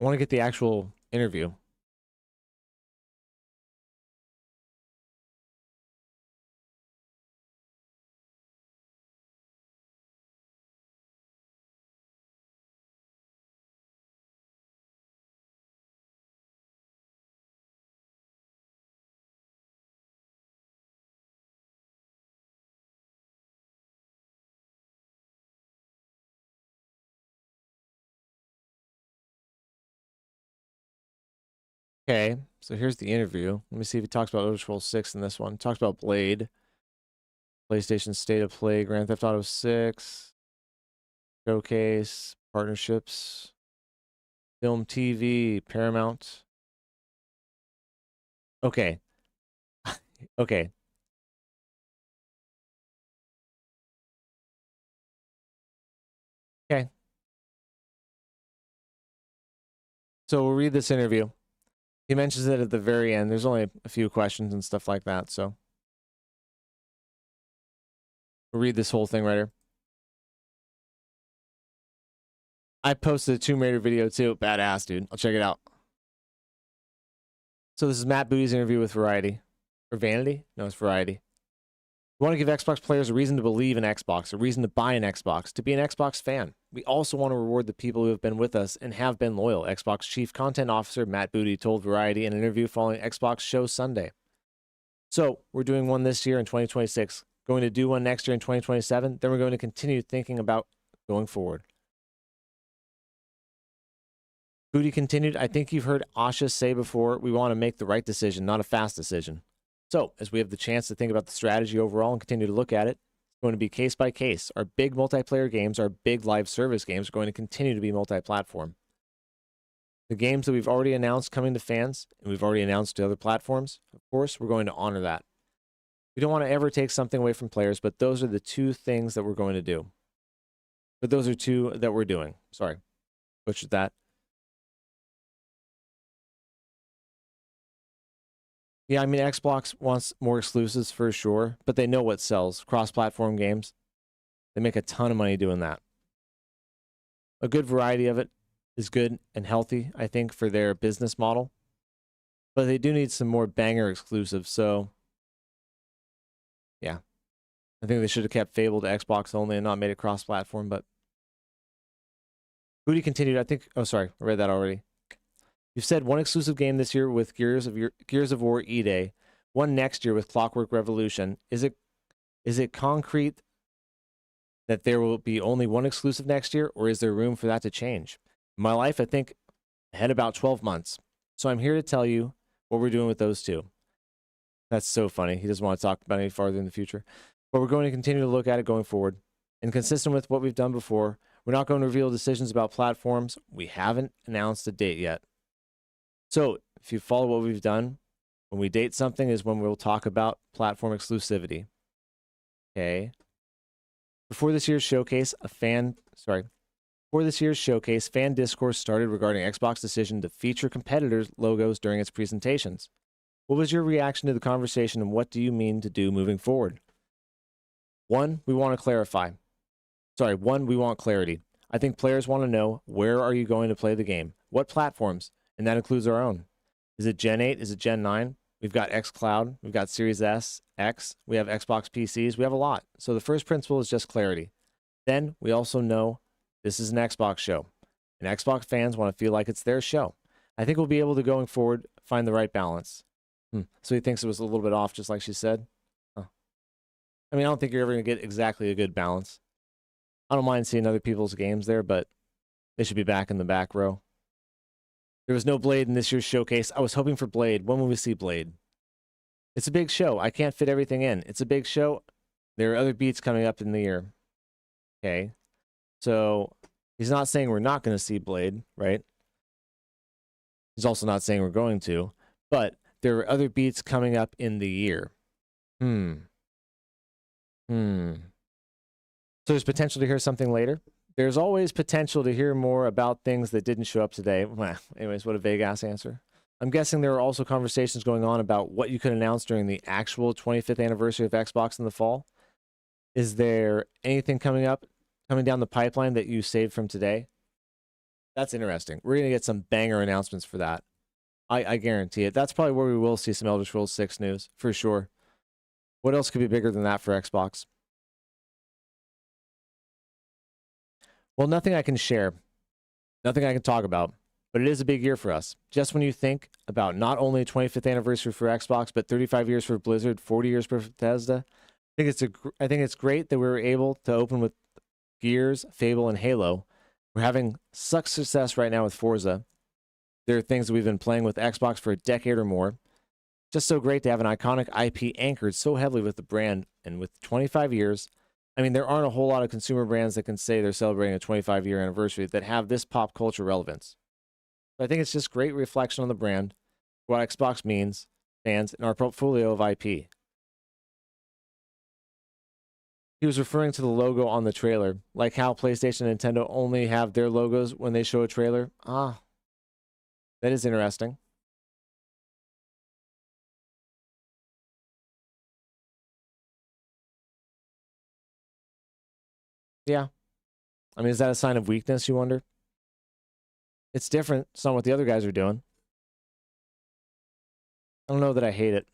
I want to get the actual interview. Okay, so here's the interview. Let me see if he talks about Elder Scrolls 6 in this one. He talks about Blade, PlayStation State of Play, Grand Theft Auto 6, Showcase, partnerships, film, TV, Paramount. Okay. Okay. Okay. So we'll read this interview. He mentions it at the very end. There's only a few questions and stuff like that, so we'll read this whole thing right here. I posted a Tomb Raider video too. Badass, dude. I'll check it out. So this is Matt Booty's interview with Variety. Or vanity? No, it's variety. We want to give Xbox players a reason to believe in Xbox, a reason to buy an Xbox, to be an Xbox fan. We also want to reward the people who have been with us and have been loyal. Xbox Chief Content Officer Matt Booty told Variety in an interview following Xbox Show Sunday. So, we're doing one this year in 2026, going to do one next year in 2027, then we're going to continue thinking about going forward. Booty continued, I think you've heard Asha say before, we want to make the right decision, not a fast decision. So, as we have the chance to think about the strategy overall and continue to look at it, it's going to be case by case. Our big multiplayer games, our big live service games are going to continue to be multi-platform. The games that we've already announced coming to fans, and we've already announced to other platforms, of course, we're going to honor that. We don't want to ever take something away from players, but those are the two things that we're going to do. But those are two that we're doing. Sorry, butchered that. Yeah, I mean, Xbox wants more exclusives for sure, but they know what sells. Cross-platform games. They make a ton of money doing that. A good variety of it is good and healthy, I think, for their business model. But they do need some more banger exclusives, so... yeah. I think they should have kept Fable to Xbox only and not made it cross-platform, but... Booty continued, I think... oh, sorry, I read that already. You've said one exclusive game this year with Gears of War E-Day, one next year with Clockwork Revolution. Is it concrete that there will be only one exclusive next year, or is there room for that to change? In my life, I think ahead about 12 months. So I'm here to tell you what we're doing with those two. That's so funny. He doesn't want to talk about any farther in the future. But we're going to continue to look at it going forward. And consistent with what we've done before, we're not going to reveal decisions about platforms. We haven't announced a date yet. So, if you follow what we've done, when we date something is when we'll talk about platform exclusivity. Okay. Before this year's showcase, fan discourse started regarding Xbox's decision to feature competitors' logos during its presentations. What was your reaction to the conversation, and what do you mean to do moving forward? One, we want clarity. I think players want to know, where are you going to play the game? What platforms? And that includes our own. Is it Gen 8? Is it Gen 9? We've got xCloud. We've got Series S, X. We have Xbox PCs. We have a lot. So the first principle is just clarity. Then we also know this is an Xbox show. And Xbox fans want to feel like it's their show. I think we'll be able to, going forward, find the right balance. So he thinks it was a little bit off, just like she said. Huh. I mean, I don't think you're ever going to get exactly a good balance. I don't mind seeing other people's games there, but they should be back in the back row. There was no Blade in this year's showcase. I was hoping for Blade. When will we see Blade? It's a big show. I can't fit everything in. It's a big show. There are other beats coming up in the year. Okay. So he's not saying we're not going to see Blade, right? He's also not saying we're going to. But there are other beats coming up in the year. So there's potential to hear something later. There's always potential to hear more about things that didn't show up today. Well, anyways, what a vague-ass answer. I'm guessing there are also conversations going on about what you could announce during the actual 25th anniversary of Xbox in the fall. Is there anything coming down the pipeline that you saved from today? That's interesting. We're going to get some banger announcements for that. I guarantee it. That's probably where we will see some Elder Scrolls 6 news, for sure. What else could be bigger than that for Xbox? Well, nothing I can share, nothing I can talk about, but it is a big year for us. Just when you think about not only 25th anniversary for Xbox, but 35 years for Blizzard, 40 years for Bethesda, I think it's great that we were able to open with Gears, Fable, and Halo. We're having such success right now with Forza. There are things that we've been playing with Xbox for a decade or more. Just so great to have an iconic IP anchored so heavily with the brand, and with 25 years, I mean, there aren't a whole lot of consumer brands that can say they're celebrating a 25-year anniversary that have this pop culture relevance. So I think it's just great reflection on the brand, what Xbox means, fans, and our portfolio of IP. He was referring to the logo on the trailer, like how PlayStation and Nintendo only have their logos when they show a trailer. Ah, that is interesting. Yeah. I mean, is that a sign of weakness, you wonder? It's different. It's not what the other guys are doing. I don't know that I hate it.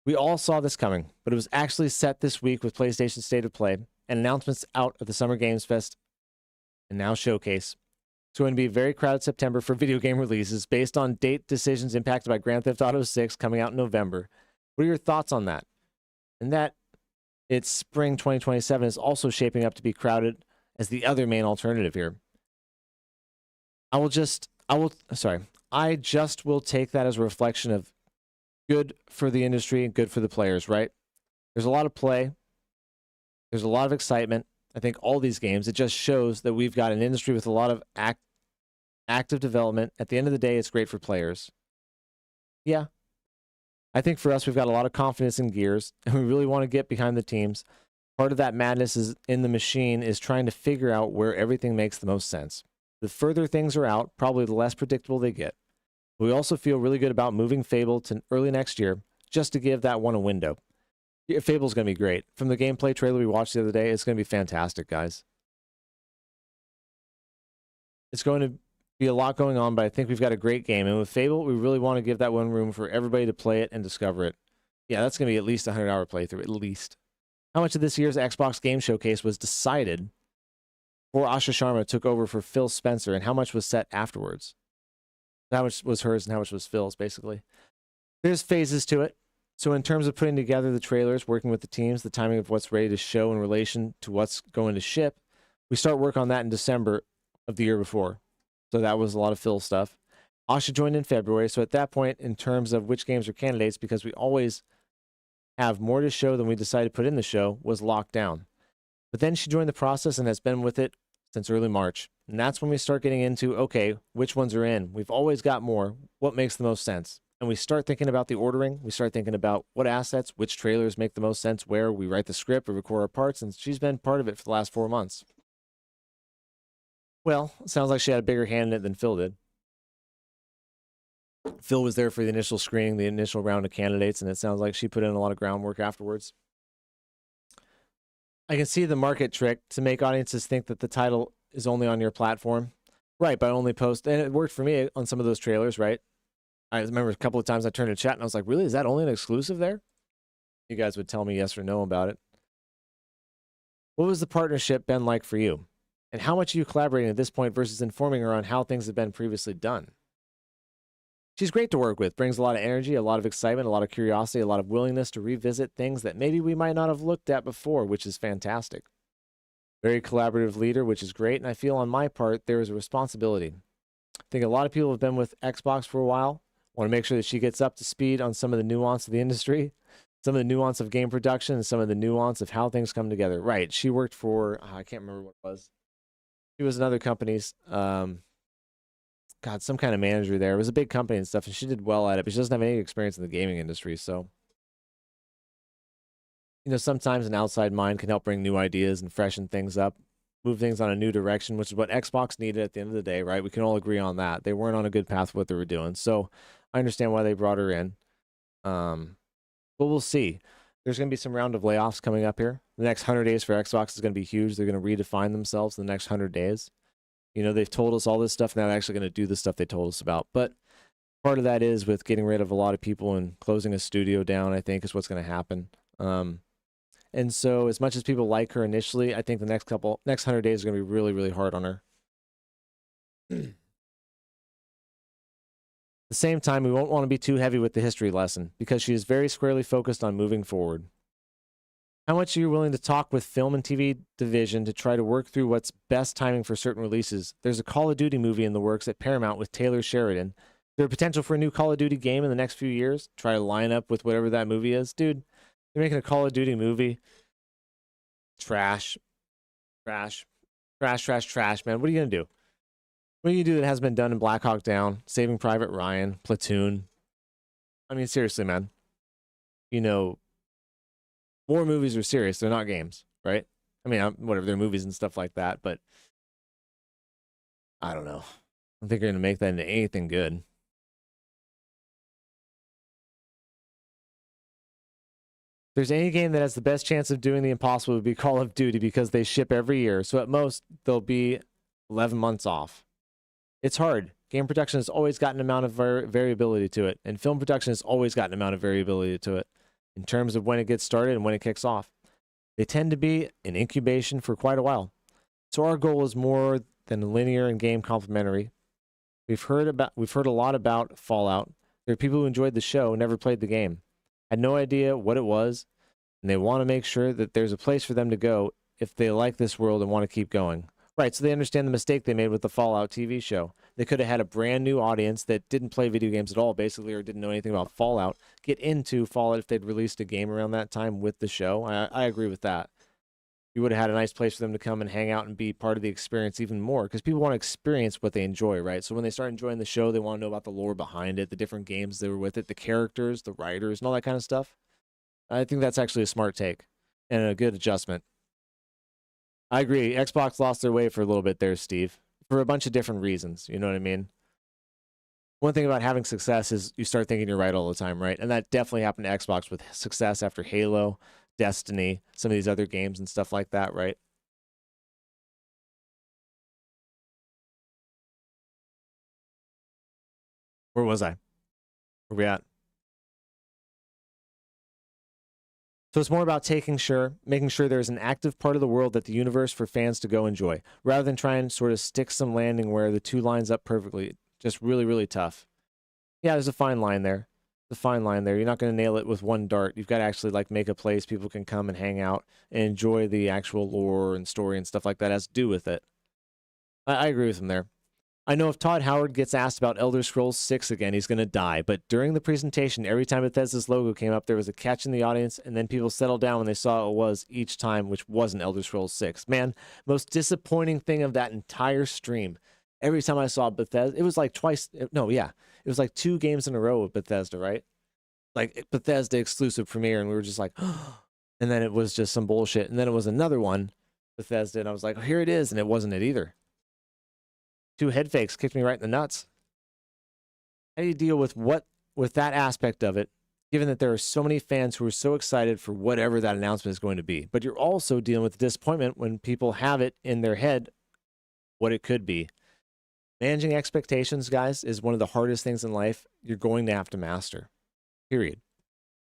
We all saw this coming, but it was actually set this week with PlayStation State of Play and announcements out at the Summer Games Fest and now Showcase. It's going to be a very crowded September for video game releases based on date decisions impacted by Grand Theft Auto 6 coming out in November. What are your thoughts on that? And that it's spring 2027 is also shaping up to be crowded as the other main alternative here. I just will take that as a reflection of good for the industry and good for the players, right? There's a lot of play. There's a lot of excitement. I think all these games, it just shows that we've got an industry with a lot of active development. At the end of the day, it's great for players. Yeah. I think for us, we've got a lot of confidence in Gears, and we really want to get behind the teams. Part of that madness is in the machine is trying to figure out where everything makes the most sense. The further things are out, probably the less predictable they get. We also feel really good about moving Fable to early next year, just to give that one a window. Fable's going to be great. From the gameplay trailer we watched the other day, it's going to be fantastic, guys. It's going to be a lot going on, but I think we've got a great game. And with Fable, we really want to give that one room for everybody to play it and discover it. Yeah, that's going to be at least a 100-hour playthrough, at least. How much of this year's Xbox Game Showcase was decided before Asha Sharma took over for Phil Spencer, and how much was set afterwards? How much was hers and how much was Phil's, basically. There's phases to it. So in terms of putting together the trailers, working with the teams, the timing of what's ready to show in relation to what's going to ship, we start work on that in December of the year before. So that was a lot of Phil stuff. Asha joined in February. So at that point, in terms of which games are candidates, because we always have more to show than we decided to put in the show, was locked down. But then she joined the process and has been with it since early March. And that's when we start getting into, okay, which ones are in? We've always got more. What makes the most sense? And we start thinking about the ordering. We start thinking about what assets, which trailers make the most sense, where we write the script or record our parts. And she's been part of it for the last 4 months. Well, it sounds like she had a bigger hand in it than Phil did. Phil was there for the initial screening, the initial round of candidates, and it sounds like she put in a lot of groundwork afterwards. I can see the market trick to make audiences think that the title is only on your platform. Right, but only post, and it worked for me on some of those trailers, right? I remember a couple of times I turned to chat and I was like, really, is that only an exclusive there? You guys would tell me yes or no about it. What was the partnership been like for you? And how much are you collaborating at this point versus informing her on how things have been previously done? She's great to work with, brings a lot of energy, a lot of excitement, a lot of curiosity, a lot of willingness to revisit things that maybe we might not have looked at before, which is fantastic. Very collaborative leader, which is great, and I feel on my part there is a responsibility. I think a lot of people have been with Xbox for a while, want to make sure that she gets up to speed on some of the nuance of the industry, some of the nuance of game production, and some of the nuance of how things come together. Right, she worked for, I can't remember what it was. She was in other companies. God, some kind of manager there. It was a big company and stuff, and she did well at it, but she doesn't have any experience in the gaming industry. So, you know, sometimes an outside mind can help bring new ideas and freshen things up, move things on a new direction, which is what Xbox needed at the end of the day, right? We can all agree on that. They weren't on a good path with what they were doing. So I understand why they brought her in. But we'll see. There's going to be some round of layoffs coming up here. The next 100 days for Xbox is going to be huge. They're going to redefine themselves in the next 100 days. You know, they've told us all this stuff, and they're actually going to do the stuff they told us about. But part of that is with getting rid of a lot of people and closing a studio down, I think, is what's going to happen. And so as much as people like her initially, I think the next 100 days are going to be really, really hard on her. At the same time, we won't want to be too heavy with the history lesson because she is very squarely focused on moving forward. How much are you willing to talk with film and TV division to try to work through what's best timing for certain releases? There's a Call of Duty movie in the works at Paramount with Taylor Sheridan. Is there potential for a new Call of Duty game in the next few years? Try to line up with whatever that movie is. Dude, you're making a Call of Duty movie. Trash. Trash. Trash, trash, trash, man. What are you going to do? What do you do that hasn't been done in Black Hawk Down, Saving Private Ryan, Platoon? I mean, seriously, man. You know, war movies are serious. They're not games, right? I mean, whatever, they're movies and stuff like that, but I don't know. I don't think you're going to make that into anything good. If there's any game that has the best chance of doing the impossible, it would be Call of Duty because they ship every year. So at most, they'll be 11 months off. It's hard. Game production has always got an amount of variability to it, and film production has always got an amount of variability to it. in terms of when it gets started and when it kicks off. They tend to be in incubation for quite a while. So our goal is more than linear and game complementary. We've heard a lot about Fallout. There are people who enjoyed the show, never played the game, had no idea what it was, and they want to make sure that there's a place for them to go if they like this world and want to keep going. Right, so they understand the mistake they made with the Fallout TV show. They could have had a brand new audience that didn't play video games at all, basically, or didn't know anything about Fallout, get into Fallout if they'd released a game around that time with the show. I agree with that. You would have had a nice place for them to come and hang out and be part of the experience even more, because people want to experience what they enjoy, right? So when they start enjoying the show, they want to know about the lore behind it, the different games that were with it, the characters, the writers, and all that kind of stuff. I think that's actually a smart take and a good adjustment. I agree. Xbox lost their way for a little bit there, Steve, for a bunch of different reasons. You know what I mean? One thing about having success is you start thinking you're right all the time, right? And that definitely happened to Xbox with success after Halo, Destiny, some of these other games and stuff like that, right? Where was I? Where we at? So it's more about making sure there's an active part of the world that the universe for fans to go enjoy, rather than try and sort of stick some landing where the two lines up perfectly. Just really, really tough. Yeah, there's a fine line there. There's a fine line there. You're not going to nail it with one dart. You've got to actually like make a place people can come and hang out and enjoy the actual lore and story and stuff like that has to do with it. I agree with him there. I know if Todd Howard gets asked about Elder Scrolls 6 again, he's going to die. But during the presentation, every time Bethesda's logo came up, there was a catch in the audience, and then people settled down when they saw it was each time, which wasn't Elder Scrolls 6. Man, most disappointing thing of that entire stream. Every time I saw Bethesda, it was like twice. No, yeah. It was like 2 games in a row with Bethesda, right? Like Bethesda exclusive premiere, and we were just like, and then it was just some bullshit. And then it was another one, Bethesda, and I was like, oh, here it is, and it wasn't it either. 2 head fakes kicked me right in the nuts. How do you deal with that aspect of it, given that there are so many fans who are so excited for whatever that announcement is going to be? But you're also dealing with the disappointment when people have it in their head what it could be. Managing expectations, guys, is one of the hardest things in life you're going to have to master. Period.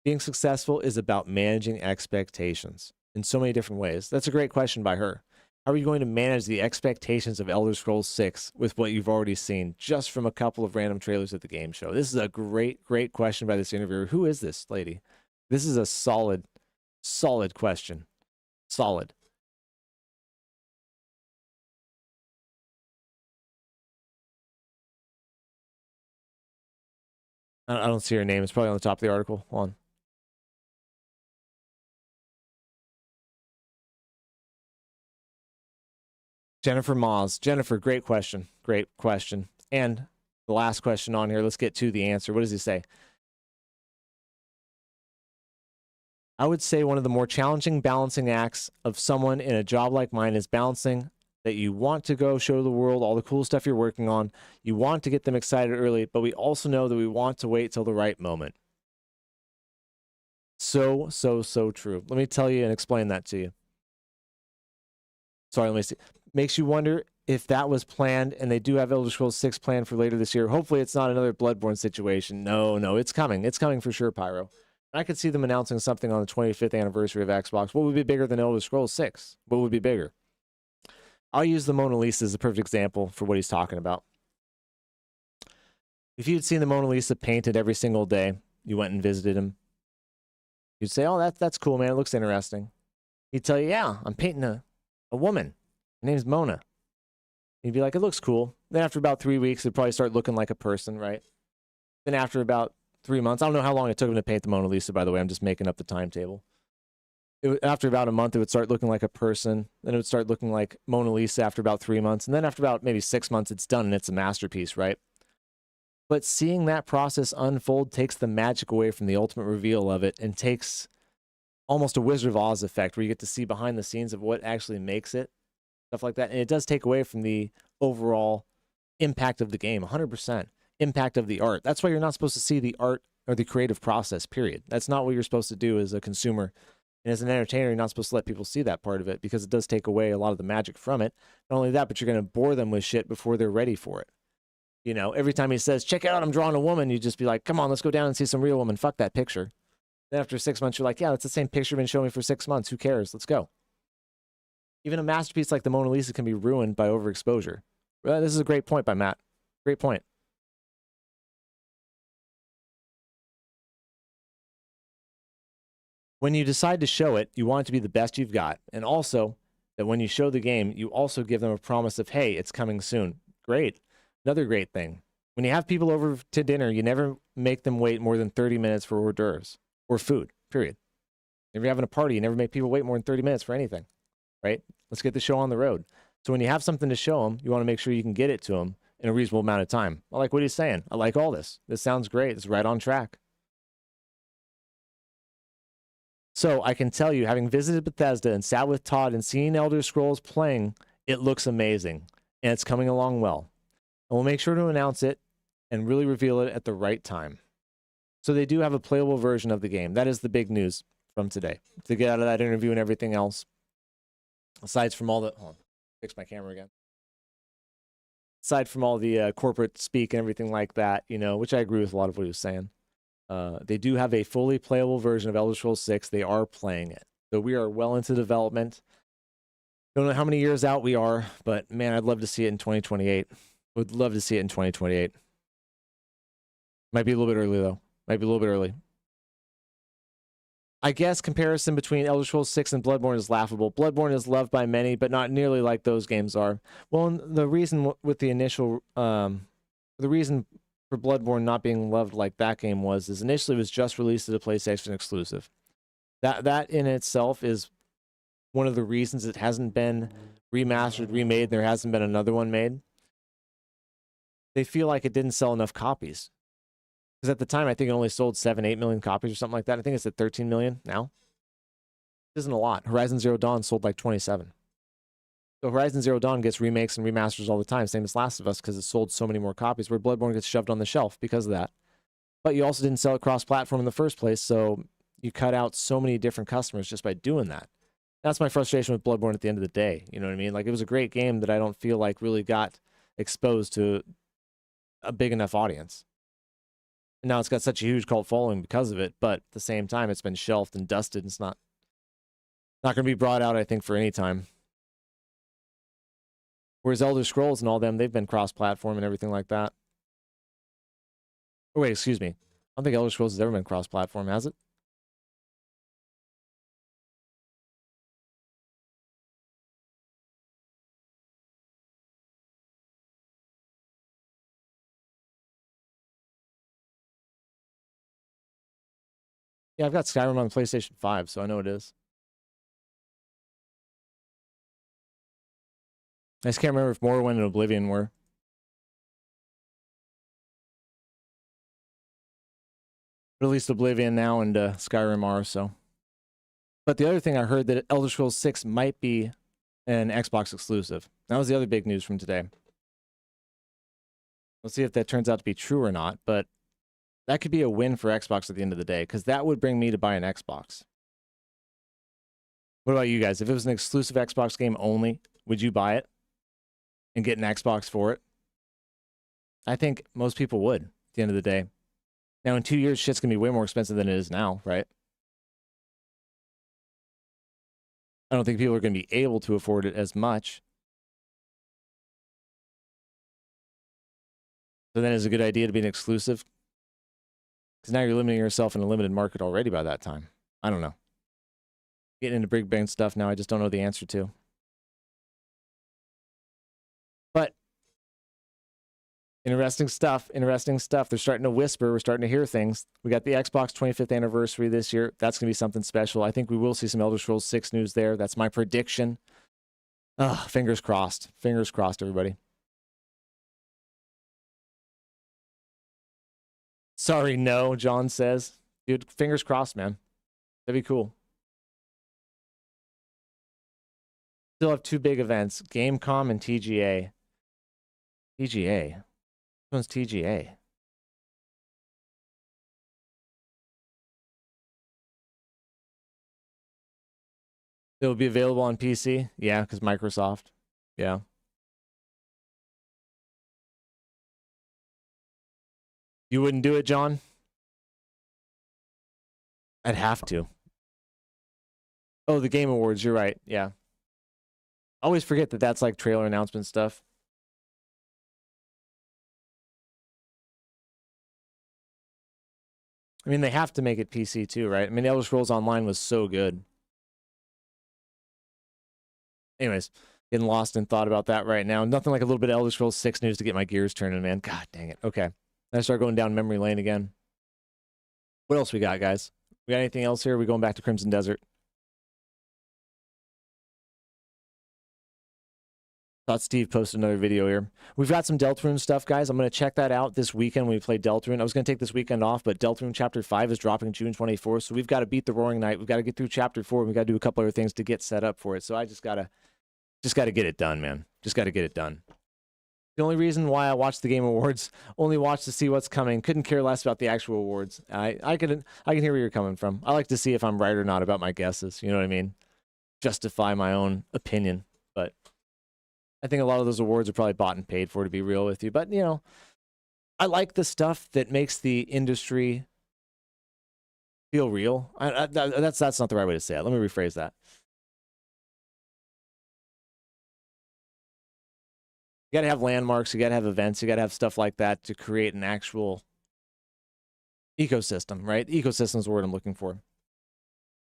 Being successful is about managing expectations in so many different ways. That's a great question by her. How are you going to manage the expectations of Elder Scrolls 6 with what you've already seen just from a couple of random trailers at the game show? This is a great, great question by this interviewer. Who is this lady? This is a solid question. Solid. I don't see her name. It's probably on the top of the article. Hold on. Jennifer Moz. Jennifer, great question. Great question. And the last question on here, let's get to the answer. What does he say? I would say one of the more challenging balancing acts of someone in a job like mine is balancing that you want to go show the world all the cool stuff you're working on. You want to get them excited early, but we also know that we want to wait till the right moment. So true. Let me tell you and explain that to you. Sorry, let me see. Makes you wonder if that was planned, and they do have Elder Scrolls 6 planned for later this year. Hopefully it's not another Bloodborne situation. No, it's coming. It's coming for sure, Pyro. I could see them announcing something on the 25th anniversary of Xbox. What would be bigger than Elder Scrolls 6? What would be bigger? I'll use the Mona Lisa as a perfect example for what he's talking about. If you'd seen the Mona Lisa painted every single day, you went and visited him, you'd say, oh, that's cool, man. It looks interesting. He'd tell you, yeah, I'm painting a woman. Her name's Mona. You'd be like, it looks cool. Then after about 3 weeks, it'd probably start looking like a person, right? Then after about 3 months, I don't know how long it took him to paint the Mona Lisa, by the way. I'm just making up the timetable. After about a month, it would start looking like a person. Then it would start looking like Mona Lisa after about 3 months. And then after about maybe 6 months, it's done and it's a masterpiece, right? But seeing that process unfold takes the magic away from the ultimate reveal of it and takes almost a Wizard of Oz effect where you get to see behind the scenes of what actually makes it, stuff like that. And it does take away from the overall impact of the game, 100%. Impact of the art. That's why you're not supposed to see the art or the creative process, period. That's not what you're supposed to do as a consumer. And as an entertainer, you're not supposed to let people see that part of it because it does take away a lot of the magic from it. Not only that, but you're going to bore them with shit before they're ready for it. You know, every time he says, check it out, I'm drawing a woman, you just be like, come on, let's go down and see some real woman. Fuck that picture. Then after 6 months, you're like, yeah, that's the same picture you've been showing me for 6 months. Who cares? Let's go. Even a masterpiece like the Mona Lisa can be ruined by overexposure. Well, this is a great point by Matt. Great point. When you decide to show it, you want it to be the best you've got. And also, that when you show the game, you also give them a promise of, hey, it's coming soon. Great. Another great thing. When you have people over to dinner, you never make them wait more than 30 minutes for hors d'oeuvres or food, period. If you're having a party, you never make people wait more than 30 minutes for anything, right? Let's get the show on the road. So when you have something to show them, you want to make sure you can get it to them in a reasonable amount of time. I like what he's saying. I like all this. This sounds great. It's right on track. So I can tell you, having visited Bethesda and sat with Todd and seen Elder Scrolls playing, it looks amazing. And it's coming along well. And we'll make sure to announce it and really reveal it at the right time. So they do have a playable version of the game. That is the big news from today. To get out of that interview and everything else. Aside from all the... Hold on. Fix my camera again. Aside from all the corporate speak and everything like that, you know, which I agree with a lot of what he was saying. They do have a fully playable version of Elder Scrolls 6. They are playing it. So we are well into development. Don't know how many years out we are, but man, I'd love to see it in 2028. Would love to see it in 2028. Might be a little bit early, though. Might be a little bit early. I guess comparison between Elder Scrolls 6 and Bloodborne is laughable. Bloodborne is loved by many, but not nearly like those games are. Well, the reason with the initial... the reason for Bloodborne not being loved like that game is initially it was just released as a PlayStation exclusive. That in itself is one of the reasons it hasn't been remastered, remade, there hasn't been another one made. They feel like it didn't sell enough copies. Because at the time, I think it only sold 7-8 million copies or something like that. I think it's at 13 million now. It isn't a lot. Horizon Zero Dawn sold like 27. So Horizon Zero Dawn gets remakes and remasters all the time, same as Last of Us, because it sold so many more copies, where Bloodborne gets shoved on the shelf because of that. But you also didn't sell it cross-platform in the first place, so you cut out so many different customers just by doing that. That's my frustration with Bloodborne at the end of the day. You know what I mean? Like, it was a great game that I don't feel like really got exposed to a big enough audience. And now it's got such a huge cult following because of it, but at the same time, it's been shelved and dusted, and it's not going to be brought out, I think, for any time. Whereas Elder Scrolls and all them, they've been cross-platform and everything like that. Oh, wait, excuse me. I don't think Elder Scrolls has ever been cross-platform, has it? Yeah, I've got Skyrim on the PlayStation 5, so I know it is. I just can't remember if Morrowind and Oblivion were. But at least Oblivion now and Skyrim are, so. But the other thing I heard that Elder Scrolls 6 might be an Xbox exclusive. That was the other big news from today. Let's see if that turns out to be true or not, but that could be a win for Xbox at the end of the day, because that would bring me to buy an Xbox. What about you guys? If it was an exclusive Xbox game only, would you buy it and get an Xbox for it? I think most people would at the end of the day. Now, in 2 years, shit's going to be way more expensive than it is now, right? I don't think people are going to be able to afford it as much. So then it's a good idea to be an exclusive. Because now you're limiting yourself in a limited market already by that time. I don't know. Getting into big bang stuff now, I just don't know the answer to. But interesting stuff. Interesting stuff. They're starting to whisper. We're starting to hear things. We got the Xbox 25th anniversary this year. That's going to be something special. I think we will see some Elder Scrolls 6 news there. That's my prediction. Fingers crossed. Fingers crossed, everybody. Sorry, no, John says. Dude, fingers crossed, man. That'd be cool. Still have two big events, Gamecom and TGA. TGA? Which one's TGA? It'll be available on PC? Yeah, because Microsoft. Yeah. You wouldn't do it, John? I'd have to. Oh, the Game Awards. You're right. Yeah. I always forget that that's like trailer announcement stuff. I mean, they have to make it PC too, right? I mean, Elder Scrolls Online was so good. Anyways, getting lost in thought about that right now. Nothing like a little bit of Elder Scrolls 6 news to get my gears turning, man. God dang it. Okay. I start going down memory lane again. What else we got, guys? We got anything else here? Are we going back to Crimson Desert? Thought Steve posted another video here. We've got some Deltarune stuff, guys. I'm going to check that out this weekend when we play Deltarune. I was going to take this weekend off, but Deltarune Chapter 5 is dropping June 24th, so we've got to beat the Roaring Night. We've got to get through Chapter 4, and we've got to do a couple other things to get set up for it. So I just got to get it done, man. Just got to get it done. The only reason why I watched the Game Awards, only watched to see what's coming. Couldn't care less about the actual awards. I can hear where you're coming from. I like to see if I'm right or not about my guesses. You know what I mean? Justify my own opinion, but I think a lot of those awards are probably bought and paid for, to be real with you. But, you know, I like the stuff that makes the industry feel real. That's not the right way to say it. Let me rephrase that. You got to have landmarks. You got to have events. You got to have stuff like that to create an actual ecosystem, right? Ecosystem is the word I'm looking for.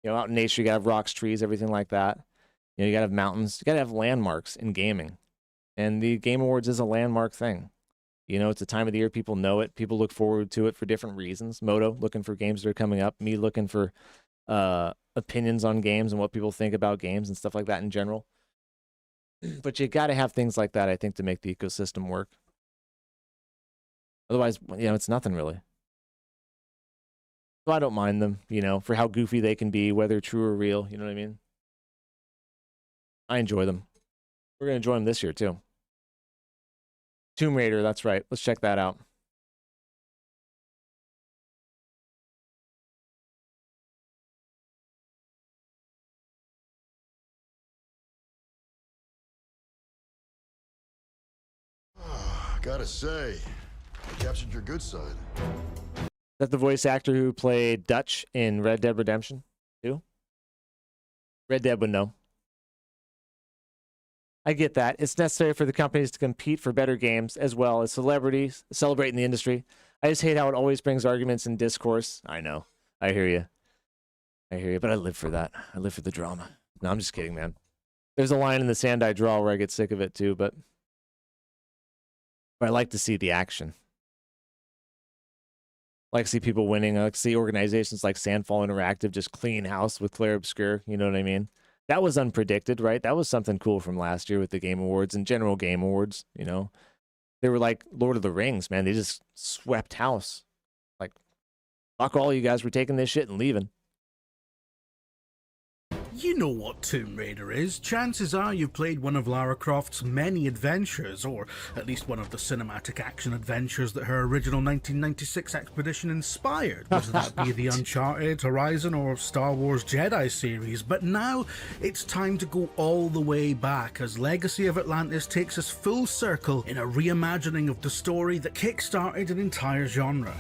You know, out in nature, you got to have rocks, trees, everything like that. You know, you got to have mountains. You got to have landmarks in gaming. And the Game Awards is a landmark thing. You know, it's a time of the year people know it. People look forward to it for different reasons. Moto looking for games that are coming up. Me looking for opinions on games and what people think about games and stuff like that in general. But you got to have things like that, I think, to make the ecosystem work. Otherwise, you know, it's nothing really. So I don't mind them, you know, for how goofy they can be, whether true or real. You know what I mean? I enjoy them. We're going to enjoy them this year, too. Tomb Raider, that's right. Let's check that out. Gotta say, you captured your good side. Is that the voice actor who played Dutch in Red Dead Redemption 2? Red Dead would know. I get that. It's necessary for the companies to compete for better games as well as celebrities celebrating the industry. I just hate how it always brings arguments and discourse. I know. I hear you. I hear you, but I live for that. I live for the drama. No, I'm just kidding, man. There's a line in the Sandai draw where I get sick of it too, but I like to see the action. I like to see people winning. I like to see organizations like Sandfall Interactive just clean house with Claire Obscure. You know what I mean? That was unpredicted, right? That was something cool from last year with the Game Awards and general Game Awards, you know? They were like Lord of the Rings, man. They just swept house. Like, fuck all you guys, we're taking this shit and leaving. You know what Tomb Raider is. Chances are you've played one of Lara Croft's many adventures, or at least one of the cinematic action adventures that her original 1996 expedition inspired, whether that be the Uncharted, Horizon, or Star Wars Jedi series. But now it's time to go all the way back, as Legacy of Atlantis takes us full circle in a reimagining of the story that kick-started an entire genre.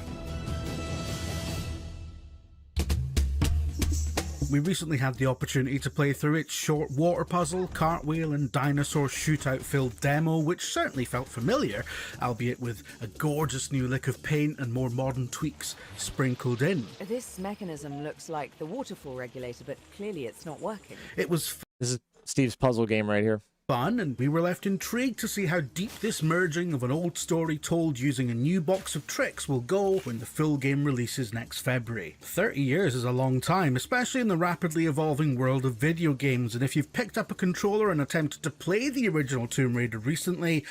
We recently had the opportunity to play through its short water puzzle, cartwheel and dinosaur shootout filled demo, which certainly felt familiar, albeit with a gorgeous new lick of paint and more modern tweaks sprinkled in. This mechanism looks like the waterfall regulator, but clearly it's not working. It was This is Steve's puzzle game right here. Fun, and we were left intrigued to see how deep this merging of an old story told using a new box of tricks will go when the full game releases next February. 30 years is a long time, especially in the rapidly evolving world of video games, and if you've picked up a controller and attempted to play the original Tomb Raider recently,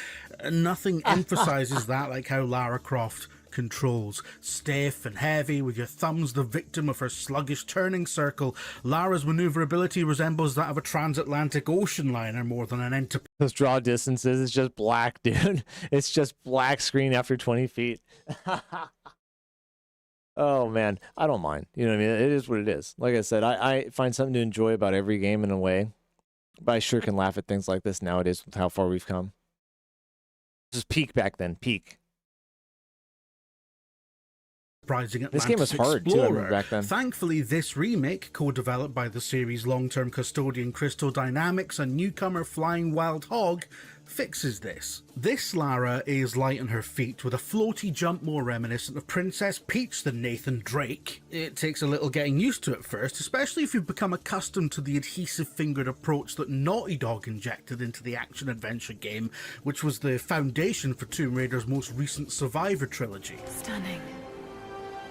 nothing emphasizes that like how Lara Croft controls. Stiff and heavy, with your thumbs the victim of her sluggish turning circle, Lara's maneuverability resembles that of a transatlantic ocean liner more than an enterprise. Those draw distances, it's just black, dude. It's just black screen after 20 feet. Oh, man. I don't mind. You know what I mean? It is what it is. Like I said, I find something to enjoy about every game in a way, but I sure can laugh at things like this nowadays with how far we've come. This is peak back then. Peak. Rising This game was Atlantis hard, too, I remember Explorer. back then. Thankfully, this remake, co-developed by the series' long-term custodian Crystal Dynamics and newcomer Flying Wild Hog, fixes this. This Lara is light on her feet, with a floaty jump more reminiscent of Princess Peach than Nathan Drake. It takes a little getting used to at first, especially if you've become accustomed to the adhesive-fingered approach that Naughty Dog injected into the action-adventure game, which was the foundation for Tomb Raider's most recent Survivor trilogy. Stunning.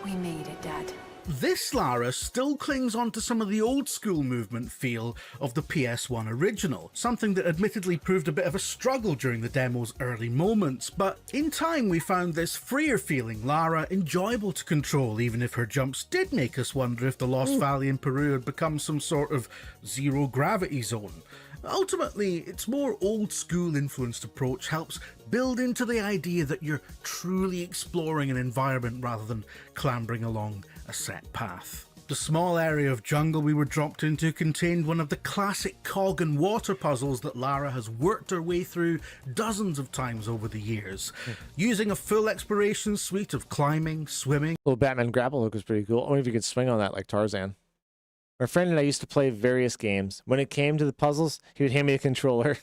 We made it, Dad. This Lara still clings on to some of the old school movement feel of the PS1 original, something that admittedly proved a bit of a struggle during the demo's early moments, but in time we found this freer feeling Lara enjoyable to control, even if her jumps did make us wonder if the Lost Valley in Peru had become some sort of zero gravity zone. Ultimately, its more old-school influenced approach helps build into the idea that you're truly exploring an environment rather than clambering along a set path. The small area of jungle we were dropped into contained one of the classic cog and water puzzles that Lara has worked her way through dozens of times over the years. Using a full exploration suite of climbing, swimming... Little Batman grapple hook was pretty cool. I wonder if you could swing on that like Tarzan. My friend and I used to play various games. When it came to the puzzles, he would hand me a controller.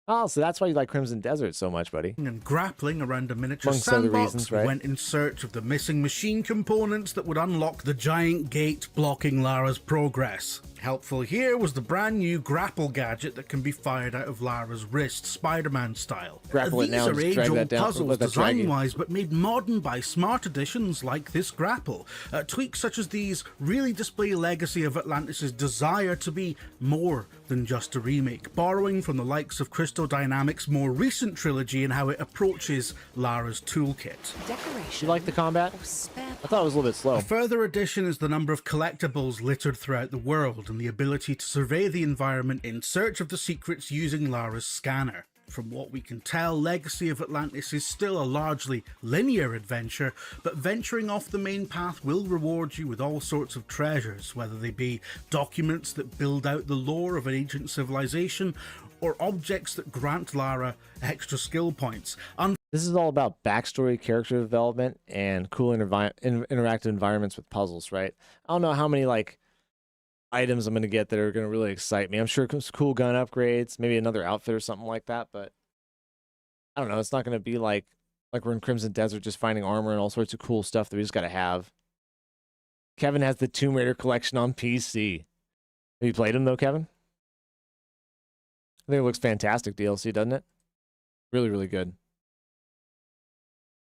Oh, so that's why you like Crimson Desert so much, buddy. And grappling around a miniature Amongst other sandbox, reasons, right? went in search of the missing machine components that would unlock the giant gate blocking Lara's progress. Helpful here was the brand new grapple gadget that can be fired out of Lara's wrist, Spider-Man style. Grapple it These now are and just drag that age-old down. puzzles Let that drag you. design-wise, but made modern by smart additions like this grapple. Tweaks such as these really display Legacy of Atlantis' desire to be more than just a remake, borrowing from the likes of Crystal Dynamics' more recent trilogy and how it approaches Lara's toolkit. You like the combat? I thought it was a little bit slow. A further addition is the number of collectibles littered throughout the world and the ability to survey the environment in search of the secrets using Lara's scanner. From what we can tell, Legacy of Atlantis is still a largely linear adventure, but venturing off the main path will reward you with all sorts of treasures, whether they be documents that build out the lore of an ancient civilization, or objects that grant Lara extra skill points. This is all about backstory, character development, and cool interactive environments with puzzles, right? I don't know how many like items I'm going to get that are going to really excite me. I'm sure some cool gun upgrades, maybe another outfit or something like that, but I don't know. It's not going to be like we're in Crimson Desert just finding armor and all sorts of cool stuff that we just got to have. Kevin has the Tomb Raider collection on PC. Have you played him though, Kevin? I think it looks fantastic DLC, doesn't it? Really, really good.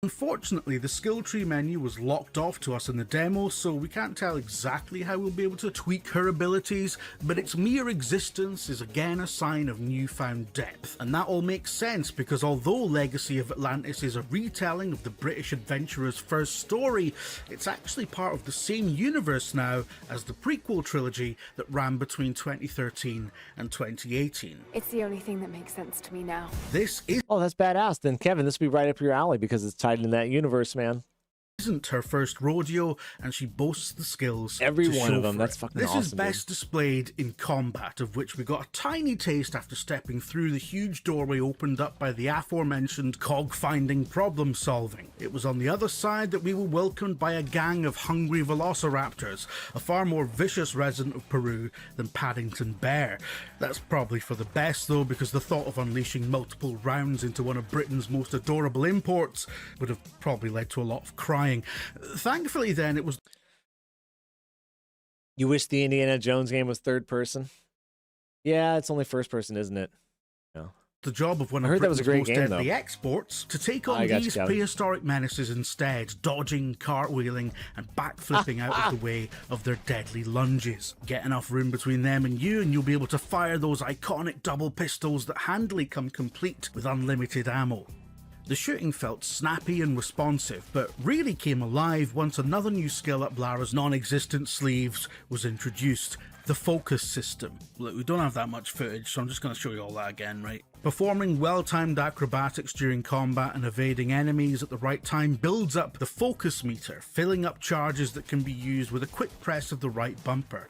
Unfortunately, the skill tree menu was locked off to us in the demo, so we can't tell exactly how we'll be able to tweak her abilities, but its mere existence is again a sign of newfound depth. And that all makes sense because although Legacy of Atlantis is a retelling of the British adventurer's first story, it's actually part of the same universe now as the prequel trilogy that ran between 2013 and 2018. It's the only thing that makes sense to me now. This is... Oh, that's badass. Then Kevin, this will be right up your alley because it's tied in that universe, man. Isn't her first rodeo, and she boasts the skills. Every to one show of them. for That's it. fucking This awesome. This is best displayed in combat, of which we got a tiny taste after stepping through the huge doorway opened up by the aforementioned cog-finding problem solving. It was on the other side that we were welcomed by a gang of hungry velociraptors, a far more vicious resident of Peru than Paddington Bear. That's probably for the best though, because the thought of unleashing multiple rounds into one of Britain's most adorable imports would have probably led to a lot of crying. Thankfully then it was... You wish the Indiana Jones game was third person? Yeah, it's only first person, isn't it? No. The job of one I of heard that was Britain's a great most game, deadly though. exports to take on I got you, these Calvin. prehistoric menaces instead, dodging, cartwheeling and backflipping out of the way of their deadly lunges. Get enough room between them and you'll be able to fire those iconic double pistols that handily come complete with unlimited ammo. The shooting felt snappy and responsive, but really came alive once another new skill up Lara's non-existent sleeves was introduced, the focus system. Look, we don't have that much footage, so I'm just going to show you all that again, right? Performing well-timed acrobatics during combat and evading enemies at the right time builds up the focus meter, filling up charges that can be used with a quick press of the right bumper.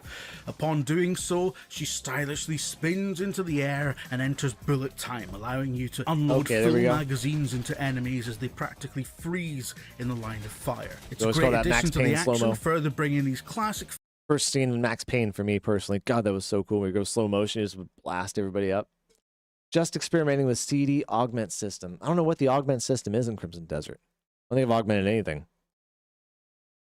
Upon doing so, she stylishly spins into the air and enters bullet time, allowing you to unload full magazines into enemies as they practically freeze in the line of fire. It's a great addition to the action, further bringing these classic... First scene in Max Payne for me personally. God, that was so cool. We go slow motion, just would blast everybody up. Just experimenting with CD augment system. I don't know what the augment system is in Crimson Desert. I don't think I've augmented anything.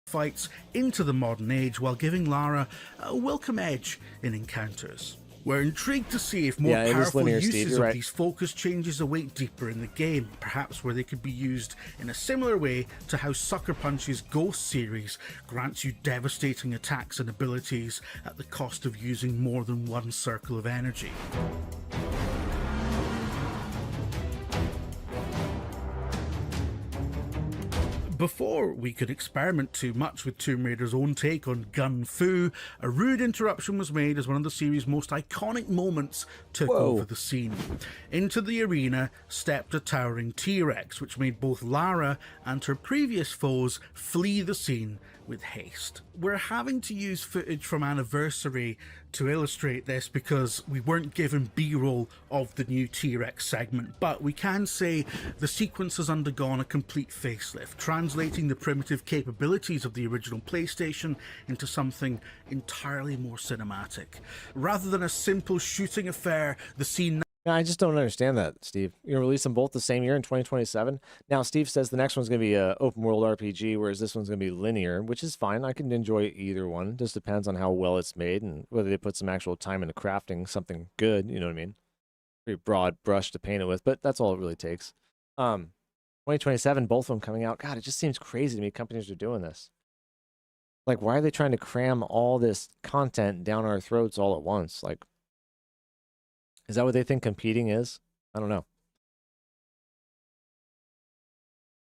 Fights into the modern age while giving Lara a welcome edge in encounters. We're intrigued to see if more powerful uses of these focus changes await deeper in the game, perhaps where they could be used in a similar way to how Sucker Punch's Ghost series grants you devastating attacks and abilities at the cost of using more than one circle of energy. Before we could experiment too much with Tomb Raider's own take on gun fu, a rude interruption was made as one of the series' most iconic moments took over the scene. Into the arena stepped a towering T-Rex, which made both Lara and her previous foes flee the scene with haste. We're having to use footage from Anniversary to illustrate this because we weren't given B-roll of the new T-Rex segment, but we can say the sequence has undergone a complete facelift, translating the primitive capabilities of the original PlayStation into something entirely more cinematic. Rather than a simple shooting affair, the scene... I just don't understand that, Steve. You're going to release them both the same year in 2027? Now, Steve says the next one's going to be an open world RPG, whereas this one's going to be linear, which is fine. I can enjoy either one. Just depends on how well it's made and whether they put some actual time into crafting something good, you know what I mean? Pretty broad brush to paint it with, but that's all it really takes. 2027, both of them coming out. God, it just seems crazy to me companies are doing this. Like, why are they trying to cram all this content down our throats all at once? Like, is that what they think competing is? I don't know.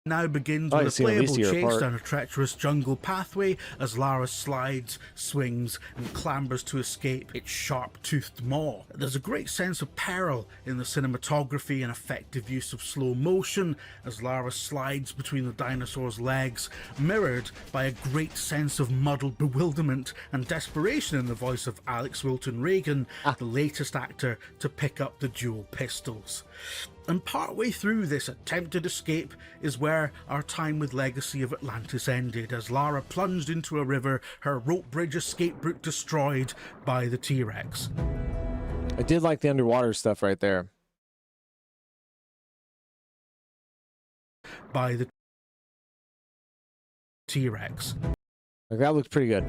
Now begins with a playable chase down a treacherous jungle pathway as Lara slides, swings, and clambers to escape its sharp-toothed maw. There's a great sense of peril in the cinematography and effective use of slow motion as Lara slides between the dinosaur's legs, mirrored by a great sense of muddled bewilderment and desperation in the voice of Alex Wilton Reagan, the latest actor to pick up the dual pistols. And partway through this attempted escape is where our time with Legacy of Atlantis ended, as Lara plunged into a river, her rope bridge escape route destroyed by the T-Rex. I did like the underwater stuff right there. By the T-Rex. Like, that looked pretty good.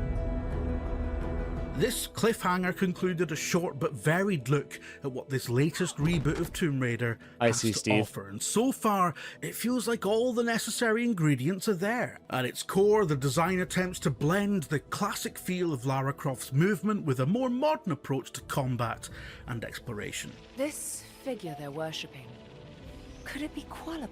This cliffhanger concluded a short but varied look at what this latest reboot of Tomb Raider has to offer, and so far it feels like all the necessary ingredients are there. At its core, the design attempts to blend the classic feel of Lara Croft's movement with a more modern approach to combat and exploration. This figure they're worshipping, could it be Qualipec?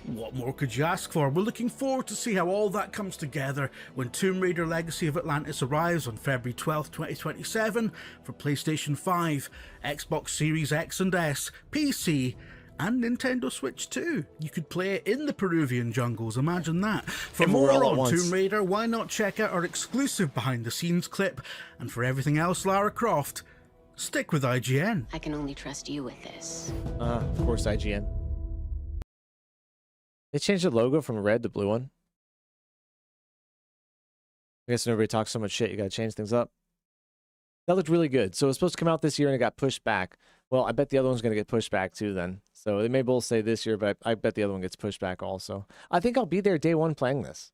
What more could you ask for? We're looking forward to see how all that comes together when Tomb Raider Legacy of Atlantis arrives on February 12th, 2027 for PlayStation 5, Xbox Series X and S, PC, and Nintendo Switch 2. You could play it in the Peruvian jungles, imagine that. For more on Tomb Raider, why not check out our exclusive behind-the-scenes clip? And for everything else Lara Croft, stick with IGN. I can only trust you with this. Of course, IGN. They changed the logo from a red to blue one. I guess when everybody talks so much shit, you gotta change things up. That looked really good. So it was supposed to come out this year and it got pushed back. Well, I bet the other one's gonna get pushed back too then. So they may both say this year, but I bet the other one gets pushed back also. I think I'll be there day one playing this.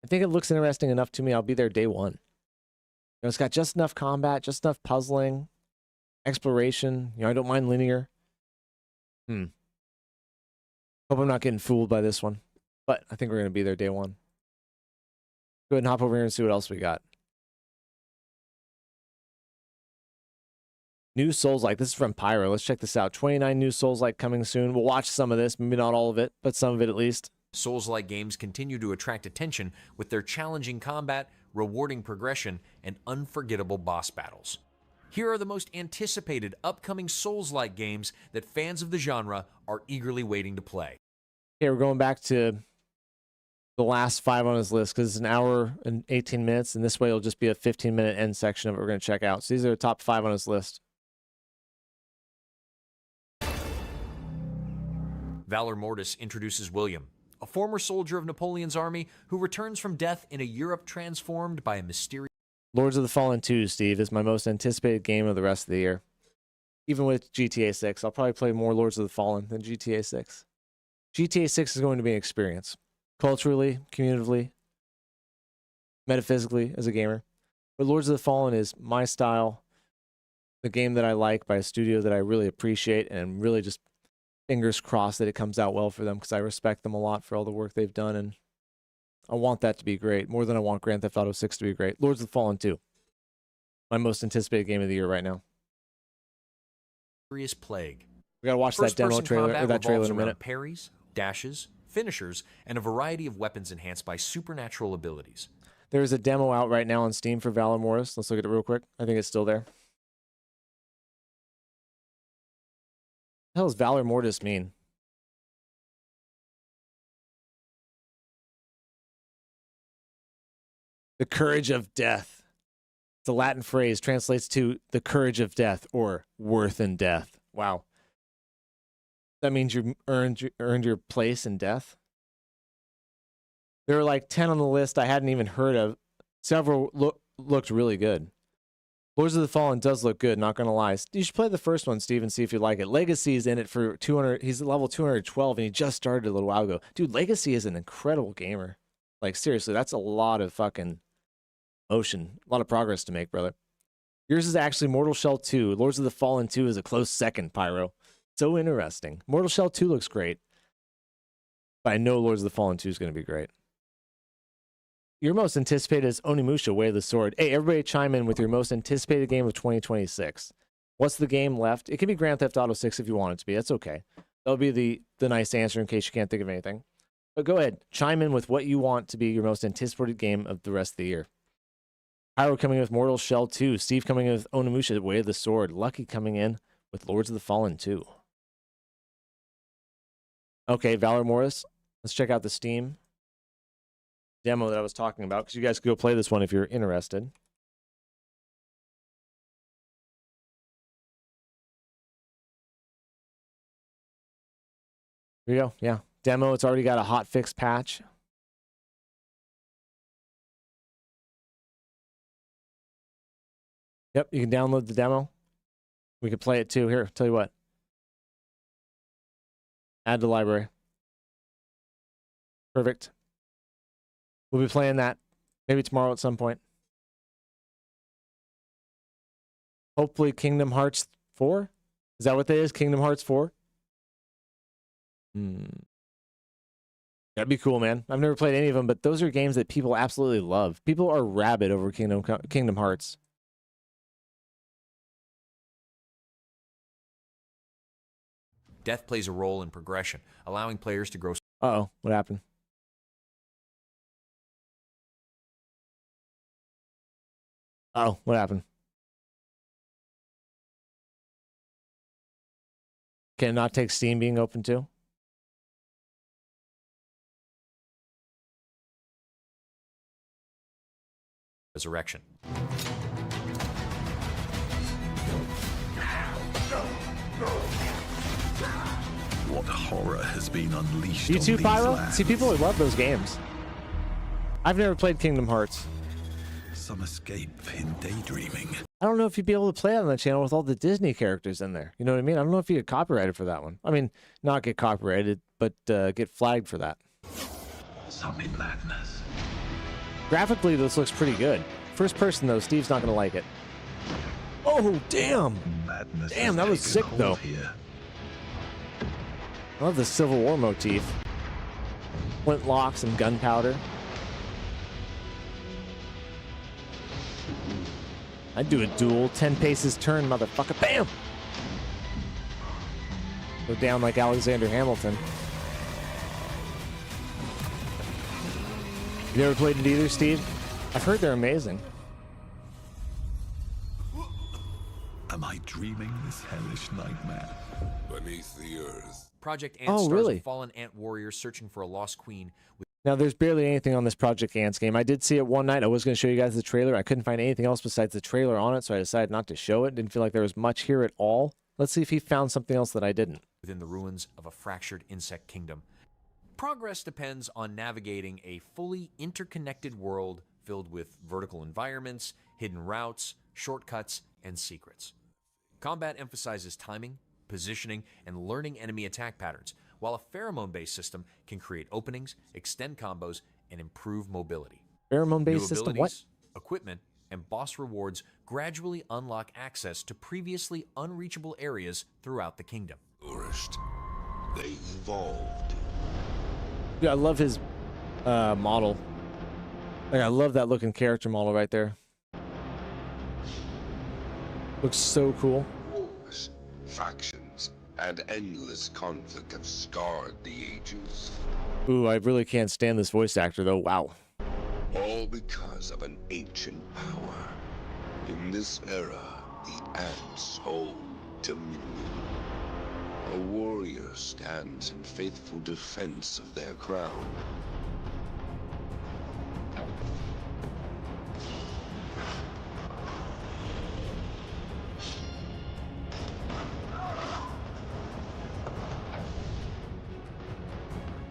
I think it looks interesting enough to me. I'll be there day one. You know, it's got just enough combat, just enough puzzling, exploration. You know, I don't mind linear. Hope I'm not getting fooled by this one, but I think we're going to be there day one. Go ahead and hop over here and see what else we got. New Souls-like. This is from Pywel. Let's check this out. 29 new Souls-like coming soon. We'll watch some of this, maybe not all of it, but some of it at least. Souls-like games continue to attract attention with their challenging combat, rewarding progression, and unforgettable boss battles. Here are the most anticipated upcoming Souls-like games that fans of the genre are eagerly waiting to play. Okay, we're going back to the last 5 on his list because it's an hour and 18 minutes, and this way it'll just be a 15-minute end section of what we're going to check out. So these are the top 5 on his list. Valor Mortis introduces William, a former soldier of Napoleon's army who returns from death in a Europe transformed by a mysterious... Lords of the Fallen 2, Steve, is my most anticipated game of the rest of the year. Even with GTA 6, I'll probably play more Lords of the Fallen than GTA 6. GTA 6 is going to be an experience. Culturally, communitively, metaphysically as a gamer. But Lords of the Fallen is my style, the game that I like by a studio that I really appreciate, and really just fingers crossed that it comes out well for them because I respect them a lot for all the work they've done, and I want that to be great, more than I want Grand Theft Auto 6 to be great. Lords of the Fallen 2, my most anticipated game of the year right now. Mysterious plague. We gotta watch that demo trailer, or that trailer in a minute. Parries, dashes, finishers, and a variety of weapons enhanced by supernatural abilities. There's a demo out right now on Steam for Valor Mortis. Let's look at it real quick. I think it's still there. What the hell does Valor Mortis mean? The courage of death. The Latin phrase translates to the courage of death or worth in death. Wow. That means you earned your place in death? There were like 10 on the list I hadn't even heard of. Several looked really good. Lords of the Fallen does look good, not going to lie. You should play the first one, Steve, and see if you like it. Legacy is in it for 200. He's at level 212, and he just started a little while ago. Dude, Legacy is an incredible gamer. Like, seriously, that's a lot of fucking motion. A lot of progress to make, brother. Yours is actually Mortal Shell 2. Lords of the Fallen 2 is a close second, Pyro. So interesting. Mortal Shell 2 looks great. But I know Lords of the Fallen 2 is going to be great. Your most anticipated is Onimusha, Way of the Sword. Hey, everybody chime in with your most anticipated game of 2026. What's the game left? It could be Grand Theft Auto 6 if you want it to be. That's okay. That'll be the nice answer in case you can't think of anything. But go ahead. Chime in with what you want to be your most anticipated game of the rest of the year. Pyro coming in with Mortal Shell 2. Steve coming in with Onimusha, Way of the Sword. Lucky coming in with Lords of the Fallen 2. Okay, Valor Mortis. Let's check out the Steam demo that I was talking about, because you guys could go play this one if you're interested. Here you go. Yeah. Demo. It's already got a hotfix patch. Yep. You can download the demo. We could play it too. Here, tell you what. Add to library. Perfect. We'll be playing that maybe tomorrow at some point. Hopefully Kingdom Hearts 4? Is that what that is? Kingdom Hearts 4? That'd be cool, man. I've never played any of them, but those are games that people absolutely love. People are rabid over Kingdom Hearts. Death plays a role in progression, allowing players to grow... Uh-oh, what happened? Oh, what happened? Can it not take Steam being open too? Resurrection. What horror has been unleashed? You too, on these Pywel? lands? See, people would love those games. I've never played Kingdom Hearts. Some escape in daydreaming. I don't know if you'd be able to play it on the channel with all the Disney characters in there. You know what I mean? I don't know if you get copyrighted for that one. I mean, not get copyrighted, but get flagged for that. Some madness. Graphically, this looks pretty good. First person, though, Steve's not going to like it. Oh, damn! Madness Damn, that was sick, though. Here. I love the Civil War motif. Flintlocks and gunpowder. I'd do a duel. 10 paces turn, motherfucker. Bam! Go down like Alexander Hamilton. You never played it either, Steve? I've heard they're amazing. Am I dreaming this hellish nightmare? Beneath the earth. Project Ant Oh, stars really? a fallen ant warrior searching for a lost queen. Now, there's barely anything on this Project Ants game. I did see it one night. I was going to show you guys the trailer. I couldn't find anything else besides the trailer on it, so I decided not to show it. Didn't feel like there was much here at all. Let's see if he found something else that I didn't. Within the ruins of a fractured insect kingdom. Progress depends on navigating a fully interconnected world filled with vertical environments, hidden routes, shortcuts, and secrets. Combat emphasizes timing, positioning, and learning enemy attack patterns, while a pheromone-based system can create openings, extend combos, and improve mobility. Pheromone-based system? What? Equipment, and boss rewards gradually unlock access to previously unreachable areas throughout the kingdom. Flourished. They evolved. Yeah, I love his model. Like, I love that looking character model right there. Looks so cool. Wars, factions, and endless conflict have scarred the ages. Ooh, I really can't stand this voice actor, though. Wow. All because of an ancient power. In this era, the ants hold dominion. A warrior stands in faithful defense of their crown.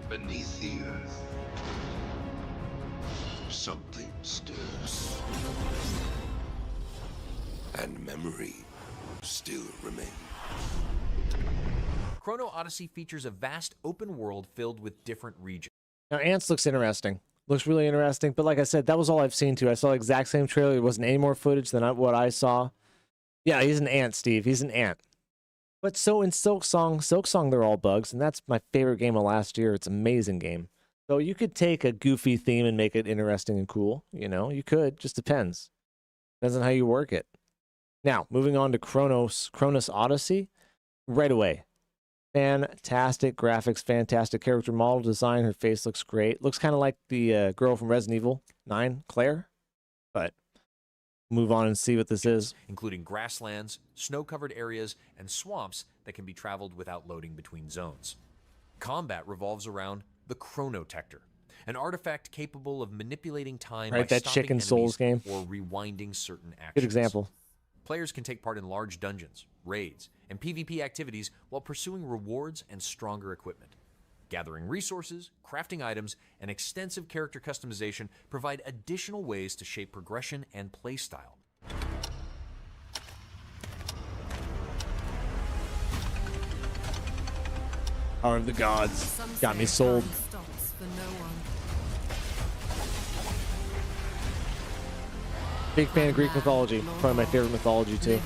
Beneath the earth, something stirs. And memory still remains. Chrono Odyssey features a vast open world filled with different regions. Now, Ants looks interesting. Looks really interesting, but like I said, that was all I've seen too. I saw the exact same trailer. There wasn't any more footage than what I saw. Yeah, he's an ant, Steve. He's an ant. But so in Silksong, they're all bugs, and that's my favorite game of last year. It's an amazing game. So you could take a goofy theme and make it interesting and cool. You know, you could. Just depends. Depends on how you work it. Now, moving on to Chronos Odyssey. Right away. Fantastic graphics, fantastic character model design. Her face looks great. Looks kind of like the girl from Resident Evil 9, Claire. But move on and see what this is. Including grasslands, snow-covered areas, and swamps that can be traveled without loading between zones. Combat revolves around the Chronotector, an artifact capable of manipulating time Right, by that stopping Chicken enemies Souls game. or rewinding certain actions. Good example. Players can take part in large dungeons, raids, and PvP activities while pursuing rewards and stronger equipment. Gathering resources, crafting items, and extensive character customization provide additional ways to shape progression and playstyle. Power of the gods. Got me sold. Big fan of Greek mythology. Probably my favorite mythology too.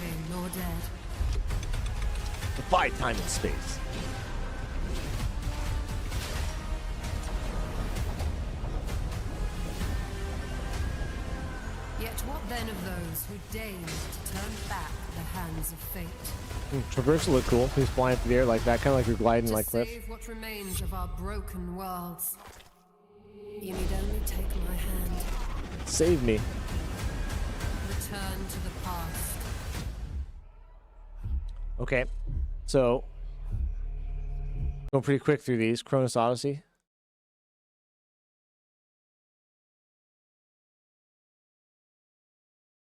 Defy time and space. Yet what then of those who deigned to turn back the hands of fate? Traversal look cool. He's flying through the air like that, kind of like you're gliding like Cliff. Save what remains of our broken worlds. You need only take my hand. Save me. Return to the past. Okay, so going pretty quick through these. Chronos Odyssey.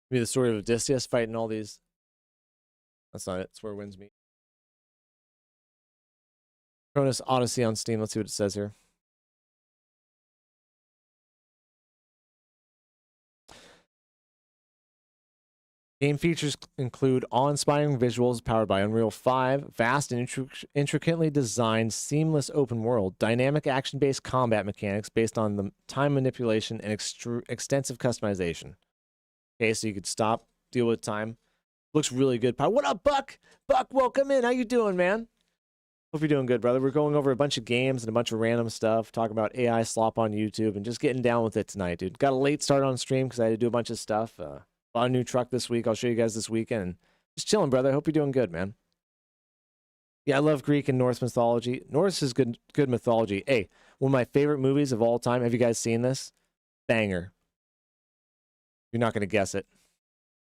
Maybe the story of Odysseus fighting all these. That's not it. It's where winds meet. Chronos Odyssey on Steam. Let's see what it says here. Game features include awe-inspiring visuals powered by Unreal 5, vast and intricately designed seamless open world, dynamic action-based combat mechanics based on the time manipulation and extensive customization. Okay, so you could stop, deal with time. Looks really good. What up, Buck? Buck, welcome in. How you doing, man? Hope you're doing good, brother. We're going over a bunch of games and a bunch of random stuff, talking about AI slop on YouTube, and just getting down with it tonight, dude. Got a late start on stream because I had to do a bunch of stuff. Bought a new truck this week. I'll show you guys this weekend. Just chilling, brother. I hope you're doing good, man. Yeah, I love Greek and Norse mythology. Norse is good mythology. Hey, one of my favorite movies of all time. Have you guys seen this? Banger. You're not going to guess it.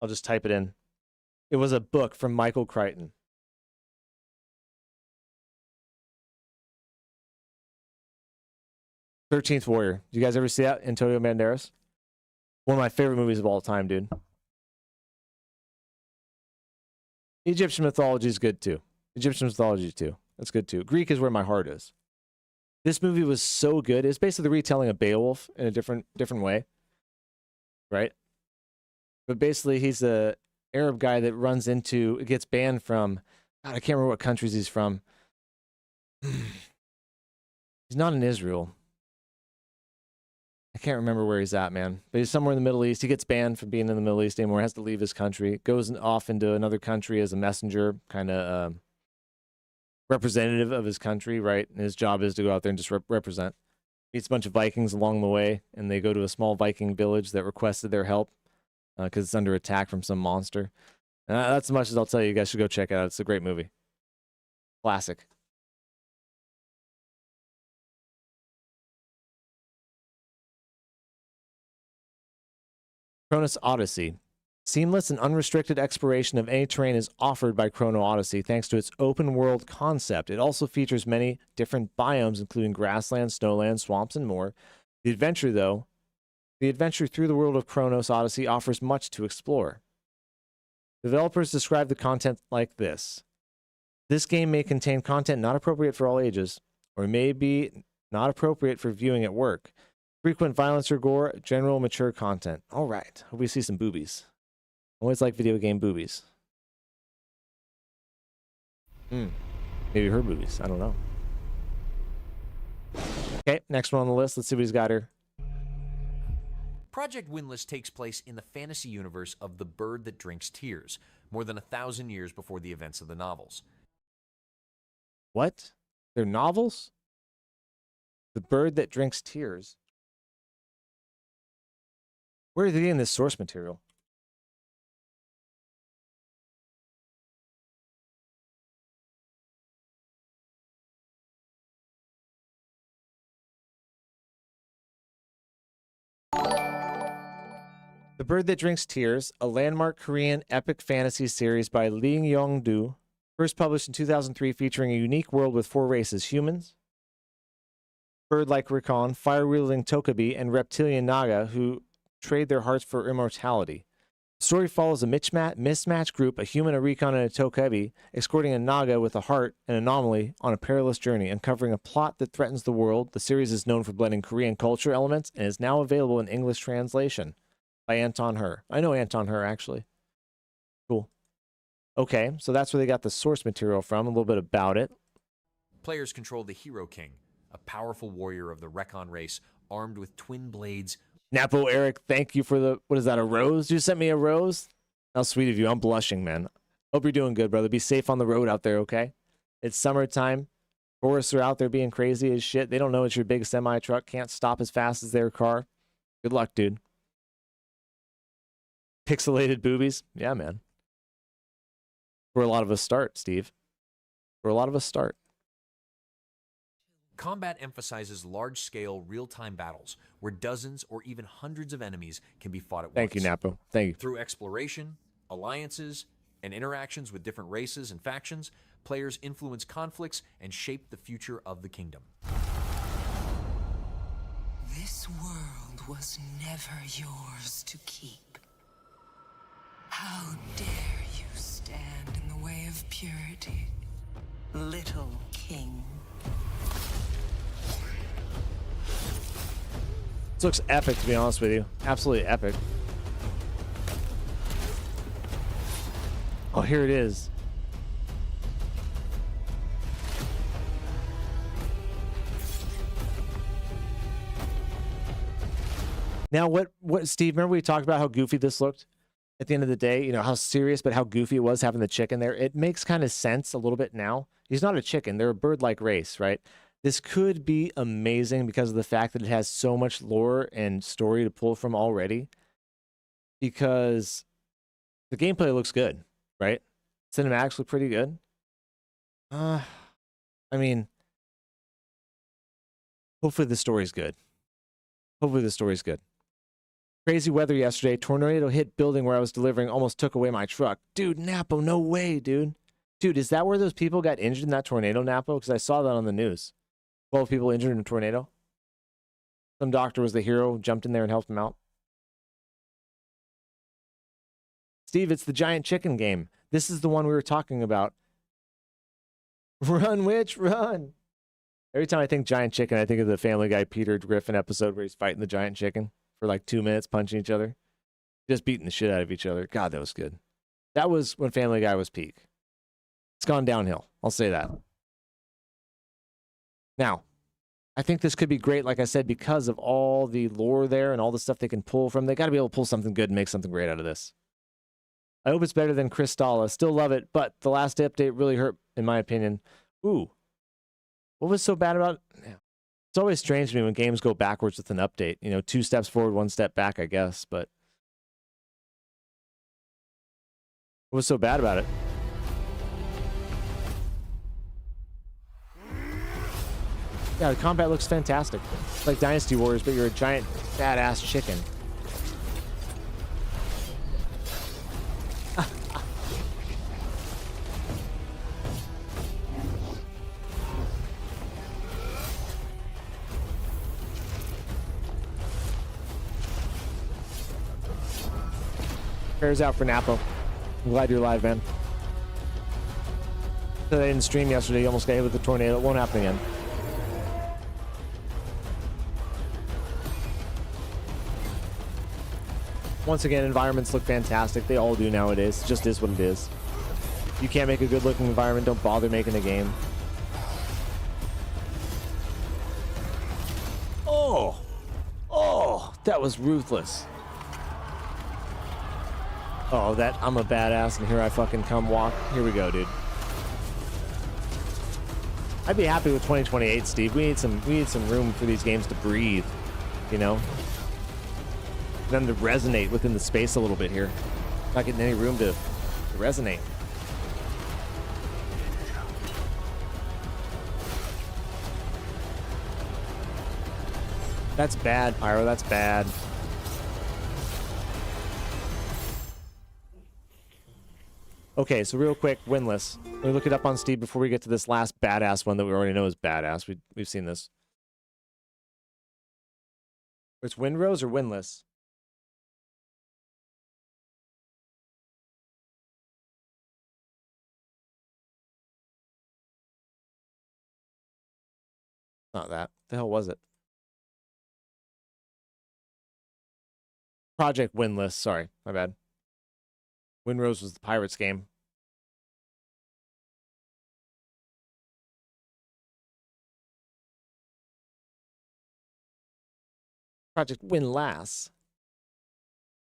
I'll just type it in. It was a book from Michael Crichton. 13th Warrior. Did you guys ever see that? Antonio Banderas? One of my favorite movies of all time, dude. Egyptian mythology is good too. Egyptian mythology too. That's good too. Greek is where my heart is. This movie was so good. It's basically the retelling of Beowulf in a different way, right? But basically, he's a Arab guy that runs into, gets banned from, God, I can't remember what countries he's from. He's not in Israel. I can't remember where he's at, man. But he's somewhere in the Middle East. He gets banned from being in the Middle East anymore. Has to leave his country. Goes off into another country as a messenger, kind of representative of his country, right? And his job is to go out there and just represent. Meets a bunch of Vikings along the way, and they go to a small Viking village that requested their help because it's under attack from some monster. And that's as much as I'll tell you. You guys should go check it out. It's a great movie. Classic. Chronos Odyssey. Seamless and unrestricted exploration of any terrain is offered by Chrono Odyssey thanks to its open world concept. It also features many different biomes, including grassland, snowland, swamps, and more. The adventure through the world of Chronos Odyssey offers much to explore. Developers describe the content like this. This game may contain content not appropriate for all ages, or may be not appropriate for viewing at work. Frequent violence or gore, general mature content. All right. Hope we see some boobies. Always like video game boobies. Maybe her boobies. I don't know. Okay, next one on the list. Let's see what he's got here. Project Windless takes place in the fantasy universe of The Bird That Drinks Tears, more than 1,000 years before the events of the novels. What? They're novels? The Bird That Drinks Tears. Where are they getting this source material? The Bird That Drinks Tears, a landmark Korean epic fantasy series by Lee Yong-do, first published in 2003, featuring a unique world with 4 races: humans, bird-like Rikon, fire-wielding Tokabi, and reptilian Naga, who trade their hearts for immortality. The story follows a mismatched group, a human, a Rikon, and a Tokabi, escorting a Naga with a heart, an anomaly, on a perilous journey, uncovering a plot that threatens the world. The series is known for blending Korean culture elements and is now available in English translation by Anton Her. I know Anton Her, actually. Cool. Okay, so that's where they got the source material from, a little bit about it. Players control the Hero King, a powerful warrior of the Recon race, armed with twin blades. Napo Eric, thank you for the, what is that, a rose? You sent me a rose? How sweet of you. I'm blushing, man. Hope you're doing good, brother. Be safe on the road out there, okay? It's summertime. Tourists are out there being crazy as shit. They don't know it's your big semi-truck. Can't stop as fast as their car. Good luck, dude. Pixelated boobies? Yeah, man. Where a lot of us start, Steve. Where a lot of us start. Combat emphasizes large-scale, real-time battles where dozens or even hundreds of enemies can be fought at once. Thank you, Napo. Thank you. Through exploration, alliances, and interactions with different races and factions, players influence conflicts and shape the future of the kingdom. This world was never yours to keep. How dare you stand in the way of purity, little king? This looks epic, to be honest with you. Absolutely epic. Oh, here it is. Now, what, Steve, remember we talked about how goofy this looked at the end of the day? You know, how serious, but how goofy it was having the chicken there. It makes kind of sense a little bit now. He's not a chicken. They're a bird-like race, right? This could be amazing because of the fact that it has so much lore and story to pull from already. Because the gameplay looks good, right? Cinematics look pretty good. I mean, hopefully the story's good. Hopefully the story's good. Crazy weather yesterday. Tornado hit building where I was delivering, almost took away my truck. Dude, Napo, no way, dude. Dude, is that where those people got injured in that tornado, Napo? Because I saw that on the news. 12 people injured in a tornado. Some doctor was the hero, jumped in there and helped him out. Steve, it's the giant chicken game. This is the one we were talking about. Run, witch, run. Every time I think giant chicken, I think of the Family Guy Peter Griffin episode where he's fighting the giant chicken for like 2 minutes, punching each other. Just beating the shit out of each other. God, that was good. That was when Family Guy was peak. It's gone downhill. I'll say that. Now, I think this could be great, like I said, because of all the lore there and all the stuff they can pull from. They got to be able to pull something good and make something great out of this. I hope it's better than Crystalla. Still love it, but the last update really hurt, in my opinion. Ooh. What was so bad about it? Yeah. It's always strange to me when games go backwards with an update. You know, 2 steps forward, 1 step back, I guess, but what was so bad about it? Yeah, the combat looks fantastic. It's like Dynasty Warriors, but you're a giant, badass chicken. Prayers out for Napo. I'm glad you're alive, man. So I didn't stream yesterday. You almost got hit with the tornado. It won't happen again. Once again, environments look fantastic. They all do nowadays. It just is what it is. If you can't make a good-looking environment, don't bother making a game. Oh! Oh! That was ruthless. Oh, that I'm a badass and here I fucking come walk. Here we go, dude. I'd be happy with 2028, Steve. We need some room for these games to breathe, you know? Them to resonate within the space a little bit here. Not getting any room to resonate. That's bad, Pyro. That's bad. Okay, so real quick, winless. Let me look it up on Steam before we get to this last badass one that we already know is badass. We've seen this. It's Windrose or winless? Not that. The hell was it? Project Windless. Sorry, my bad. Windrose was the Pirates game. Project Windlass.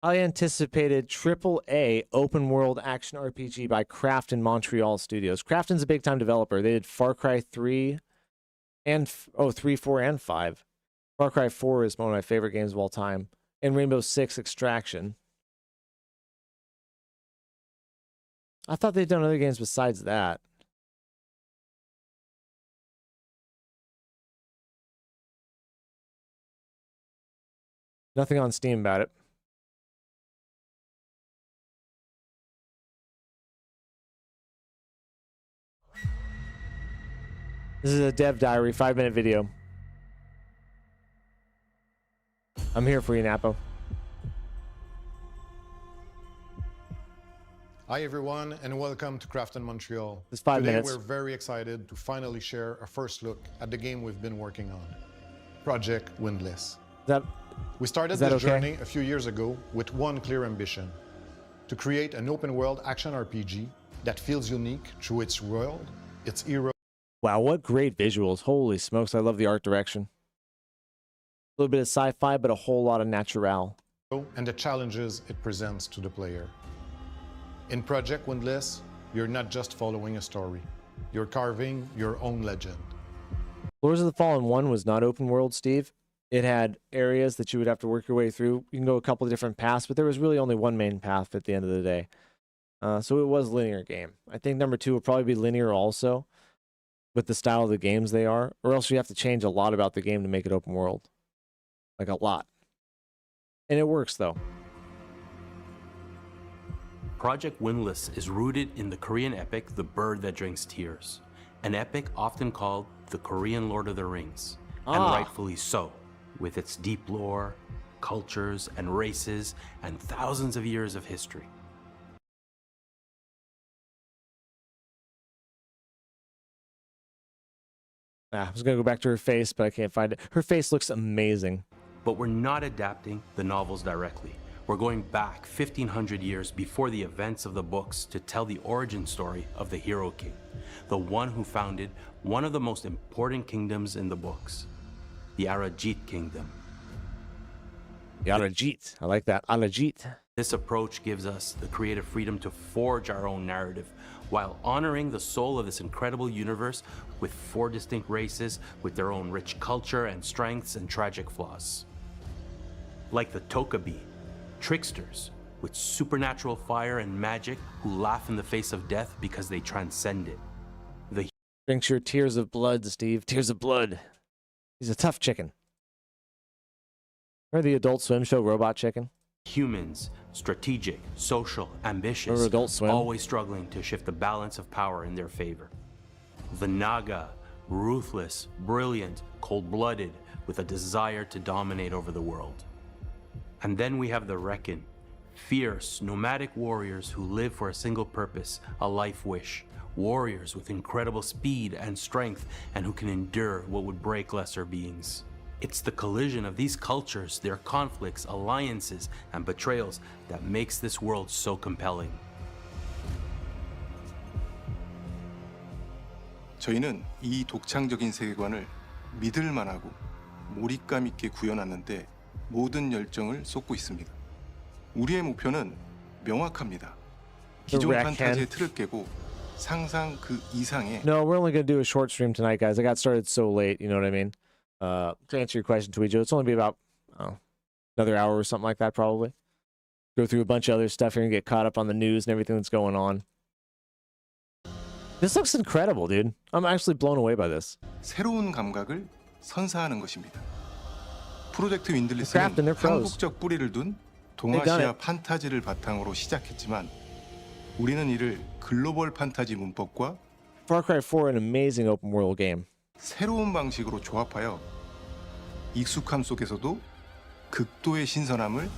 Highly anticipated AAA open world action RPG by Krafton Montreal Studios. Krafton's a big time developer. They did Far Cry 3 and 3, 4, and 5. Far Cry 4 is one of my favorite games of all time. And Rainbow Six Extraction. I thought they'd done other games besides that. Nothing on Steam about it. This is a dev diary, 5-minute video. I'm here for you, Napo. Hi everyone, and welcome to Krafton Montreal. It's 5 Today minutes. We're very excited to finally share a first look at the game we've been working on, Project Windless. We started this journey a few years ago with one clear ambition: to create an open-world action RPG that feels unique through its world, its hero. Wow, what great visuals. Holy smokes, I love the art direction. A little bit of sci-fi, but a whole lot of natural. And the challenges it presents to the player. In Project Windless, you're not just following a story. You're carving your own legend. Lords of the Fallen 1 was not open world, Steve. It had areas that you would have to work your way through. You can go a couple of different paths, but there was really only one main path at the end of the day. So it was a linear game. I think number 2 will probably be linear also, with the style of the games they are, or else you have to change a lot about the game to make it open world. Like a lot. And it works, though. Project Windless is rooted in the Korean epic The Bird That Drinks Tears, an epic often called the Korean Lord of the Rings, and rightfully so, with its deep lore, cultures, and races, and thousands of years of history. I was going to go back to her face, but I can't find it. Her face looks amazing. But we're not adapting the novels directly. We're going back 1,500 years before the events of the books to tell the origin story of the Hero King, the one who founded one of the most important kingdoms in the books, the Arajit Kingdom. The Arajit. I like that. Arajit. This approach gives us the creative freedom to forge our own narrative while honoring the soul of this incredible universe with 4 distinct races with their own rich culture and strengths and tragic flaws. Like the Tokabi, tricksters with supernatural fire and magic who laugh in the face of death because they transcend it. Drinks your tears of blood, Steve. Tears of blood. He's a tough chicken. Remember the Adult Swim show Robot Chicken? Humans, strategic, social, ambitious, Remember Adult Swim? always struggling to shift the balance of power in their favor. The Naga, ruthless, brilliant, cold-blooded, with a desire to dominate over the world. And then we have the Reckon, fierce, nomadic warriors who live for a single purpose, a life wish. Warriors with incredible speed and strength and who can endure what would break lesser beings. It's the collision of these cultures, their conflicts, alliances, and betrayals that makes this world so compelling. 저희는 이 독창적인 세계관을 믿을 만하고 몰입감 있게 구현하는데 모든 열정을 쏟고 있습니다. 우리의 목표는 명확합니다. 기존 판타지의 틀을 깨고 상상 그 이상의 No, we're only going to do a short stream tonight, guys. I got started so late, you know what I mean? To answer your question, Tweejo, it's only be about another hour or something like that, probably. Go through a bunch of other stuff here and get caught up on the news and everything that's going on. This looks incredible, dude. I'm actually blown away by this. 새로운 감각을 선사하는 것입니다. 프로젝트 윈들리스는 한국적 뿌리를 둔 동아시아 판타지를 바탕으로 시작했지만 우리는 이를 글로벌 판타지 문법과 Far Cry 4, an amazing open world game. 새로운 방식으로 조합하여 익숙함 속에서도 극도의 신선함을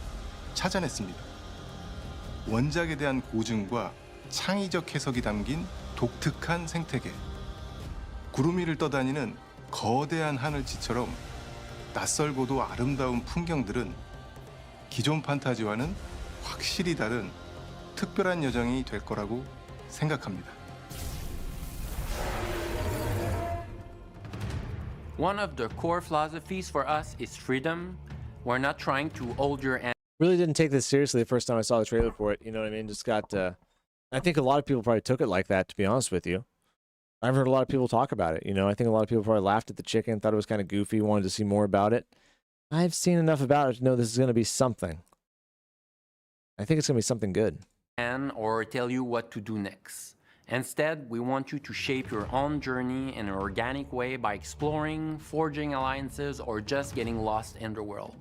찾아냈습니다. 원작에 대한 고증과 창의적 해석이 담긴 독특한 생태계. 구름 위를 떠다니는 거대한 하늘지처럼 낯설고도 아름다운 풍경들은 기존 판타지와는 확실히 다른 특별한 여정이 될 거라고 생각합니다. One of the core philosophies for us is freedom. We're not trying to hold your end. Really didn't take this seriously the first time I saw the trailer for it. You know what I mean? Just got, I think a lot of people probably took it like that, to be honest with you. I've heard a lot of people talk about it. You know, I think a lot of people probably laughed at the chicken, thought it was kind of goofy, wanted to see more about it. I've seen enough about it to know this is going to be something. I think it's going to be something good. Or tell you what to do next. Instead, we want you to shape your own journey in an organic way by exploring, forging alliances, or just getting lost in the world.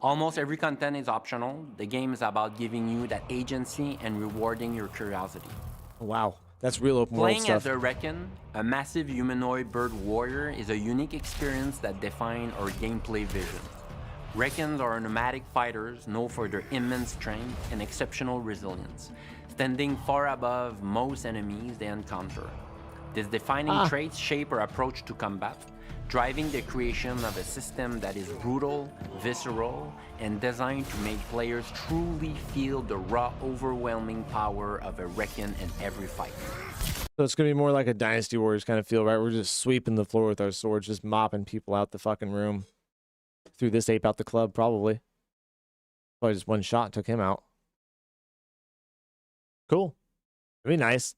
Almost every content is optional. The game is about giving you that agency and rewarding your curiosity. Wow, that's real open world Playing stuff. as a Reckon, a massive humanoid bird warrior, is a unique experience that defines our gameplay vision. Reckons are nomadic fighters known for their immense strength and exceptional resilience, standing far above most enemies they encounter. These defining traits shape our approach to combat, driving the creation of a system that is brutal, visceral, and designed to make players truly feel the raw, overwhelming power of a Reckon in every fight. So it's going to be more like a Dynasty Warriors kind of feel, right? We're just sweeping the floor with our swords, just mopping people out the fucking room. Threw this ape out the club, probably. Probably just one shot took him out. Cool. It'd be nice.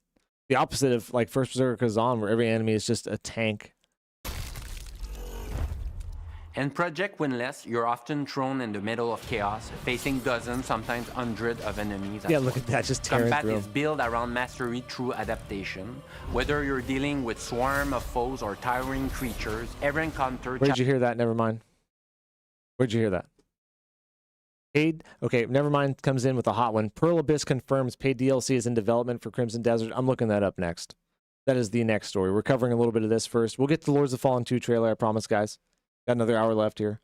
The opposite of like First Berserker Kazan, where every enemy is just a tank. In Project Windless, you're often thrown in the middle of chaos, facing dozens, sometimes hundreds of enemies. Yeah, look at that, just tearing Combat through is built around mastery through adaptation. Whether you're dealing with swarm of foes or towering creatures, every encounter... Where'd you hear that? Never mind. Where'd you hear that? Paid, okay, Nevermind comes in with a hot one. Pearl Abyss confirms paid DLC is in development for Crimson Desert. I'm looking that up next. That is the next story. We're covering a little bit of this first. We'll get to the Lords of Fallen 2 trailer, I promise, guys. Got another hour left here.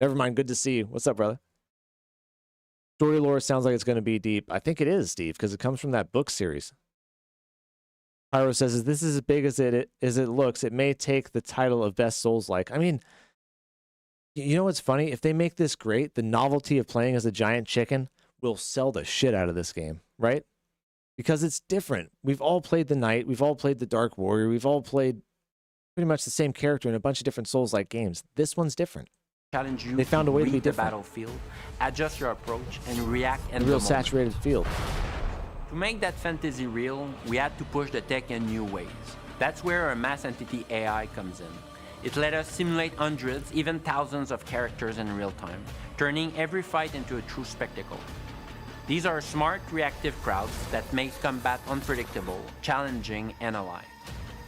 Nevermind, good to see you. What's up, brother? Story lore sounds like it's going to be deep. I think it is, Steve, because it comes from that book series. Pyro says, this is as big as it looks. It may take the title of Best Souls-like. I mean, you know what's funny? If they make this great, the novelty of playing as a giant chicken will sell the shit out of this game, right? Because it's different. We've all played the Knight. We've all played the Dark Warrior. We've all played pretty much the same character in a bunch of different Souls-like games. This one's different. Challenge you they found a way to be read the different. battlefield, adjust your approach, and react in a real saturated field. To make that fantasy real, we had to push the tech in new ways. That's where our mass entity AI comes in. It let us simulate hundreds, even thousands of characters in real time, turning every fight into a true spectacle. These are smart, reactive crowds that make combat unpredictable, challenging, and alive.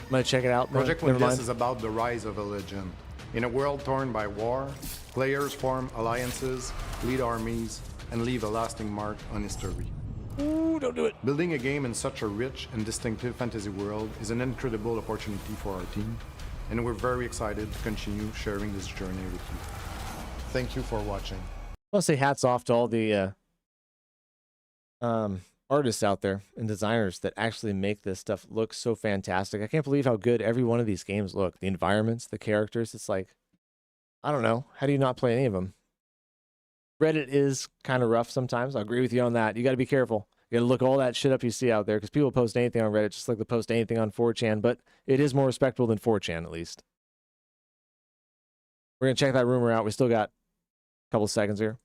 I'm gonna check it out. Project Windless is about the rise of a legend. In a world torn by war, players form alliances, lead armies, and leave a lasting mark on history. Ooh, don't do it. Building a game in such a rich and distinctive fantasy world is an incredible opportunity for our team, and we're very excited to continue sharing this journey with you. Thank you for watching. I want to say hats off to all the artists out there and designers that actually make this stuff look so fantastic. I can't believe how good every one of these games look. The environments, the characters, it's like, I don't know. How do you not play any of them? Reddit is kind of rough sometimes. I agree with you on that. You got to be careful. You got to look all that shit up you see out there because people post anything on Reddit just like they post anything on 4chan, but it is more respectable than 4chan at least. We're going to check that rumor out. We still got a couple of seconds here.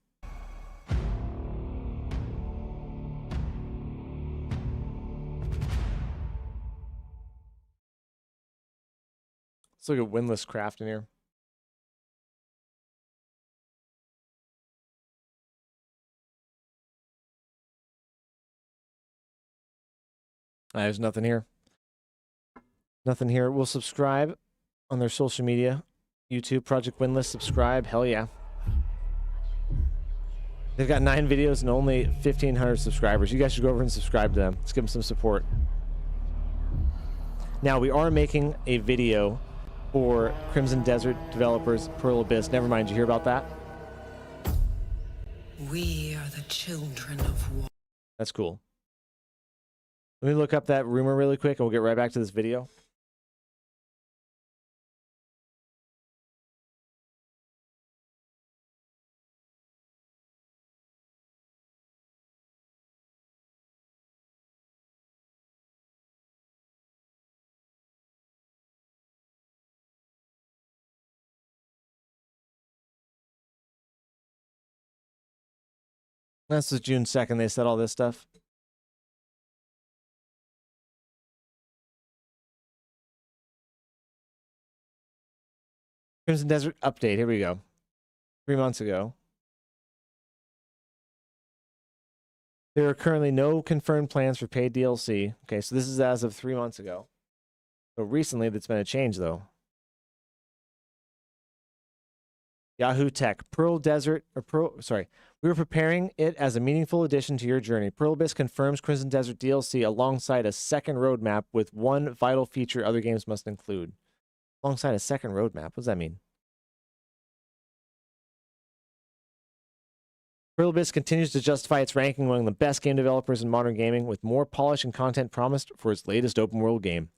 Let's look at Windless Craft in here. There's nothing here. Nothing here. We'll subscribe on their social media. YouTube, Project Windless, subscribe. Hell yeah. They've got 9 videos and only 1,500 subscribers. You guys should go over and subscribe to them. Let's give them some support. Now, we are making a video for Crimson Desert developers, Pearl Abyss. Never mind, did you hear about that? We are the children of war. That's cool. Let me look up that rumor really quick and we'll get right back to this video. This was June 2nd. They said all this stuff. Crimson Desert update. Here we go. 3 months ago. There are currently no confirmed plans for paid DLC. Okay, so this is as of 3 months ago. So recently, that's been a change, though. Yahoo Tech. Pearl Desert, we were preparing it as a meaningful addition to your journey. Pearl Abyss confirms Crimson Desert DLC alongside a second roadmap with one vital feature other games must include. Alongside a second roadmap? What does that mean? Pearl Abyss continues to justify its ranking among the best game developers in modern gaming with more polish and content promised for its latest open world game.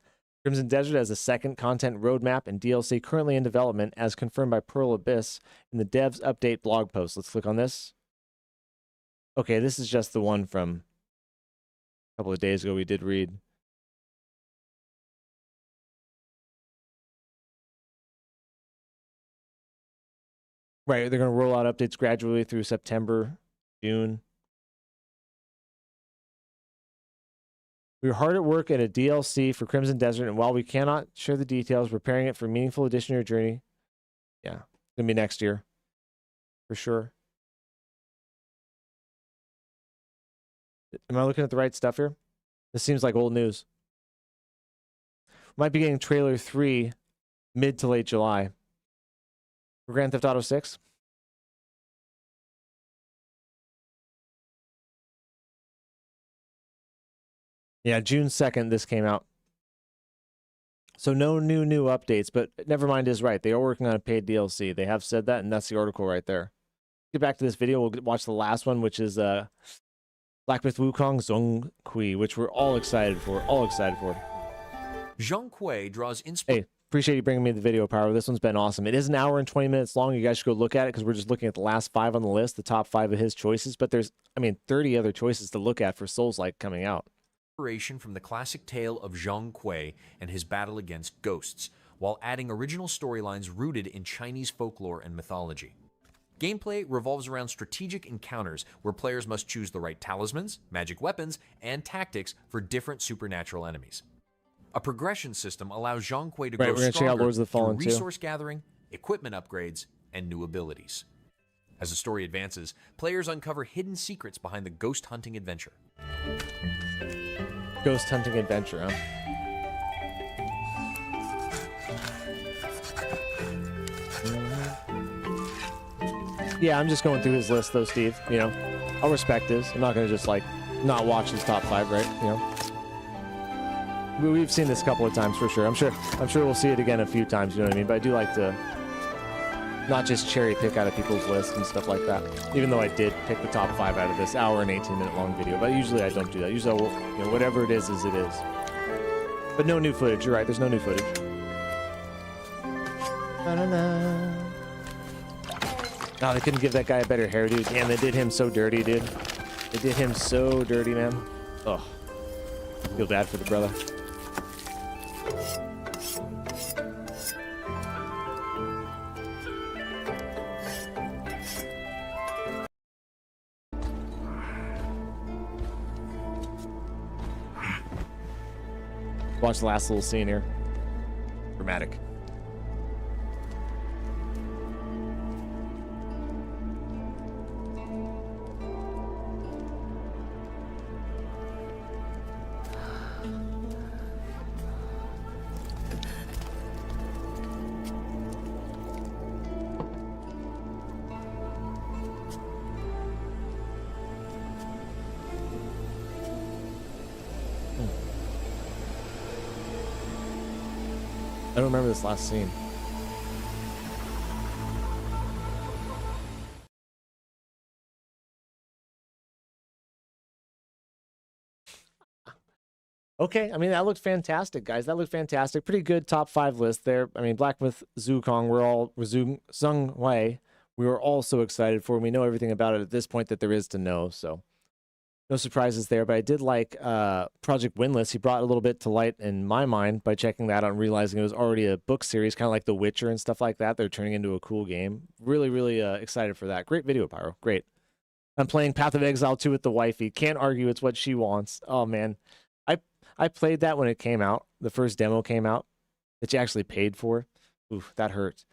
Crimson Desert has a second content roadmap and DLC currently in development as confirmed by Pearl Abyss in the devs update blog post. Let's click on this. Okay, this is just the one from a couple of days ago we did read. Right, they're going to roll out updates gradually through September, June. We are hard at work at a DLC for Crimson Desert, and while we cannot share the details, preparing it for a meaningful addition to your journey. Yeah, it's going to be next year. For sure. Am I looking at the right stuff here? This seems like old news. Might be getting trailer 3 mid to late July. For Grand Theft Auto 6. Yeah, June 2nd, this came out. So no new updates, but Nevermind is right. They are working on a paid DLC. They have said that, and that's the article right there. Get back to this video. We'll watch the last one, which is Black Myth Wukong Zhonghui, which we're all excited for. Zhonghui draws inspiration. Hey, appreciate you bringing me the video, Power. This one's been awesome. It is an hour and 20 minutes long. You guys should go look at it because we're just looking at the last 5 on the list, the top 5 of his choices. But there's, 30 other choices to look at for Souls-like coming out. From the classic tale of Zhang Kui and his battle against ghosts, while adding original storylines rooted in Chinese folklore and mythology. Gameplay revolves around strategic encounters where players must choose the right talismans, magic weapons, and tactics for different supernatural enemies. A progression system allows Zhang Kui to grow stronger through resource gathering, equipment upgrades, and new abilities. As the story advances, players uncover hidden secrets behind the ghost hunting adventure. Ghost hunting adventure, huh? Yeah, I'm just going through his list though, Steve. You know, I'll respect his. I'm not gonna just like not watch his top 5, right? You know, we've seen this a couple of times for sure. I'm sure we'll see it again a few times. You know what I mean? But I do like to not just cherry pick out of people's lists and stuff like that. Even though I did pick the top 5 out of this hour and 18-minute long video, but usually I don't do that. Usually, whatever it is it is. But no new footage. You're right. There's no new footage. No, they couldn't give that guy a better hairdo. Damn, they did him so dirty, dude. They did him so dirty, man. Ugh. Feel bad for the brother. Watch the last little scene here. Dramatic. I don't remember this last scene. Okay, I mean, that looked fantastic, guys. That looked fantastic. Pretty good top 5 list there. I mean, Black Myth Zukong, Zhang Wei, we were all so excited for. We know everything about it at this point that there is to know, so no surprises there. But I did like Project Windless. He brought a little bit to light in my mind by checking that out and realizing it was already a book series, kind of like The Witcher and stuff like that. They're turning into a cool game. Really, really excited for that. Great video, Pyro. Great. I'm playing Path of Exile 2 with the wifey. Can't argue. It's what she wants. Oh, man. I played that when it came out. The first demo came out that you actually paid for. Oof, that hurt.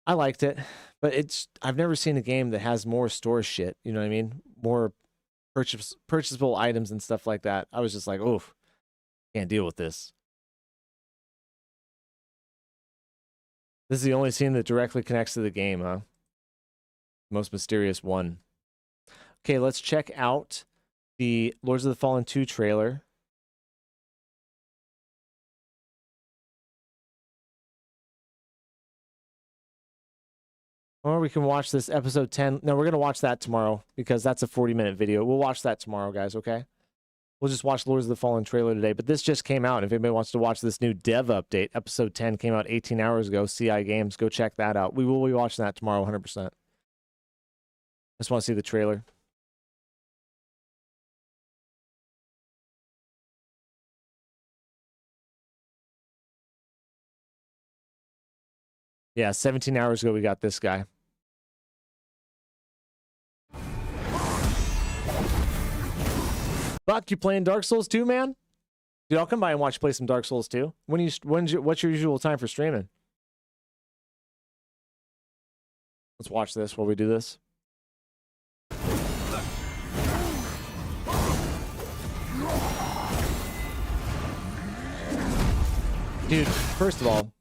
I liked it, but I've never seen a game that has more store shit. You know what I mean? More purchasable items and stuff like that. I was just like, oof, can't deal with this. This is the only scene that directly connects to the game, huh? Most mysterious one. Okay, let's check out the Lords of the Fallen 2 trailer. Or we can watch this episode 10. No, we're going to watch that tomorrow because that's a 40-minute video. We'll watch that tomorrow, guys, okay? We'll just watch Lords of the Fallen trailer today. But this just came out. If anybody wants to watch this new dev update, episode 10 came out 18 hours ago. CI Games, go check that out. We will be watching that tomorrow 100%. Just want to see the trailer. Yeah, 17 hours ago we got this guy. Buck, you playing Dark Souls 2, man? Dude, I'll come by and watch you play some Dark Souls 2. What's your usual time for streaming? Let's watch this while we do this. Dude, first of all,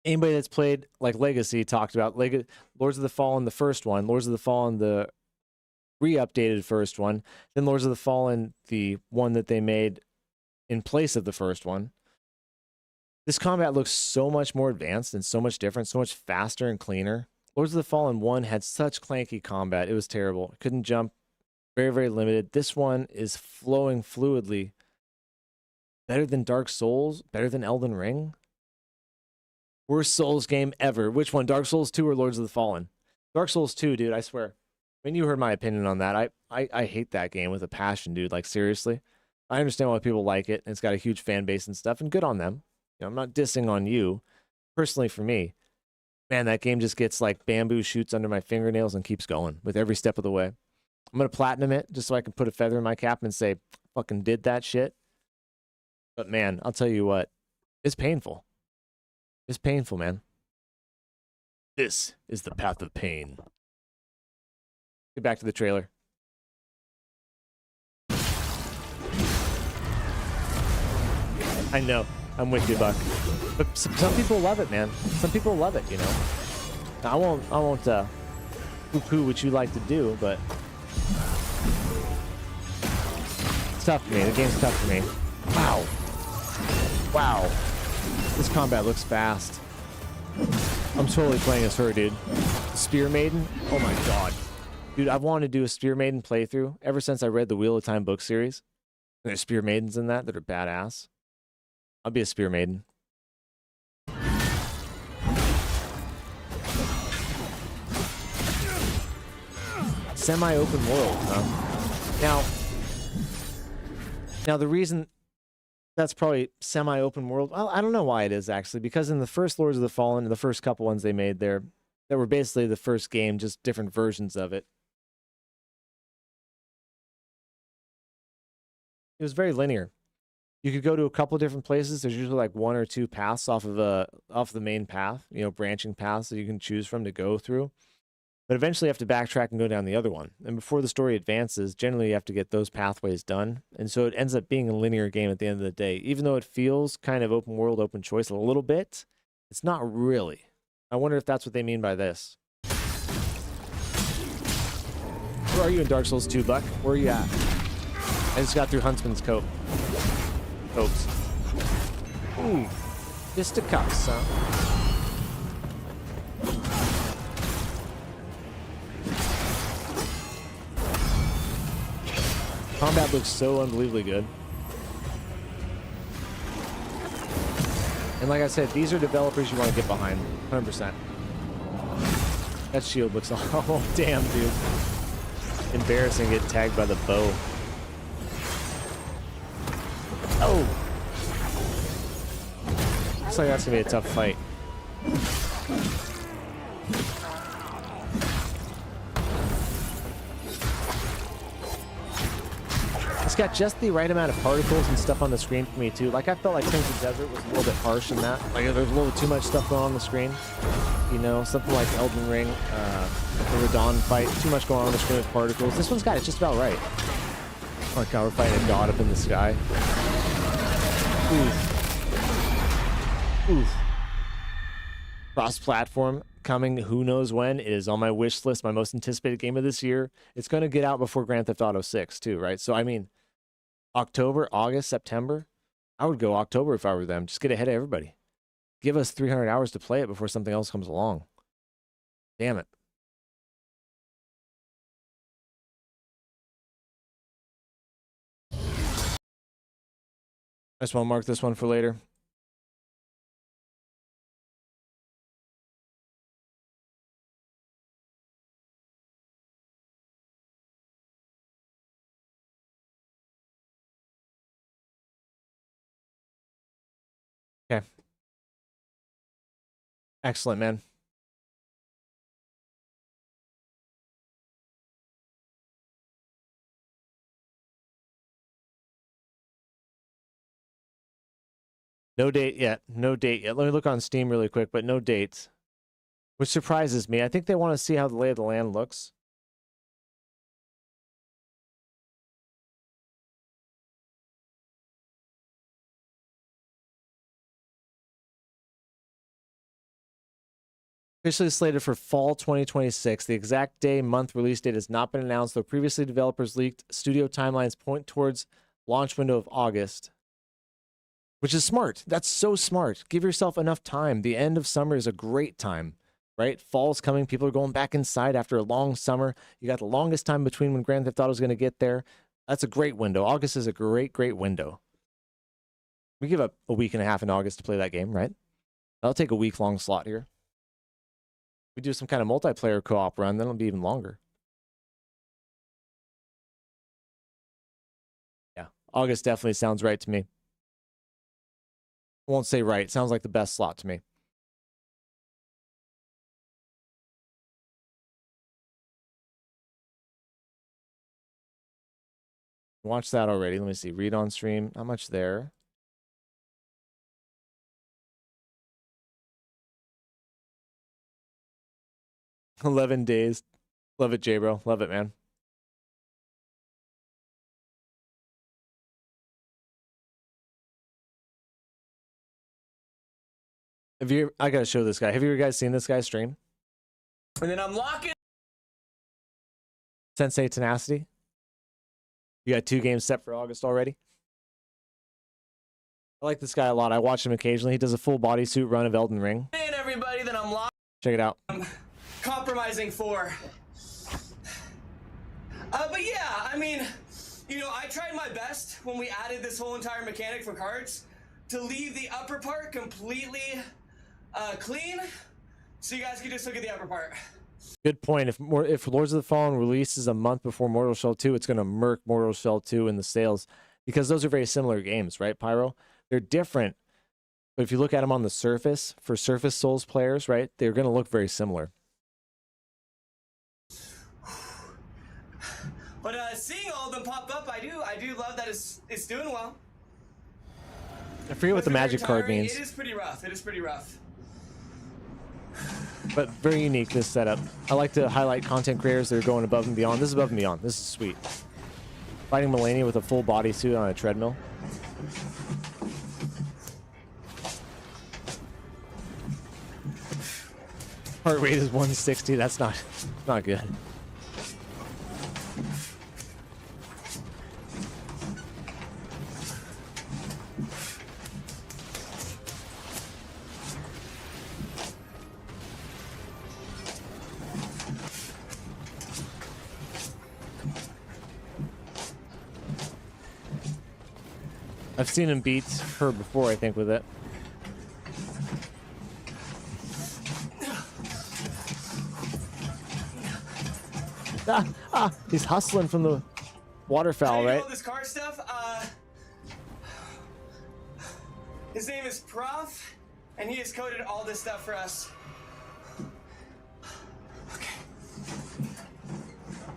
anybody that's played like Legacy talked about Lords of the Fallen, the first one, Lords of the Fallen, the re-updated first one. Then Lords of the Fallen, the one that they made in place of the first one. This combat looks so much more advanced and so much different, so much faster and cleaner. Lords of the Fallen 1 had such clanky combat. It was terrible. Couldn't jump. Very, very limited. This one is flowing fluidly. Better than Dark Souls? Better than Elden Ring? Worst Souls game ever. Which one? Dark Souls 2 or Lords of the Fallen? Dark Souls 2, dude, I swear. I mean, you heard my opinion on that. I hate that game with a passion, dude. Like, seriously. I understand why people like it, and it's got a huge fan base and stuff, and good on them. You know, I'm not dissing on you. Personally, for me, man, that game just gets like bamboo shoots under my fingernails and keeps going with every step of the way. I'm going to platinum it just so I can put a feather in my cap and say, fucking did that shit. But man, I'll tell you what, it's painful. It's painful, man. This is the path of pain. Get back to the trailer. I know. I'm with you, Buck. But some people love it, man. Some people love it, you know. I won't poo-poo what you like to do, but it's tough for me. The game's tough for me. Wow. Wow. This combat looks fast. I'm totally playing as her, dude. Spear Maiden? Oh my god. Dude, I've wanted to do a Spear Maiden playthrough ever since I read the Wheel of Time book series. There's Spear Maidens in that are badass. I'll be a Spear Maiden. Semi-open world, huh? Now the reason that's probably semi-open world, well, I don't know why it is actually, because in the first Lords of the Fallen, the first couple ones they made there, that were basically the first game, just different versions of it. It was very linear. You could go to a couple different places. There's usually like one or two paths off of the main path, you know, branching paths that you can choose from to go through. But eventually you have to backtrack and go down the other one. And before the story advances, generally you have to get those pathways done. And so it ends up being a linear game at the end of the day. Even though it feels kind of open world, open choice a little bit, it's not really. I wonder if that's what they mean by this. Where are you in Dark Souls 2, Buck? Where are you at? I just got through Huntsman's Cove. Ooh, fisticuffs, huh? Combat looks so unbelievably good. And like I said, these are developers you want to get behind, 100%. That shield looks, oh damn, dude. Embarrassing to get tagged by the bow. Oh! Looks like that's gonna be a tough fight. It's got just the right amount of particles and stuff on the screen for me too. Like I felt like Crimson Desert was a little bit harsh in that. Like there's a little too much stuff going on the screen. You know, something like Elden Ring, the Radon fight, too much going on the screen with particles. This one's got it just about right. Oh my god, we're fighting a god up in the sky. Oof. Oof. Cross-platform coming who knows when. It is on my wish list, my most anticipated game of this year. It's going to get out before Grand Theft Auto 6 too, right? So I mean, October, August, September. I would go October if I were them. Just get ahead of everybody. Give us 300 hours to play it before something else comes along. Damn it. I just want to mark this one for later. Okay. Excellent, man. No date yet. No date yet. Let me look on Steam really quick, but no dates. Which surprises me. I think they want to see how the lay of the land looks. Officially slated for fall 2026. The exact day, month, release date has not been announced, though previously developers leaked studio timelines point towards launch window of August. Which is smart. That's so smart. Give yourself enough time. The end of summer is a great time, right? Fall's coming. People are going back inside after a long summer. You got the longest time between when Grand Theft Auto is going to get there. That's a great window. August is a great, great window. We give up a week and a half in August to play that game, right? That'll take a week-long slot here. We do some kind of multiplayer co-op run, then it'll be even longer. Yeah, August definitely sounds right to me. I won't say right. Sounds like the best slot to me. Watch that already. Let me see. Read on stream. How much there? $11 days. Love it, J-Bro. Love it, man. I gotta show this guy. Have you guys seen this guy stream? And then I'm locking. Sensei Tenacity. You got 2 games set for August already. I like this guy a lot. I watch him occasionally. He does a full bodysuit run of Elden Ring. And everybody that I'm locking. Check it out. Compromising for. But yeah, I mean, you know, I tried my best when we added this whole entire mechanic for cards to leave the upper part completely clean, so you guys can just look at the upper part. Good point. If Lords of the Fallen releases a month before Mortal Shell 2, it's going to murk Mortal Shell 2 in the sales, because those are very similar games, right, Pyro? They're different, but if you look at them on the surface, for Surface Souls players, right, they're going to look very similar. But seeing all of them pop up, I do love that it's doing well. I forget what the magic card means. It is pretty rough. It is pretty rough. But very unique, this setup. I like to highlight content creators that are going above and beyond. This is above and beyond. This is sweet. Fighting Melania with a full bodysuit on a treadmill. Heart rate is 160. That's not good. I've seen him beat her before, I think, with it. He's hustling from the waterfowl, right? All this car stuff. His name is Prof, and he has coded all this stuff for us.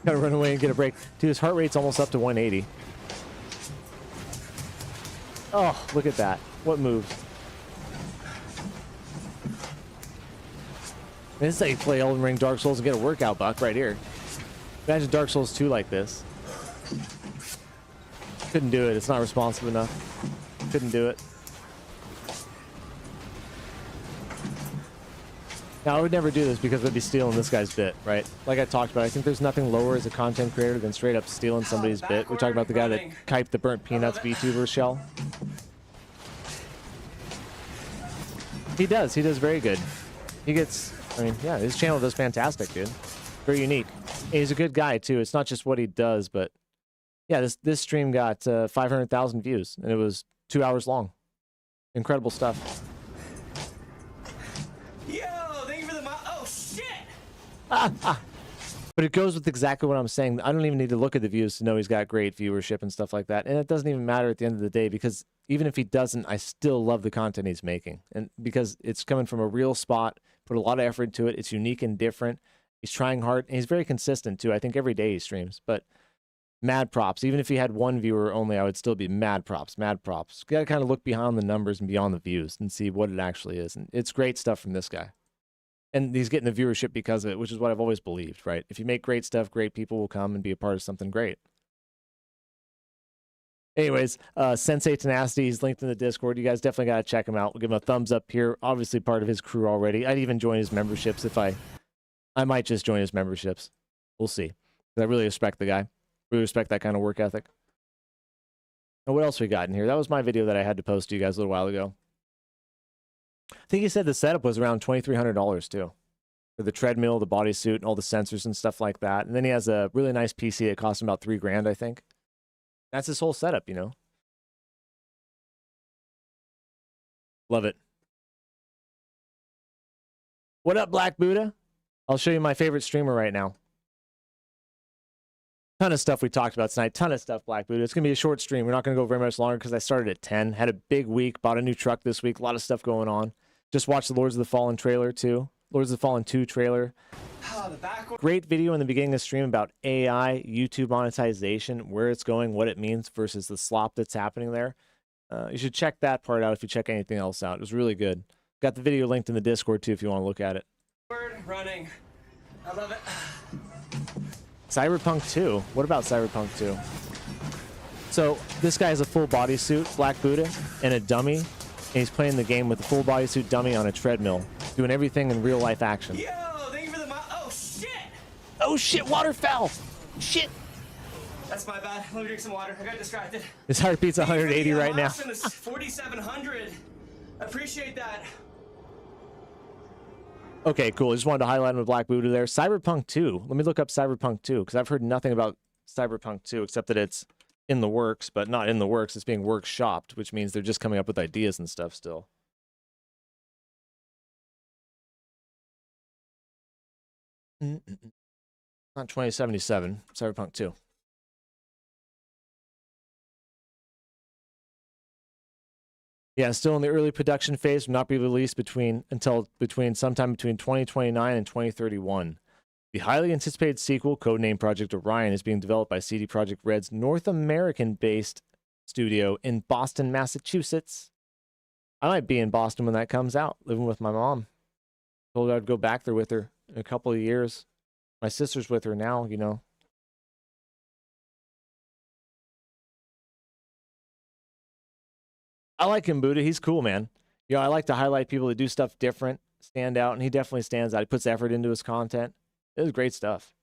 Gotta run away and get a break. Dude, his heart rate's almost up to 180. Oh, look at that. What moves? This is how you play Elden Ring, Dark Souls, and get a workout, Buck, right here. Imagine Dark Souls 2 like this. Couldn't do it. It's not responsive enough. Couldn't do it. Now, I would never do this because I'd be stealing this guy's bit, right? Like I talked about, I think there's nothing lower as a content creator than straight up stealing somebody's bit. We're talking about the guy that kiped the Burnt Peanuts VTuber shell. He does very good. He gets, I mean, yeah, his channel does fantastic, dude. Very unique. And he's a good guy, too. It's not just what he does, but yeah, this stream got 500,000 views, and it was 2 hours long. Incredible stuff. But it goes with exactly what I'm saying. I don't even need to look at the views to know he's got great viewership and stuff like that. And it doesn't even matter at the end of the day, because even if he doesn't, I still love the content he's making. And because it's coming from a real spot, put a lot of effort into it. It's unique and different. He's trying hard, and he's very consistent too. I think every day he streams, but mad props. Even if he had one viewer only, I would still be mad props, mad props. You got to kind of look behind the numbers and beyond the views and see what it actually is. And it's great stuff from this guy. And he's getting the viewership because of it, which is what I've always believed, right? If you make great stuff, great people will come and be a part of something great. Anyways, Sensei Tenacity, he's linked in the Discord. You guys definitely got to check him out. We'll give him a thumbs up here. Obviously part of his crew already. I'd even join his memberships if I might just join his memberships. We'll see. I really respect the guy. Really respect that kind of work ethic. And what else we got in here? That was my video that I had to post to you guys a little while ago. I think he said the setup was around $2,300 too. For the treadmill, the bodysuit, and all the sensors and stuff like that. And then he has a really nice PC that cost him about $3,000, I think. That's his whole setup, you know. Love it. What up, Black Buddha? I'll show you my favorite streamer right now. Ton of stuff we talked about tonight. Ton of stuff, Black Buddha. It's going to be a short stream. We're not going to go very much longer because I started at 10. Had a big week. Bought a new truck this week. A lot of stuff going on. Just watched the Lords of the Fallen trailer, too. Lords of the Fallen 2 trailer. Great video in the beginning of the stream about AI, YouTube monetization, where it's going, what it means versus the slop that's happening there. You should check that part out if you check anything else out. It was really good. Got the video linked in the Discord too if you want to look at it. Running. I love it. Cyberpunk 2. What about Cyberpunk 2? So this guy has a full bodysuit, Black Buddha, and a dummy. And he's playing the game with a full bodysuit dummy on a treadmill, doing everything in real life action. Yo, thank you for the oh shit! Oh shit, water fell! Shit! That's my bad. Let me drink some water. I got distracted. His heartbeat's 180 right now. 4,700. Appreciate that. Okay, cool. I just wanted to highlight him with Black Buddha there. Cyberpunk 2. Let me look up Cyberpunk 2, because I've heard nothing about Cyberpunk 2, except that it's in the works, but not in the works. It's being workshopped, which means they're just coming up with ideas and stuff still. Not 2077, Cyberpunk 2. Yeah, still in the early production phase, will not be released until sometime between 2029 and 2031. The highly anticipated sequel, codenamed Project Orion, is being developed by CD Projekt Red's North American-based studio in Boston, Massachusetts. I might be in Boston when that comes out, living with my mom. Told her I'd go back there with her in a couple of years. My sister's with her now, you know. I like him, Buddha. He's cool, man. You know, I like to highlight people that do stuff different, stand out, and he definitely stands out. He puts effort into his content. It was great stuff.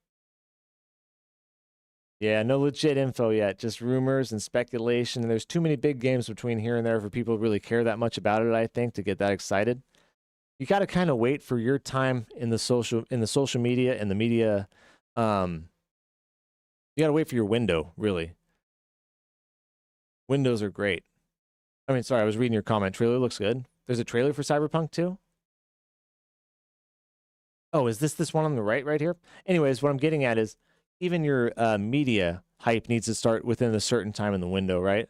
Yeah, no legit info yet. Just rumors and speculation. There's too many big games between here and there for people to really care that much about it, I think, to get that excited. You got to kind of wait for your time in the social media and the media. You got to wait for your window, really. Windows are great. I mean, sorry, I was reading your comment. Trailer looks good. There's a trailer for Cyberpunk 2? Oh, is this one on the right here? Anyways, what I'm getting at is even your media hype needs to start within a certain time in the window, right?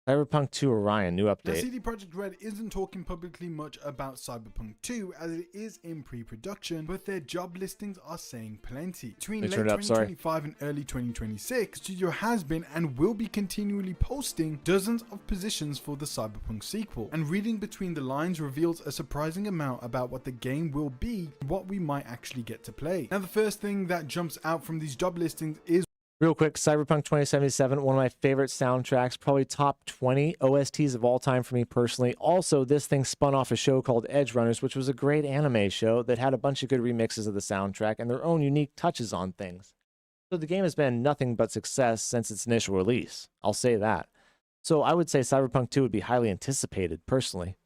Cyberpunk 2 Orion, new Now, update. CD Projekt Red isn't talking publicly much about Cyberpunk 2 as it is in pre-production, but their job listings are saying plenty. Between late 2025 and early 2026, the studio has been and will be continually posting dozens of positions for the Cyberpunk sequel, and reading between the lines reveals a surprising amount about what the game will be and what we might actually get to play. Now, the first thing that jumps out from these job listings is Real quick, Cyberpunk 2077, one of my favorite soundtracks, probably top 20 OSTs of all time for me personally. Also, this thing spun off a show called Edge Runners, which was a great anime show that had a bunch of good remixes of the soundtrack and their own unique touches on things. So the game has been nothing but success since its initial release. I'll say that. So I would say Cyberpunk 2 would be highly anticipated, personally.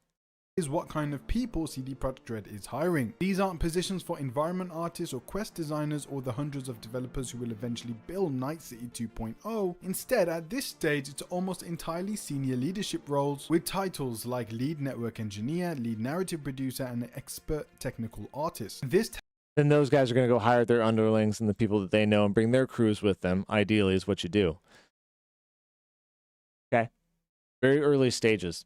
Is what kind of people CD Projekt Red is hiring. These aren't positions for environment artists or quest designers or the hundreds of developers who will eventually build Night City 2.0. Instead, at this stage, it's almost entirely senior leadership roles with titles like lead network engineer, lead narrative producer, and expert technical artist. Then those guys are going to go hire their underlings and the people that they know and bring their crews with them, ideally, is what you do. Okay? Very early stages.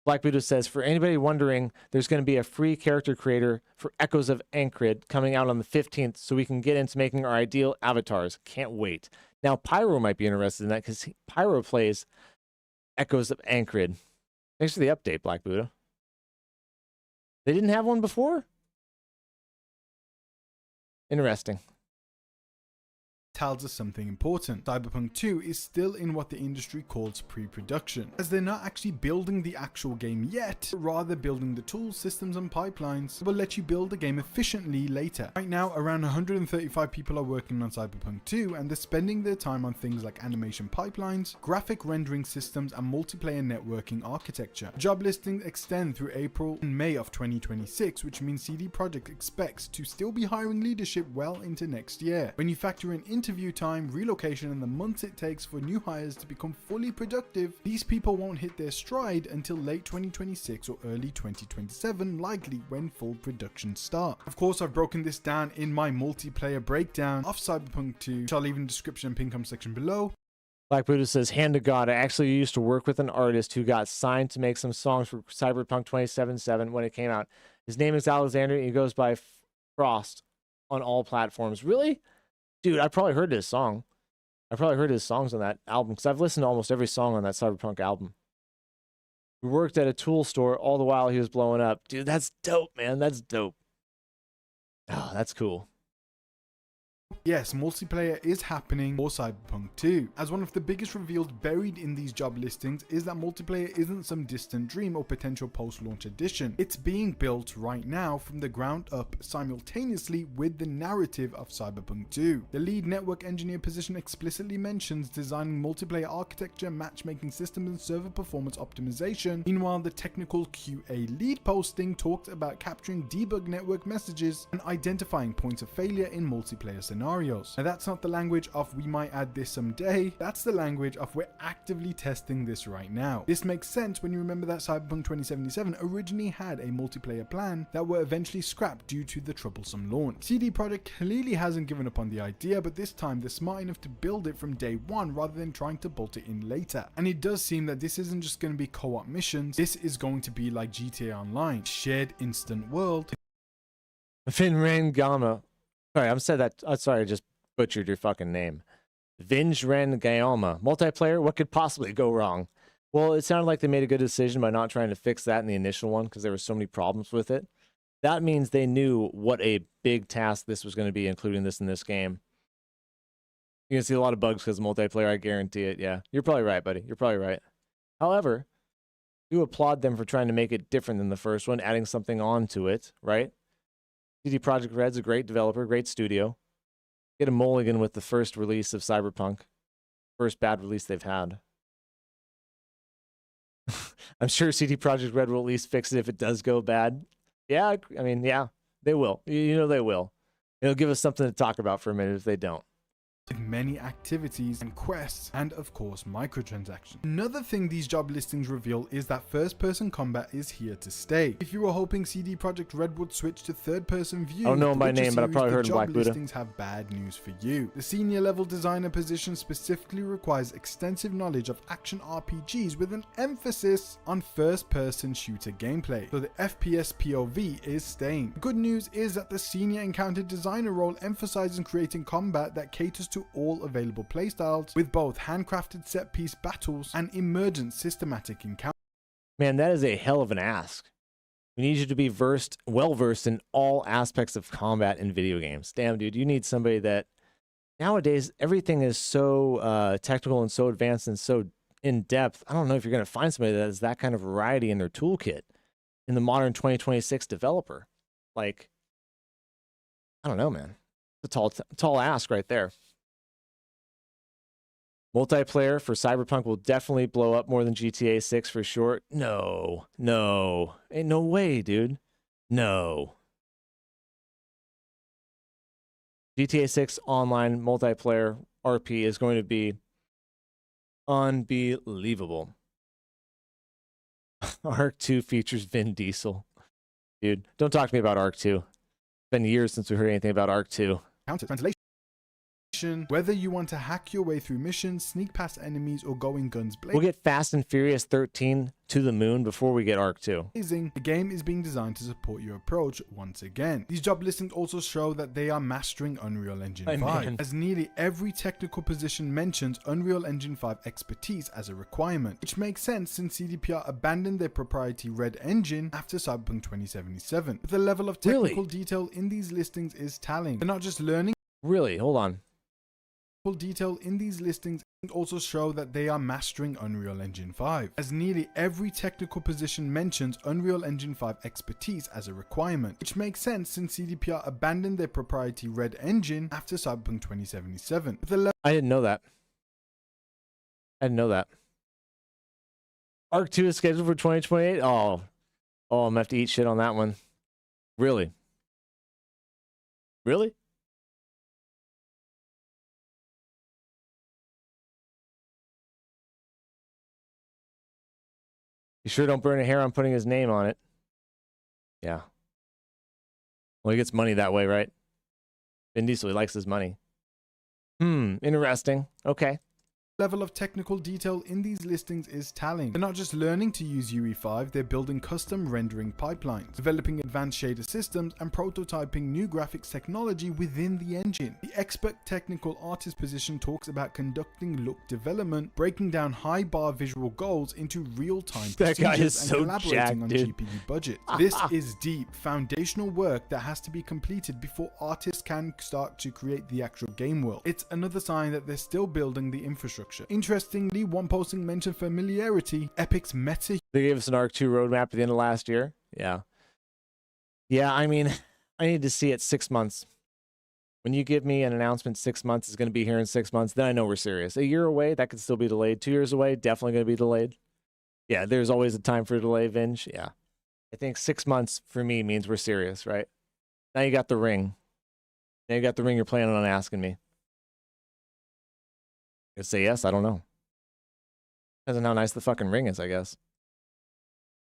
Black Buddha says, for anybody wondering, there's going to be a free character creator for Echoes of Ankrid coming out on the 15th, so we can get into making our ideal avatars. Can't wait. Now, Pyro might be interested in that, because Pyro plays Echoes of Ankrid. Thanks for the update, Black Buddha. They didn't have one before? Interesting. tells us something important. Cyberpunk 2 is still in what the industry calls pre-production, as they're not actually building the actual game yet, but rather building the tools, systems and pipelines that will let you build the game efficiently later. Right now, around 135 people are working on Cyberpunk 2, and they're spending their time on things like animation pipelines, graphic rendering systems and multiplayer networking architecture. Job listings extend through April and May of 2026, which means CD Projekt expects to still be hiring leadership well into next year. When you factor in interview time, relocation and the months it takes for new hires to become fully productive, these people won't hit their stride until late 2026 or early 2027, likely when full production starts. Of course, I've broken this down in my multiplayer breakdown of Cyberpunk 2, which I'll leave in the description and pin comment section below. Black Buddha says, hand to God, I actually used to work with an artist who got signed to make some songs for Cyberpunk 2077 when it came out. His name is Alexander, and he goes by Frost on all platforms. Really? Dude, I probably heard his song. I probably heard his songs on that album, because I've listened to almost every song on that Cyberpunk album. We worked at a tool store all the while he was blowing up. Dude, that's dope, man. That's dope. Oh, that's cool. Yes, multiplayer is happening for Cyberpunk 2, as one of the biggest reveals buried in these job listings is that multiplayer isn't some distant dream or potential post-launch addition. It's being built right now from the ground up simultaneously with the narrative of Cyberpunk 2. The lead network engineer position explicitly mentions designing multiplayer architecture, matchmaking systems and server performance optimization. Meanwhile, the technical QA lead posting talked about capturing debug network messages and identifying points of failure in multiplayer scenarios. Now that's not the language of we might add this someday, that's the language of we're actively testing this right now. This makes sense when you remember that Cyberpunk 2077 originally had a multiplayer plan that were eventually scrapped due to the troublesome launch. CD Projekt clearly hasn't given up on the idea, but this time they're smart enough to build it from day one rather than trying to bolt it in later. And it does seem that this isn't just going to be co-op missions, this is going to be like GTA Online, shared instant world. Finran Gama. Sorry, I'm said that. Sorry, I just butchered your fucking name. Vinjren Gayama. Multiplayer, what could possibly go wrong? Well, it sounded like they made a good decision by not trying to fix that in the initial one because there were so many problems with it. That means they knew what a big task this was going to be, including this in this game. You're going to see a lot of bugs because of multiplayer, I guarantee it. Yeah, you're probably right, buddy. You're probably right. However, do applaud them for trying to make it different than the first one, adding something on to it, right? CD Projekt Red's a great developer, great studio. Get a mulligan with the first release of Cyberpunk. First bad release they've had. I'm sure CD Projekt Red will at least fix it if it does go bad. Yeah, I mean, yeah, they will. You know they will. It'll give us something to talk about for a minute if they don't. Many activities and quests, and of course microtransactions. Another thing these job listings reveal is that first-person combat is here to stay. If you were hoping CD Projekt Red would switch to third-person view, I don't know my name, but I probably heard of Black Buddha. Job listings have bad news for you. The senior level designer position specifically requires extensive knowledge of action RPGs with an emphasis on first-person shooter gameplay, so the FPS POV is staying. The good news is that the senior encounter designer role emphasizes creating combat that caters to all available playstyles, with both handcrafted set-piece battles and emergent systematic encounters. Man, that is a hell of an ask. We need you to be well-versed in all aspects of combat in video games. Damn, dude, you need somebody that... Nowadays, everything is so technical and so advanced and so in-depth. I don't know if you're going to find somebody that has that kind of variety in their toolkit in the modern 2026 developer. Like, I don't know, man. It's a tall ask right there. Multiplayer for Cyberpunk will definitely blow up more than GTA 6 for sure. No. Ain't no way, dude. No. GTA 6 online multiplayer RP is going to be unbelievable. Arc 2 features Vin Diesel. Dude, don't talk to me about Arc 2. It's been years since we heard anything about Arc 2. Translation. Whether you want to hack your way through missions, sneak past enemies, or go in guns blazing. We'll get Fast and Furious 13 to the moon before we get Arc 2. The game is being designed to support your approach once again. These job listings also show that they are mastering Unreal Engine 5, as nearly every technical position mentions Unreal Engine 5 expertise as a requirement, which makes sense since CDPR abandoned their proprietary Red engine after Cyberpunk 2077. But the level of technical detail in these listings is telling. They're not just learning. Really? Hold on. Detail in these listings also show that they are mastering Unreal Engine 5, as nearly every technical position mentions Unreal Engine 5 expertise as a requirement, which makes sense since CDPR abandoned their proprietary Red engine after Cyberpunk 2077. I didn't know that. I didn't know that. Arc 2 is scheduled for 2028? Oh, I'm gonna have to eat shit on that one. Really? Really? You sure don't burn a hair on putting his name on it. Yeah. Well, he gets money that way, right? Vin Diesel, he likes his money. Interesting. Okay. Level of technical detail in these listings is telling. They're not just learning to use UE5, they're building custom rendering pipelines, developing advanced shader systems, and prototyping new graphics technology within the engine. The expert technical artist position talks about conducting look development, breaking down high bar visual goals into real-time That guy is procedures, and so collaborating jacked, on dude. GPU budgets. This is deep, foundational work that has to be completed before artists can start to create the actual game world. It's another sign that they're still building the infrastructure. Interestingly, one posting mentioned familiarity. Epic's meta. They gave us an Arc 2 roadmap at the end of last year. Yeah. Yeah, I mean, I need to see it 6 months. When you give me an announcement 6 months is going to be here in 6 months, then I know we're serious. A year away, that could still be delayed. 2 years away, definitely going to be delayed. Yeah, there's always a time for a delay, Vinge. Yeah. I think 6 months for me means we're serious, right? Now you got the ring. Now you got the ring you're planning on asking me. I'd say yes, I don't know. Depends on how nice the fucking ring is, I guess.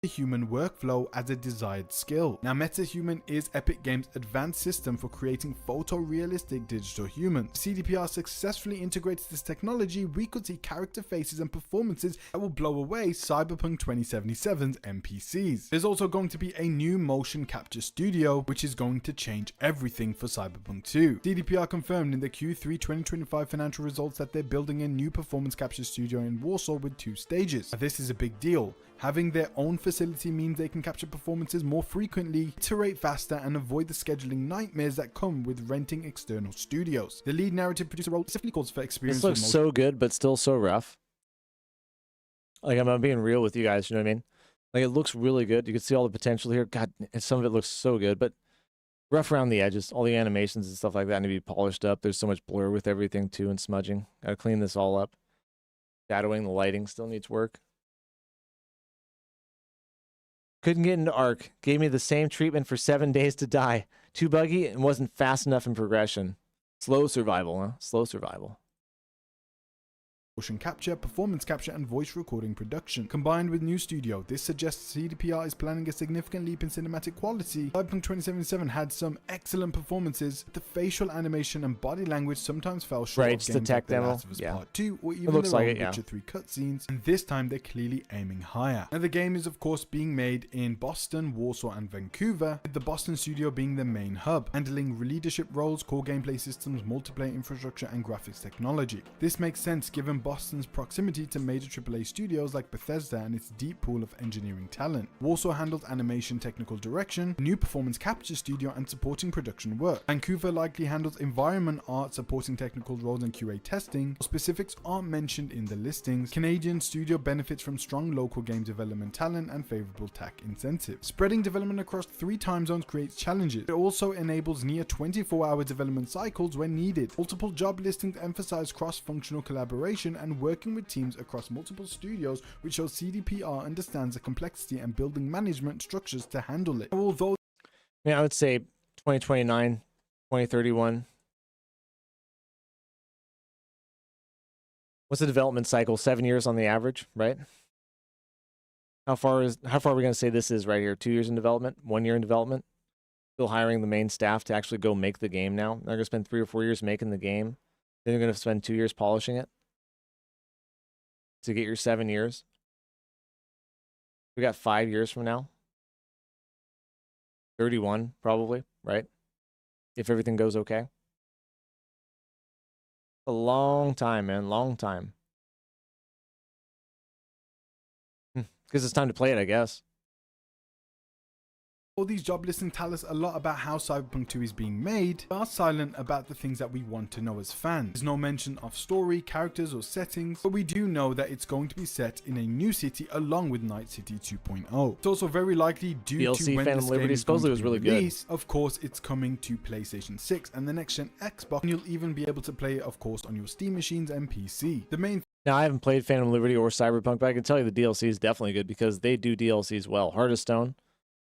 Human workflow as a desired skill. Now, MetaHuman is Epic Games' advanced system for creating photorealistic digital humans. CDPR successfully integrates this technology, we could see character faces and performances that will blow away Cyberpunk 2077's NPCs. There's also going to be a new motion capture studio, which is going to change everything for Cyberpunk 2. CDPR confirmed in the Q3 2025 financial results that they're building a new performance capture studio in Warsaw with 2 stages. Now, this is a big deal. Having their own facility means they can capture performances more frequently, iterate faster, and avoid the scheduling nightmares that come with renting external studios. The lead narrative producer role specifically calls for experience. This looks so good, but still so rough. Like, I'm being real with you guys, you know what I mean? Like, it looks really good. You can see all the potential here. God, and some of it looks so good, but rough around the edges. All the animations and stuff like that need to be polished up. There's so much blur with everything, too, and smudging. Gotta clean this all up. Shadowing, the lighting still needs work. Couldn't get into Arc. Gave me the same treatment for 7 days to die. Too buggy and wasn't fast enough in progression. Slow survival, huh? Slow survival. Motion capture, performance capture, and voice recording production. Combined with new studio, this suggests CDPR is planning a significant leap in cinematic quality. Cyberpunk 2077 had some excellent performances, but the facial animation and body language sometimes fell short right, of just the games tech like The demo. Last of Us Yeah. Part 2 or It even looks their like own it, yeah. Witcher 3 cutscenes, and this time they're clearly aiming higher. Now the game is of course being made in Boston, Warsaw, and Vancouver, with the Boston studio being the main hub, handling leadership roles, core gameplay systems, multiplayer infrastructure, and graphics technology. This makes sense given Boston's proximity to major AAA studios like Bethesda and its deep pool of engineering talent. Warsaw handles animation technical direction, new performance capture studio, and supporting production work. Vancouver likely handles environment art, supporting technical roles and QA testing. Specifics aren't mentioned in the listings. Canadian studio benefits from strong local game development talent and favorable tax incentives. Spreading development across 3 time zones creates challenges. It also enables near 24-hour development cycles when needed. Multiple job listings emphasize cross-functional collaboration and working with teams across multiple studios, which shows CDPR understands the complexity and building management structures to handle it. Although, yeah, I would say 2029, 2031. What's the development cycle? 7 years on the average, right? How far are we going to say this is right here? 2 years in development? 1 year in development? Still hiring the main staff to actually go make the game now. They're going to spend 3 or 4 years making the game. Then they're going to spend 2 years polishing it to get your 7 years. We got 5 years from now. 31 probably, right? If everything goes okay. A long time, man. Long time. Because it's time to play it, I guess. All these job listings tell us a lot about how Cyberpunk 2 is being made, but are silent about the things that we want to know as fans. There's no mention of story, characters, or settings, but we do know that it's going to be set in a new city along with Night City 2.0. It's also very likely due DLC to when Phantom this Liberty game is supposedly going was to really be released. Of course, it's coming to PlayStation 6 and the next gen Xbox, and you'll even be able to play it, of course, on your Steam machines and PC. The main Now, I haven't played Phantom Liberty or Cyberpunk, but I can tell you the DLC is definitely good because they do DLCs well. Heart of Stone,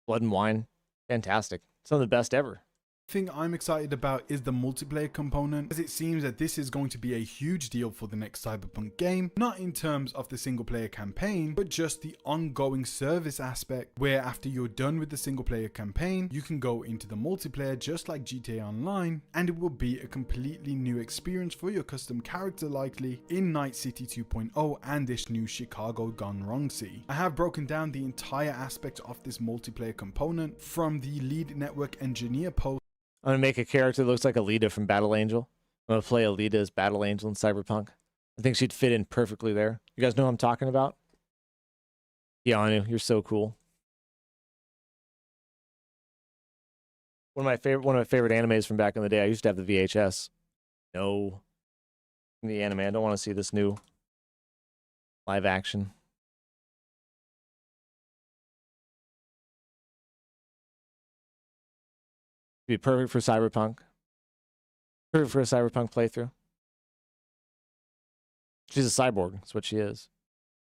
Blood and Wine, fantastic. Some of the best ever. thing I'm excited about is the multiplayer component, as it seems that this is going to be a huge deal for the next Cyberpunk game, not in terms of the single player campaign, but just the ongoing service aspect, where after you're done with the single player campaign, you can go into the multiplayer just like GTA Online, and it will be a completely new experience for your custom character, likely in Night City 2.0 and this new Chicago Gone Wrong City. I have broken down the entire aspect of this multiplayer component from the lead network engineer post. I'm going to make a character that looks like Alita from Battle Angel. I'm going to play Alita as Battle Angel in Cyberpunk. I think she'd fit in perfectly there. You guys know what I'm talking about? Keanu, you're so cool. One of my favorite animes from back in the day. I used to have the VHS. No. The anime. I don't want to see this new live action. Be perfect for Cyberpunk. Perfect for a Cyberpunk playthrough. She's a cyborg. That's what she is.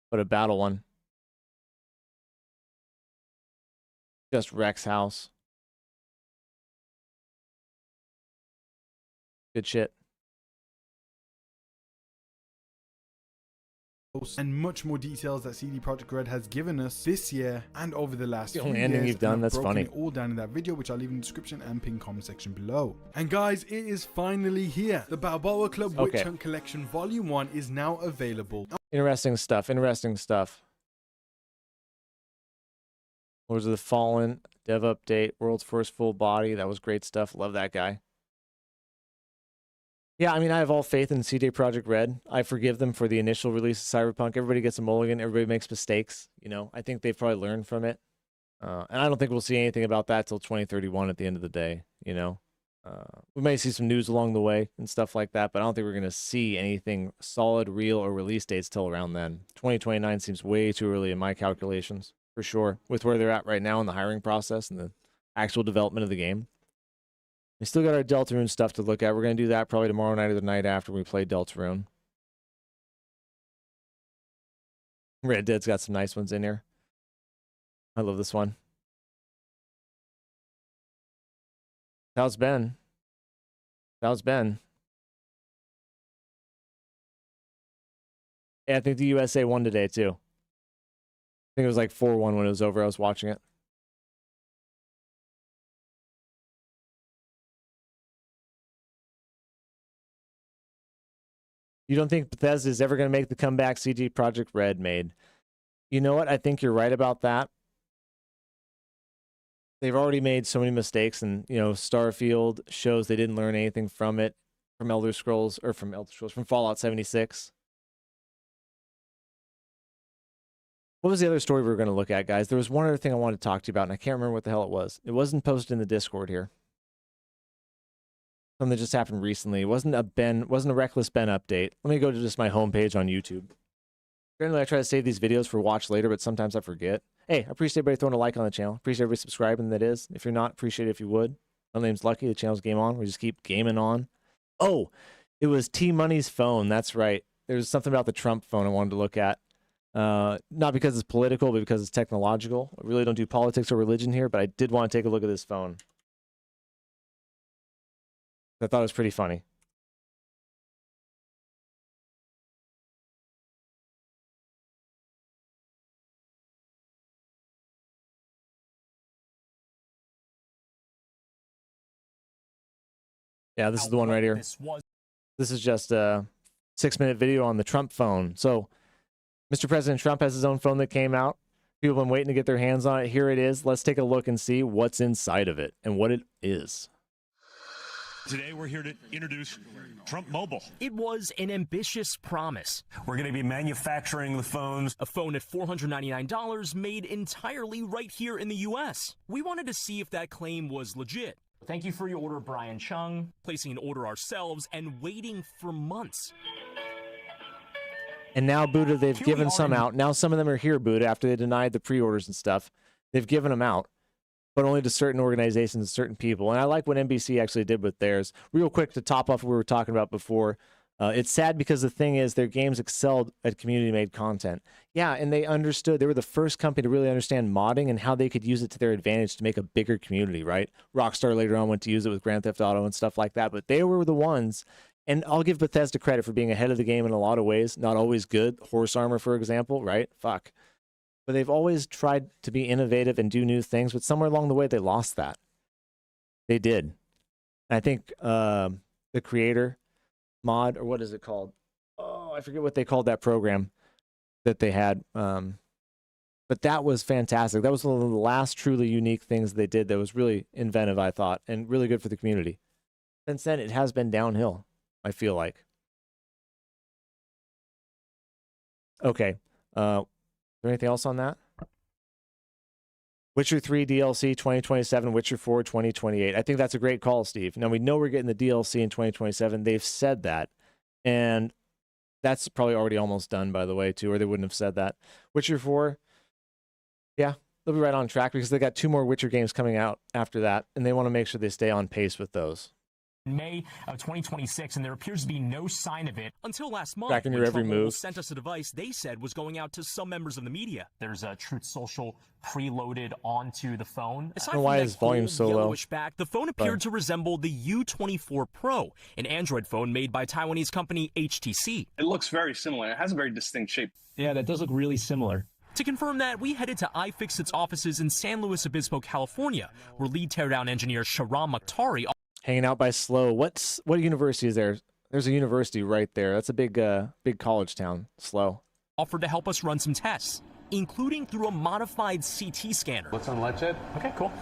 But a battle one. Just Rex House. Good shit. And much more details that CD Projekt Red has given us this year and over the last few ending years. you've done, I've that's broken funny. it all down in that video, which I'll leave in the description and pinned comment section below. And guys, it is finally here. The Balboa Club Witch Hunt Collection Volume 1 is now available. Interesting stuff. Interesting stuff. Lords of the Fallen, dev update, world's first full body. That was great stuff. Love that guy. Yeah, I mean, I have all faith in CD Projekt Red. I forgive them for the initial release of Cyberpunk. Everybody gets a mulligan. Everybody makes mistakes. You know, I think they've probably learned from it. And I don't think we'll see anything about that till 2031 at the end of the day, you know. We may see some news along the way and stuff like that, but I don't think we're going to see anything solid, real, or release dates till around then. 2029 seems way too early in my calculations, for sure, with where they're at right now in the hiring process and the actual development of the game. We still got our Deltarune stuff to look at. We're going to do that probably tomorrow night or the night after we play Deltarune. Red Dead's got some nice ones in here. I love this one. How's Ben? How's Ben? Yeah, I think the USA won today, too. I think it was like 4-1 when it was over. I was watching it. You don't think Bethesda is ever going to make the comeback CD Projekt Red made? You know what? I think you're right about that. They've already made so many mistakes, and you know, Starfield shows they didn't learn anything from it, from Fallout 76. What was the other story we were going to look at, guys? There was one other thing I wanted to talk to you about, and I can't remember what the hell it was. It wasn't posted in the Discord here. Something that just happened recently. It wasn't a Reckless Ben update. Let me go to just my homepage on YouTube. Generally, I try to save these videos for watch later, but sometimes I forget. Hey, I appreciate everybody throwing a like on the channel. Appreciate everybody subscribing, that is. If you're not, appreciate it if you would. My name's Lucky. The channel's Game On. We just keep gaming on. Oh, it was T-Money's phone. That's right. There's something about the Trump phone I wanted to look at. Not because it's political, but because it's technological. I really don't do politics or religion here, but I did want to take a look at this phone. I thought it was pretty funny. Yeah, this is the one right here. This is just a 6-minute video on the Trump phone. So, Mr. President Trump has his own phone that came out. People have been waiting to get their hands on it. Here it is. Let's take a look and see what's inside of it and what it is. Today we're here to introduce Trump Mobile. It was an ambitious promise. We're going to be manufacturing the phones. A phone at $499 made entirely right here in the US. We wanted to see if that claim was legit. Thank you for your order, Brian Chung. Placing an order ourselves and waiting for months. And now, Buddha, they've given some out. Now some of them are here, Buddha, after they denied the pre-orders and stuff. They've given them out, but only to certain organizations and certain people. And I like what NBC actually did with theirs. Real quick, to top off what we were talking about before, it's sad because the thing is their games excelled at community-made content. Yeah, and they understood. They were the first company to really understand modding and how they could use it to their advantage to make a bigger community, right? Rockstar later on went to use it with Grand Theft Auto and stuff like that, but they were the ones. And I'll give Bethesda credit for being ahead of the game in a lot of ways. Not always good. Horse Armor, for example, right? Fuck. But they've always tried to be innovative and do new things, but somewhere along the way, they lost that. They did. And I think the creator mod, or what is it called? Oh, I forget what they called that program that they had. But that was fantastic. That was one of the last truly unique things they did that was really inventive, I thought, and really good for the community. Since then, it has been downhill, I feel like. Okay. Is there anything else on that? Witcher 3 DLC 2027, Witcher 4 2028. I think that's a great call, Steve. Now, we know we're getting the DLC in 2027. They've said that. And that's probably already almost done, by the way, too, or they wouldn't have said that. Witcher 4, yeah, they'll be right on track because they got 2 more Witcher games coming out after that, and they want to make sure they stay on pace with those. May of 2026, and there appears to be no sign of it until last month. Tracking your every move. Sent us a device they said was going out to some members of the media. There's a Truth Social preloaded onto the phone. I don't know why his volume so low. Yellowish back, the phone appeared to resemble the U24 Pro, an Android phone made by Taiwanese company HTC. It looks very similar. It has a very distinct shape. Yeah, that does look really similar. To confirm that, we headed to iFixit's offices in San Luis Obispo, California, where lead teardown engineer Shahram Makhtari hanging out by Slow. What university is there? There's a university right there. That's a big college town, Slow. Offered to help us run some tests, including through a modified CT scanner. Let's unlatch it. Okay, cool.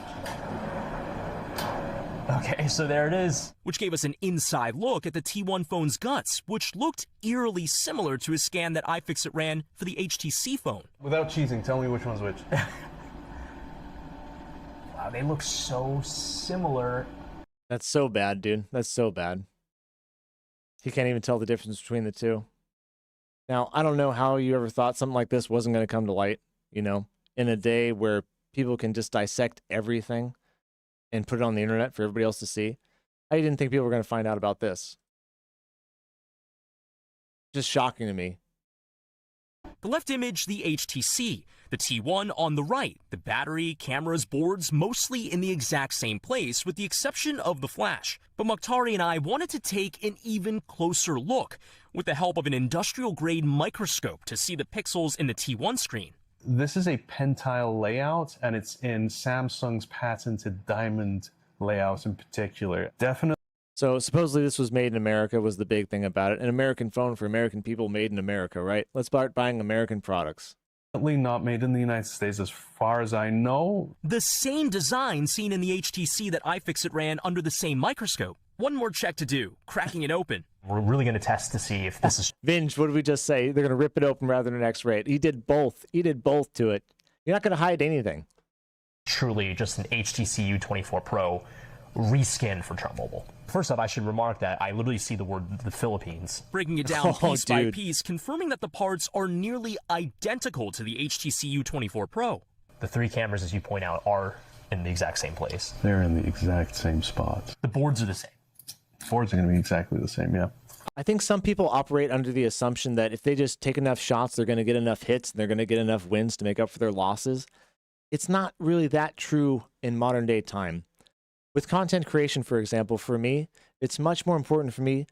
Okay, so there it is. Which gave us an inside look at the T1 phone's guts, which looked eerily similar to a scan that iFixit ran for the HTC phone. Without cheesing, tell me which one's which. Wow, they look so similar. That's so bad, dude. That's so bad. He can't even tell the difference between the two. Now, I don't know how you ever thought something like this wasn't going to come to light, you know, in a day where people can just dissect everything and put it on the internet for everybody else to see. I didn't think people were going to find out about this. Just shocking to me. The left image, the HTC. The T1 on the right. The battery, cameras, boards, mostly in the exact same place, with the exception of the flash. But Makhtari and I wanted to take an even closer look, with the help of an industrial-grade microscope to see the pixels in the T1 screen. This is a pentile layout, and it's in Samsung's patented diamond layout in particular. Definitely. So supposedly this was made in America was the big thing about it. An American phone for American people made in America, right? Let's start buying American products. Not made in the United States as far as I know. The same design seen in the HTC that iFixit ran under the same microscope. One more check to do, cracking it open. We're really going to test to see if this is... Vinge, what did we just say? They're going to rip it open rather than X-ray it. He did both. He did both to it. You're not going to hide anything. Truly just an HTC U24 Pro reskin for Trump Mobile. First off, I should remark that I literally see the word the Philippines. Breaking it down piece by piece, confirming that the parts are nearly identical to the HTC U24 Pro. The 3 cameras, as you point out, are in the exact same place. They're in the exact same spot. The boards are the same. Boards are going to be exactly the same, yeah. I think some people operate under the assumption that if they just take enough shots, they're going to get enough hits, and they're going to get enough wins to make up for their losses. It's not really that true in modern day time. With content creation, for example, for me, it's much more important for me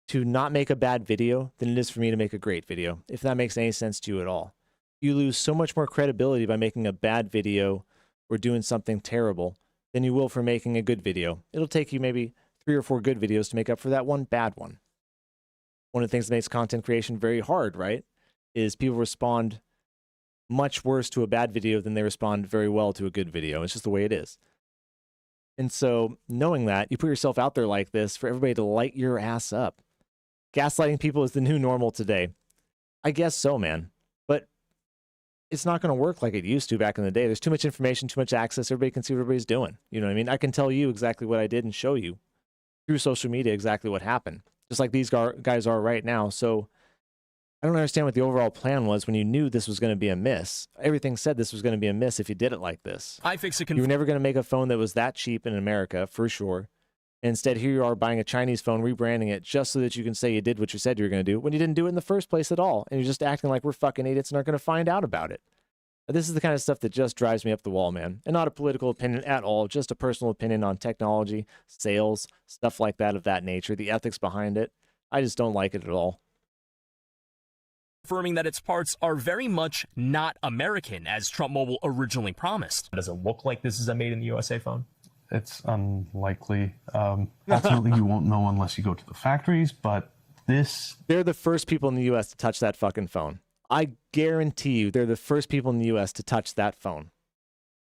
to not make a bad video than it is for me to make a great video, if that makes any sense to you at all. You lose so much more credibility by making a bad video or doing something terrible than you will for making a good video. It'll take you maybe 3 or 4 good videos to make up for that one bad one. One of the things that makes content creation very hard, right, is people respond much worse to a bad video than they respond very well to a good video. It's just the way it is. And so knowing that, you put yourself out there like this for everybody to light your ass up. Gaslighting people is the new normal today. I guess so, man. But it's not going to work like it used to back in the day. There's too much information, too much access. Everybody can see what everybody's doing. You know what I mean? I can tell you exactly what I did and show you through social media exactly what happened, just like these guys are right now. So I don't understand what the overall plan was when you knew this was going to be a miss. Everything said this was going to be a miss if you did it like this. You were never going to make a phone that was that cheap in America, for sure. Instead, here you are buying a Chinese phone, rebranding it just so that you can say you did what you said you were going to do when you didn't do it in the first place at all. And you're just acting like we're fucking idiots and aren't going to find out about it. This is the kind of stuff that just drives me up the wall, man. And not a political opinion at all, just a personal opinion on technology, sales, stuff like that of that nature, the ethics behind it. I just don't like it at all. Confirming that its parts are very much not American, as Trump Mobile originally promised. Does it look like this is a made in the USA phone? It's unlikely. Ultimately, you won't know unless you go to the factories, but they're the first people in the U.S. to touch that fucking phone. I guarantee you they're the first people in the U.S. to touch that phone.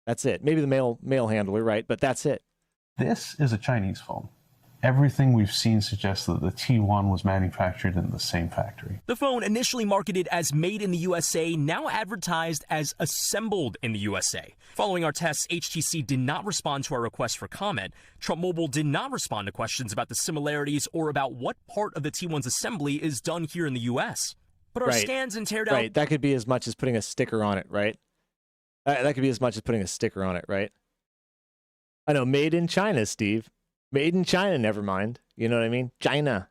That's it. Maybe the mail handler, right? But that's it. This is a Chinese phone. Everything we've seen suggests that the T1 was manufactured in the same factory. The phone, initially marketed as made in the USA, now advertised as assembled in the USA. Following our tests, HTC did not respond to our request for comment. Trump Mobile did not respond to questions about the similarities or about what part of the T1's assembly is done here in the US. But our scans and teardown... Right, that could be as much as putting a sticker on it, right? That could be as much as putting a sticker on it, right? I know, made in China, Steve. Made in China, never mind. You know what I mean? China.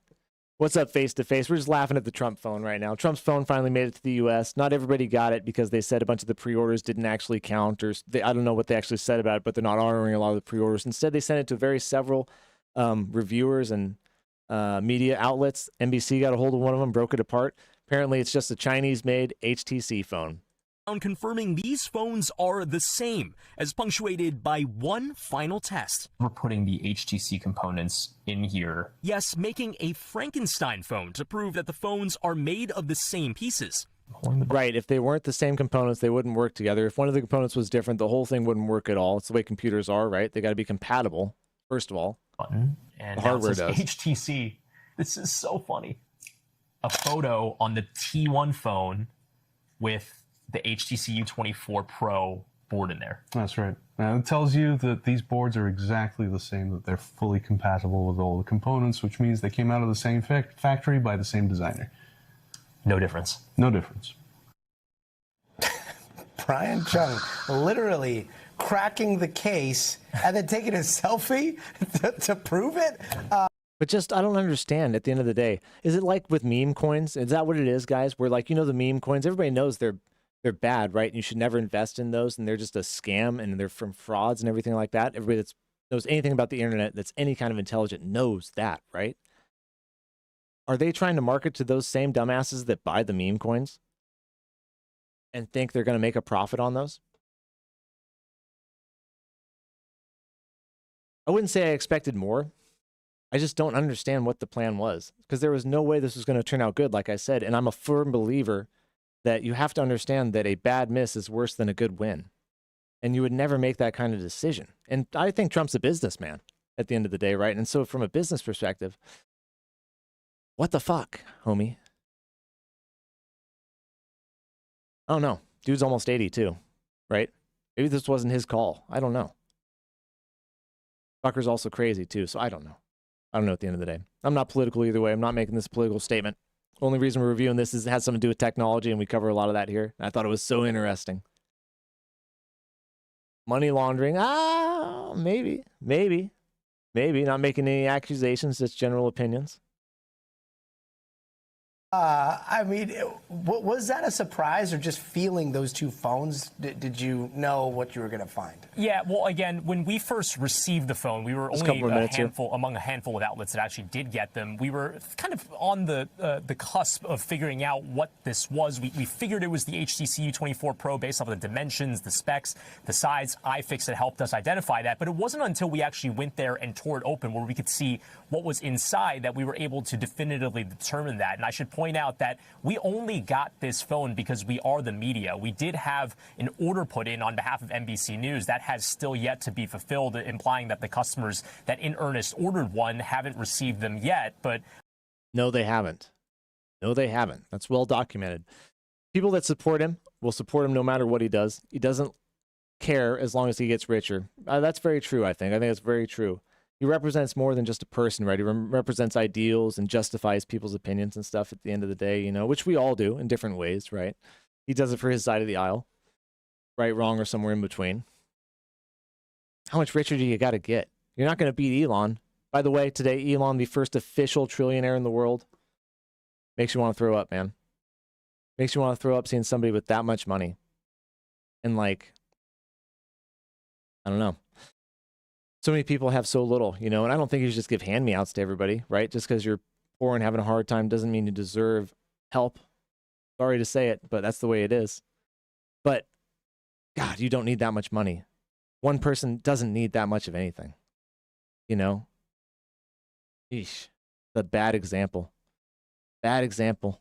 What's up, face to face? We're just laughing at the Trump phone right now. Trump's phone finally made it to the U.S. Not everybody got it because they said a bunch of the pre-orders didn't actually count, or I don't know what they actually said about it, but they're not honoring a lot of the pre-orders. Instead, they sent it to several reviewers and media outlets. NBC got a hold of one of them, broke it apart. Apparently, it's just a Chinese-made HTC phone. Confirming these phones are the same, as punctuated by one final test. We're putting the HTC components in here. Yes, making a Frankenstein phone to prove that the phones are made of the same pieces. Right, if they weren't the same components, they wouldn't work together. If one of the components was different, the whole thing wouldn't work at all. It's the way computers are, right? They got to be compatible, first of all. And the hardware does. HTC. This is so funny. A photo on the T1 phone with the HTC U24 Pro board in there. That's right. Now it tells you that these boards are exactly the same, that they're fully compatible with all the components, which means they came out of the same factory by the same designer. No difference. No difference. Brian Chung literally cracking the case and then taking a selfie to prove it. But just, I don't understand at the end of the day. Is it like with meme coins? Is that what it is, guys? Where, like, you know, the meme coins, everybody knows they're bad, right? And you should never invest in those, and they're just a scam, and they're from frauds and everything like that. Everybody that knows anything about the internet that's any kind of intelligent knows that, right? Are they trying to market to those same dumbasses that buy the meme coins and think they're going to make a profit on those? I wouldn't say I expected more. I just don't understand what the plan was, because there was no way this was going to turn out good, like I said, and I'm a firm believer that you have to understand that a bad miss is worse than a good win. And you would never make that kind of decision. And I think Trump's a businessman at the end of the day, right? And so from a business perspective, what the fuck, homie? I don't know. Dude's almost 82, right? Maybe this wasn't his call. I don't know. Fucker's also crazy too, so I don't know. I don't know at the end of the day. I'm not political either way. I'm not making this a political statement. Only reason we're reviewing this is it has something to do with technology, and we cover a lot of that here. I thought it was so interesting. Money laundering, maybe. Not making any accusations, just general opinions. I mean, was that a surprise or just feeling those two phones? Did you know what you were going to find? Yeah, well, again, when we first received the phone, we were only among a handful of outlets that actually did get them. We were kind of on the cusp of figuring out what this was. We figured it was the HTC U24 Pro based off of the dimensions, the specs, the size. iFixit helped us identify that, but it wasn't until we actually went there and tore it open where we could see what was inside that we were able to definitively determine that. And I should point out that we only got this phone because we are the media. We did have an order put in on behalf of NBC News that has still yet to be fulfilled, implying that the customers that in earnest ordered one haven't received them yet. But no, they haven't. No, they haven't. That's well documented. People that support him will support him no matter what he does. He doesn't care as long as he gets richer. That's very true, I think. I think it's very true. He represents more than just a person, right? He represents ideals and justifies people's opinions and stuff at the end of the day, you know, which we all do in different ways, right? He does it for his side of the aisle. Right, wrong, or somewhere in between. How much richer do you got to get? You're not going to beat Elon. By the way, today, Elon, the first official trillionaire in the world. Makes you want to throw up, man. Makes you want to throw up seeing somebody with that much money. And like, I don't know. So many people have so little, you know, and I don't think you should just give hand-me-outs to everybody, right? Just because you're poor and having a hard time doesn't mean you deserve help. Sorry to say it, but that's the way it is. But, God, you don't need that much money. One person doesn't need that much of anything, you know? Eesh. A bad example. Bad example.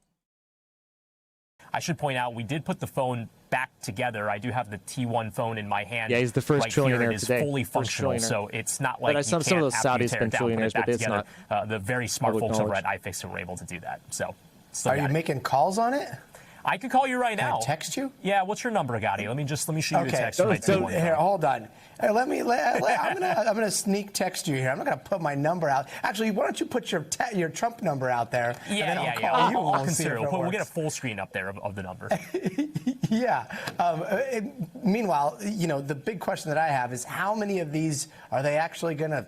I should point out, we did put the phone back together. I do have the T1 phone in my hand. Yeah, he's the first trillionaire here. It is today. fully functional, so it's not like some of those Saudis been trillionaires, but it's not. The very smart folks over at iFixit were able to do that. So, are you making calls on it? I could call you right now. Can I text you? Yeah. What's your number, Gotti? Let me shoot you a text. So here, hold on. Hey, I'm gonna sneak text you here. I'm not gonna put my number out. Actually, why don't you put your Trump number out there? Yeah, and then I'll call you. I'll consider it. We'll get a full screen up there of the number. Yeah. Meanwhile, you know, the big question that I have is how many of these are they actually gonna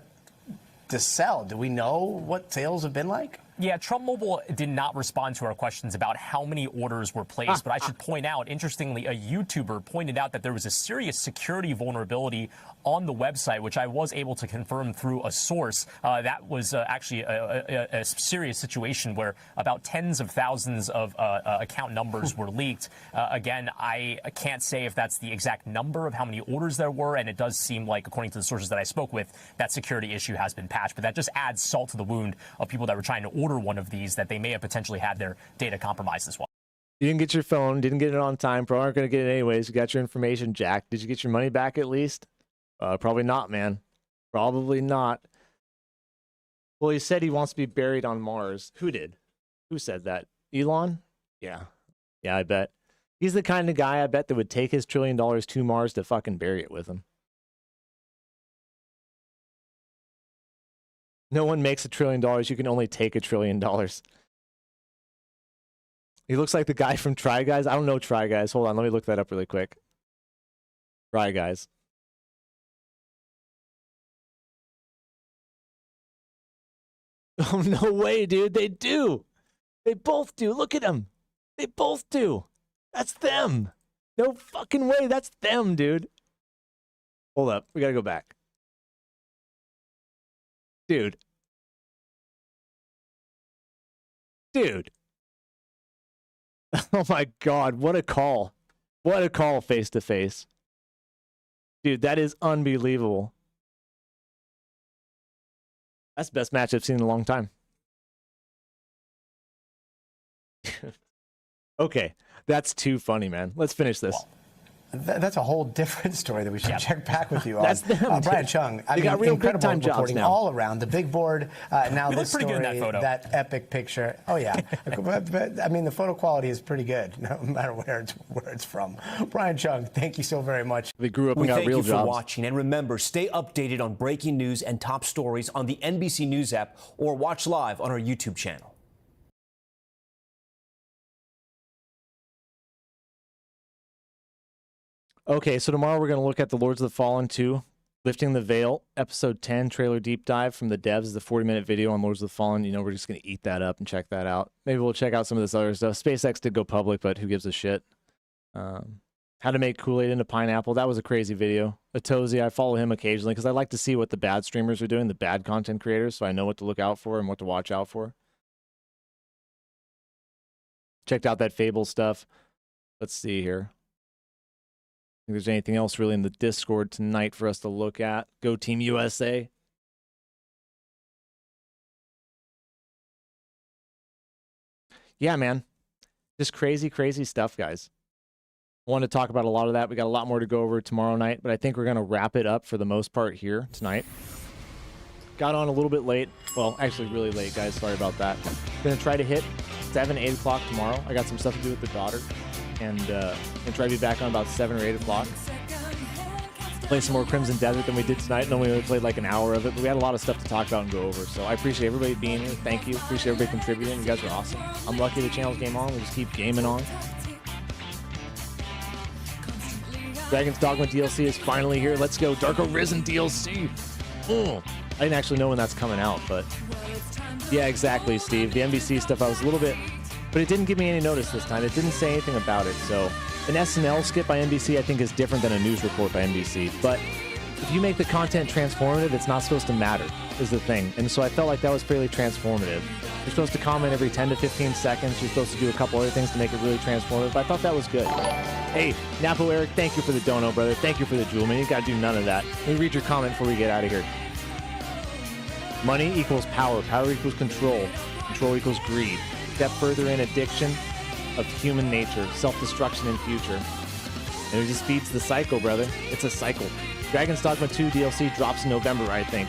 sell? Do we know what sales have been like? Yeah, Trump Mobile did not respond to our questions about how many orders were placed, but I should point out, interestingly, a YouTuber pointed out that there was a serious security vulnerability on the website, which I was able to confirm through a source. That was actually a serious situation where about tens of thousands of account numbers were leaked. Again, I can't say if that's the exact number of how many orders there were, and it does seem like, according to the sources that I spoke with, that security issue has been patched. But that just adds salt to the wound of people that were trying to order one of these, that they may have potentially had their data compromised as well. You didn't get your phone, didn't get it on time, probably aren't going to get it anyways. You got your information jacked. Did you get your money back at least? Probably not, man. Probably not. Well, he said he wants to be buried on Mars. Who did? Who said that? Elon? Yeah. Yeah, I bet. He's the kind of guy, I bet, that would take his $1 trillion to Mars to fucking bury it with him. No one makes $1 trillion. You can only take $1 trillion. He looks like the guy from Try Guys. I don't know Try Guys. Hold on, let me look that up really quick. Try Guys. Oh, no way, dude. They do. They both do. Look at them. They both do. That's them. No fucking way. That's them, dude. Hold up. We gotta go back. Dude. Dude. Oh my God. What a call. What a call face to face. Dude, that is unbelievable. That's the best match I've seen in a long time. Okay. That's too funny, man. Let's finish this. That's a whole different story that we should check back with you on. That's them, Brian Chung. They got real big time jobs reporting now. All around the big board. Now this pretty story, good in that photo. That epic picture. Oh yeah, but, I mean the photo quality is pretty good, no matter where it's from. Brian Chung, thank you so very much. They grew up and got real jobs. We thank you for watching, and remember, stay updated on breaking news and top stories on the NBC News app, or watch live on our YouTube channel. Okay, so tomorrow we're going to look at the Lords of the Fallen 2, Lifting the Veil, Episode 10, trailer deep dive from the devs, the 40-minute video on Lords of the Fallen. You know, we're just going to eat that up and check that out. Maybe we'll check out some of this other stuff. SpaceX did go public, but who gives a shit? How to make Kool-Aid into pineapple. That was a crazy video. Atozi, I follow him occasionally because I like to see what the bad streamers are doing, the bad content creators, so I know what to look out for and what to watch out for. Checked out that Fable stuff. Let's see here. Think there's anything else really in the Discord tonight for us to look at. Go Team USA. yeah, man, just crazy, crazy stuff, guys. I want to talk about a lot of that. We got a lot more to go over tomorrow night, but I think we're going to wrap it up for the most part here tonight. Got on a little bit late. Well, actually really late, guys. Sorry about that. Going to try to hit 7, 8 o'clock tomorrow. I got some stuff to do with the daughter, and try to be back on about 7 or 8 o'clock. Play some more Crimson Desert than we did tonight. We only played like an hour of it, but we had a lot of stuff to talk about and go over. So I appreciate everybody being here. Thank you. Appreciate everybody contributing. You guys are awesome. I'm lucky the channel's game on. We just keep gaming on. Dragon's Dogma DLC is finally here. Let's go. Dark Arisen DLC. I didn't actually know when that's coming out, but yeah, exactly, Steve. The NBC stuff, I was a little bit, but it didn't give me any notice this time. It didn't say anything about it. So an SNL skit by NBC, I think, is different than a news report by NBC. But if you make the content transformative, it's not supposed to matter, is the thing. And so I felt like that was fairly transformative. You're supposed to comment every 10 to 15 seconds. You're supposed to do a couple other things to make it really transformative. But I thought that was good. Hey, Napo Eric, thank you for the dono, brother. Thank you for the jewel, man. You got to do none of that. Let me read your comment before we get out of here. Money equals power. Power equals control. Control equals greed. Step further in addiction of human nature. Self-destruction in future. And it just feeds the cycle, brother. It's a cycle. Dragon's Dogma 2 DLC drops in November, I think.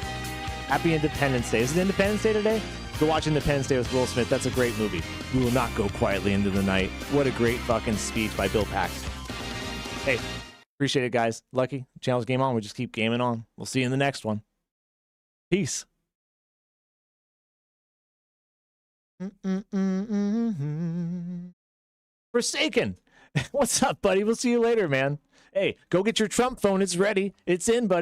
Happy Independence Day. Is it Independence Day today? Go watch Independence Day with Will Smith. That's a great movie. We will not go quietly into the night. What a great fucking speech by Bill Paxton. Hey, appreciate it, guys. Lucky. Channel's game on. We just keep gaming on. We'll see you in the next one. Peace. Forsaken. What's up, buddy? We'll see you later, man. Hey, go get your Trump phone. It's ready. It's in, buddy.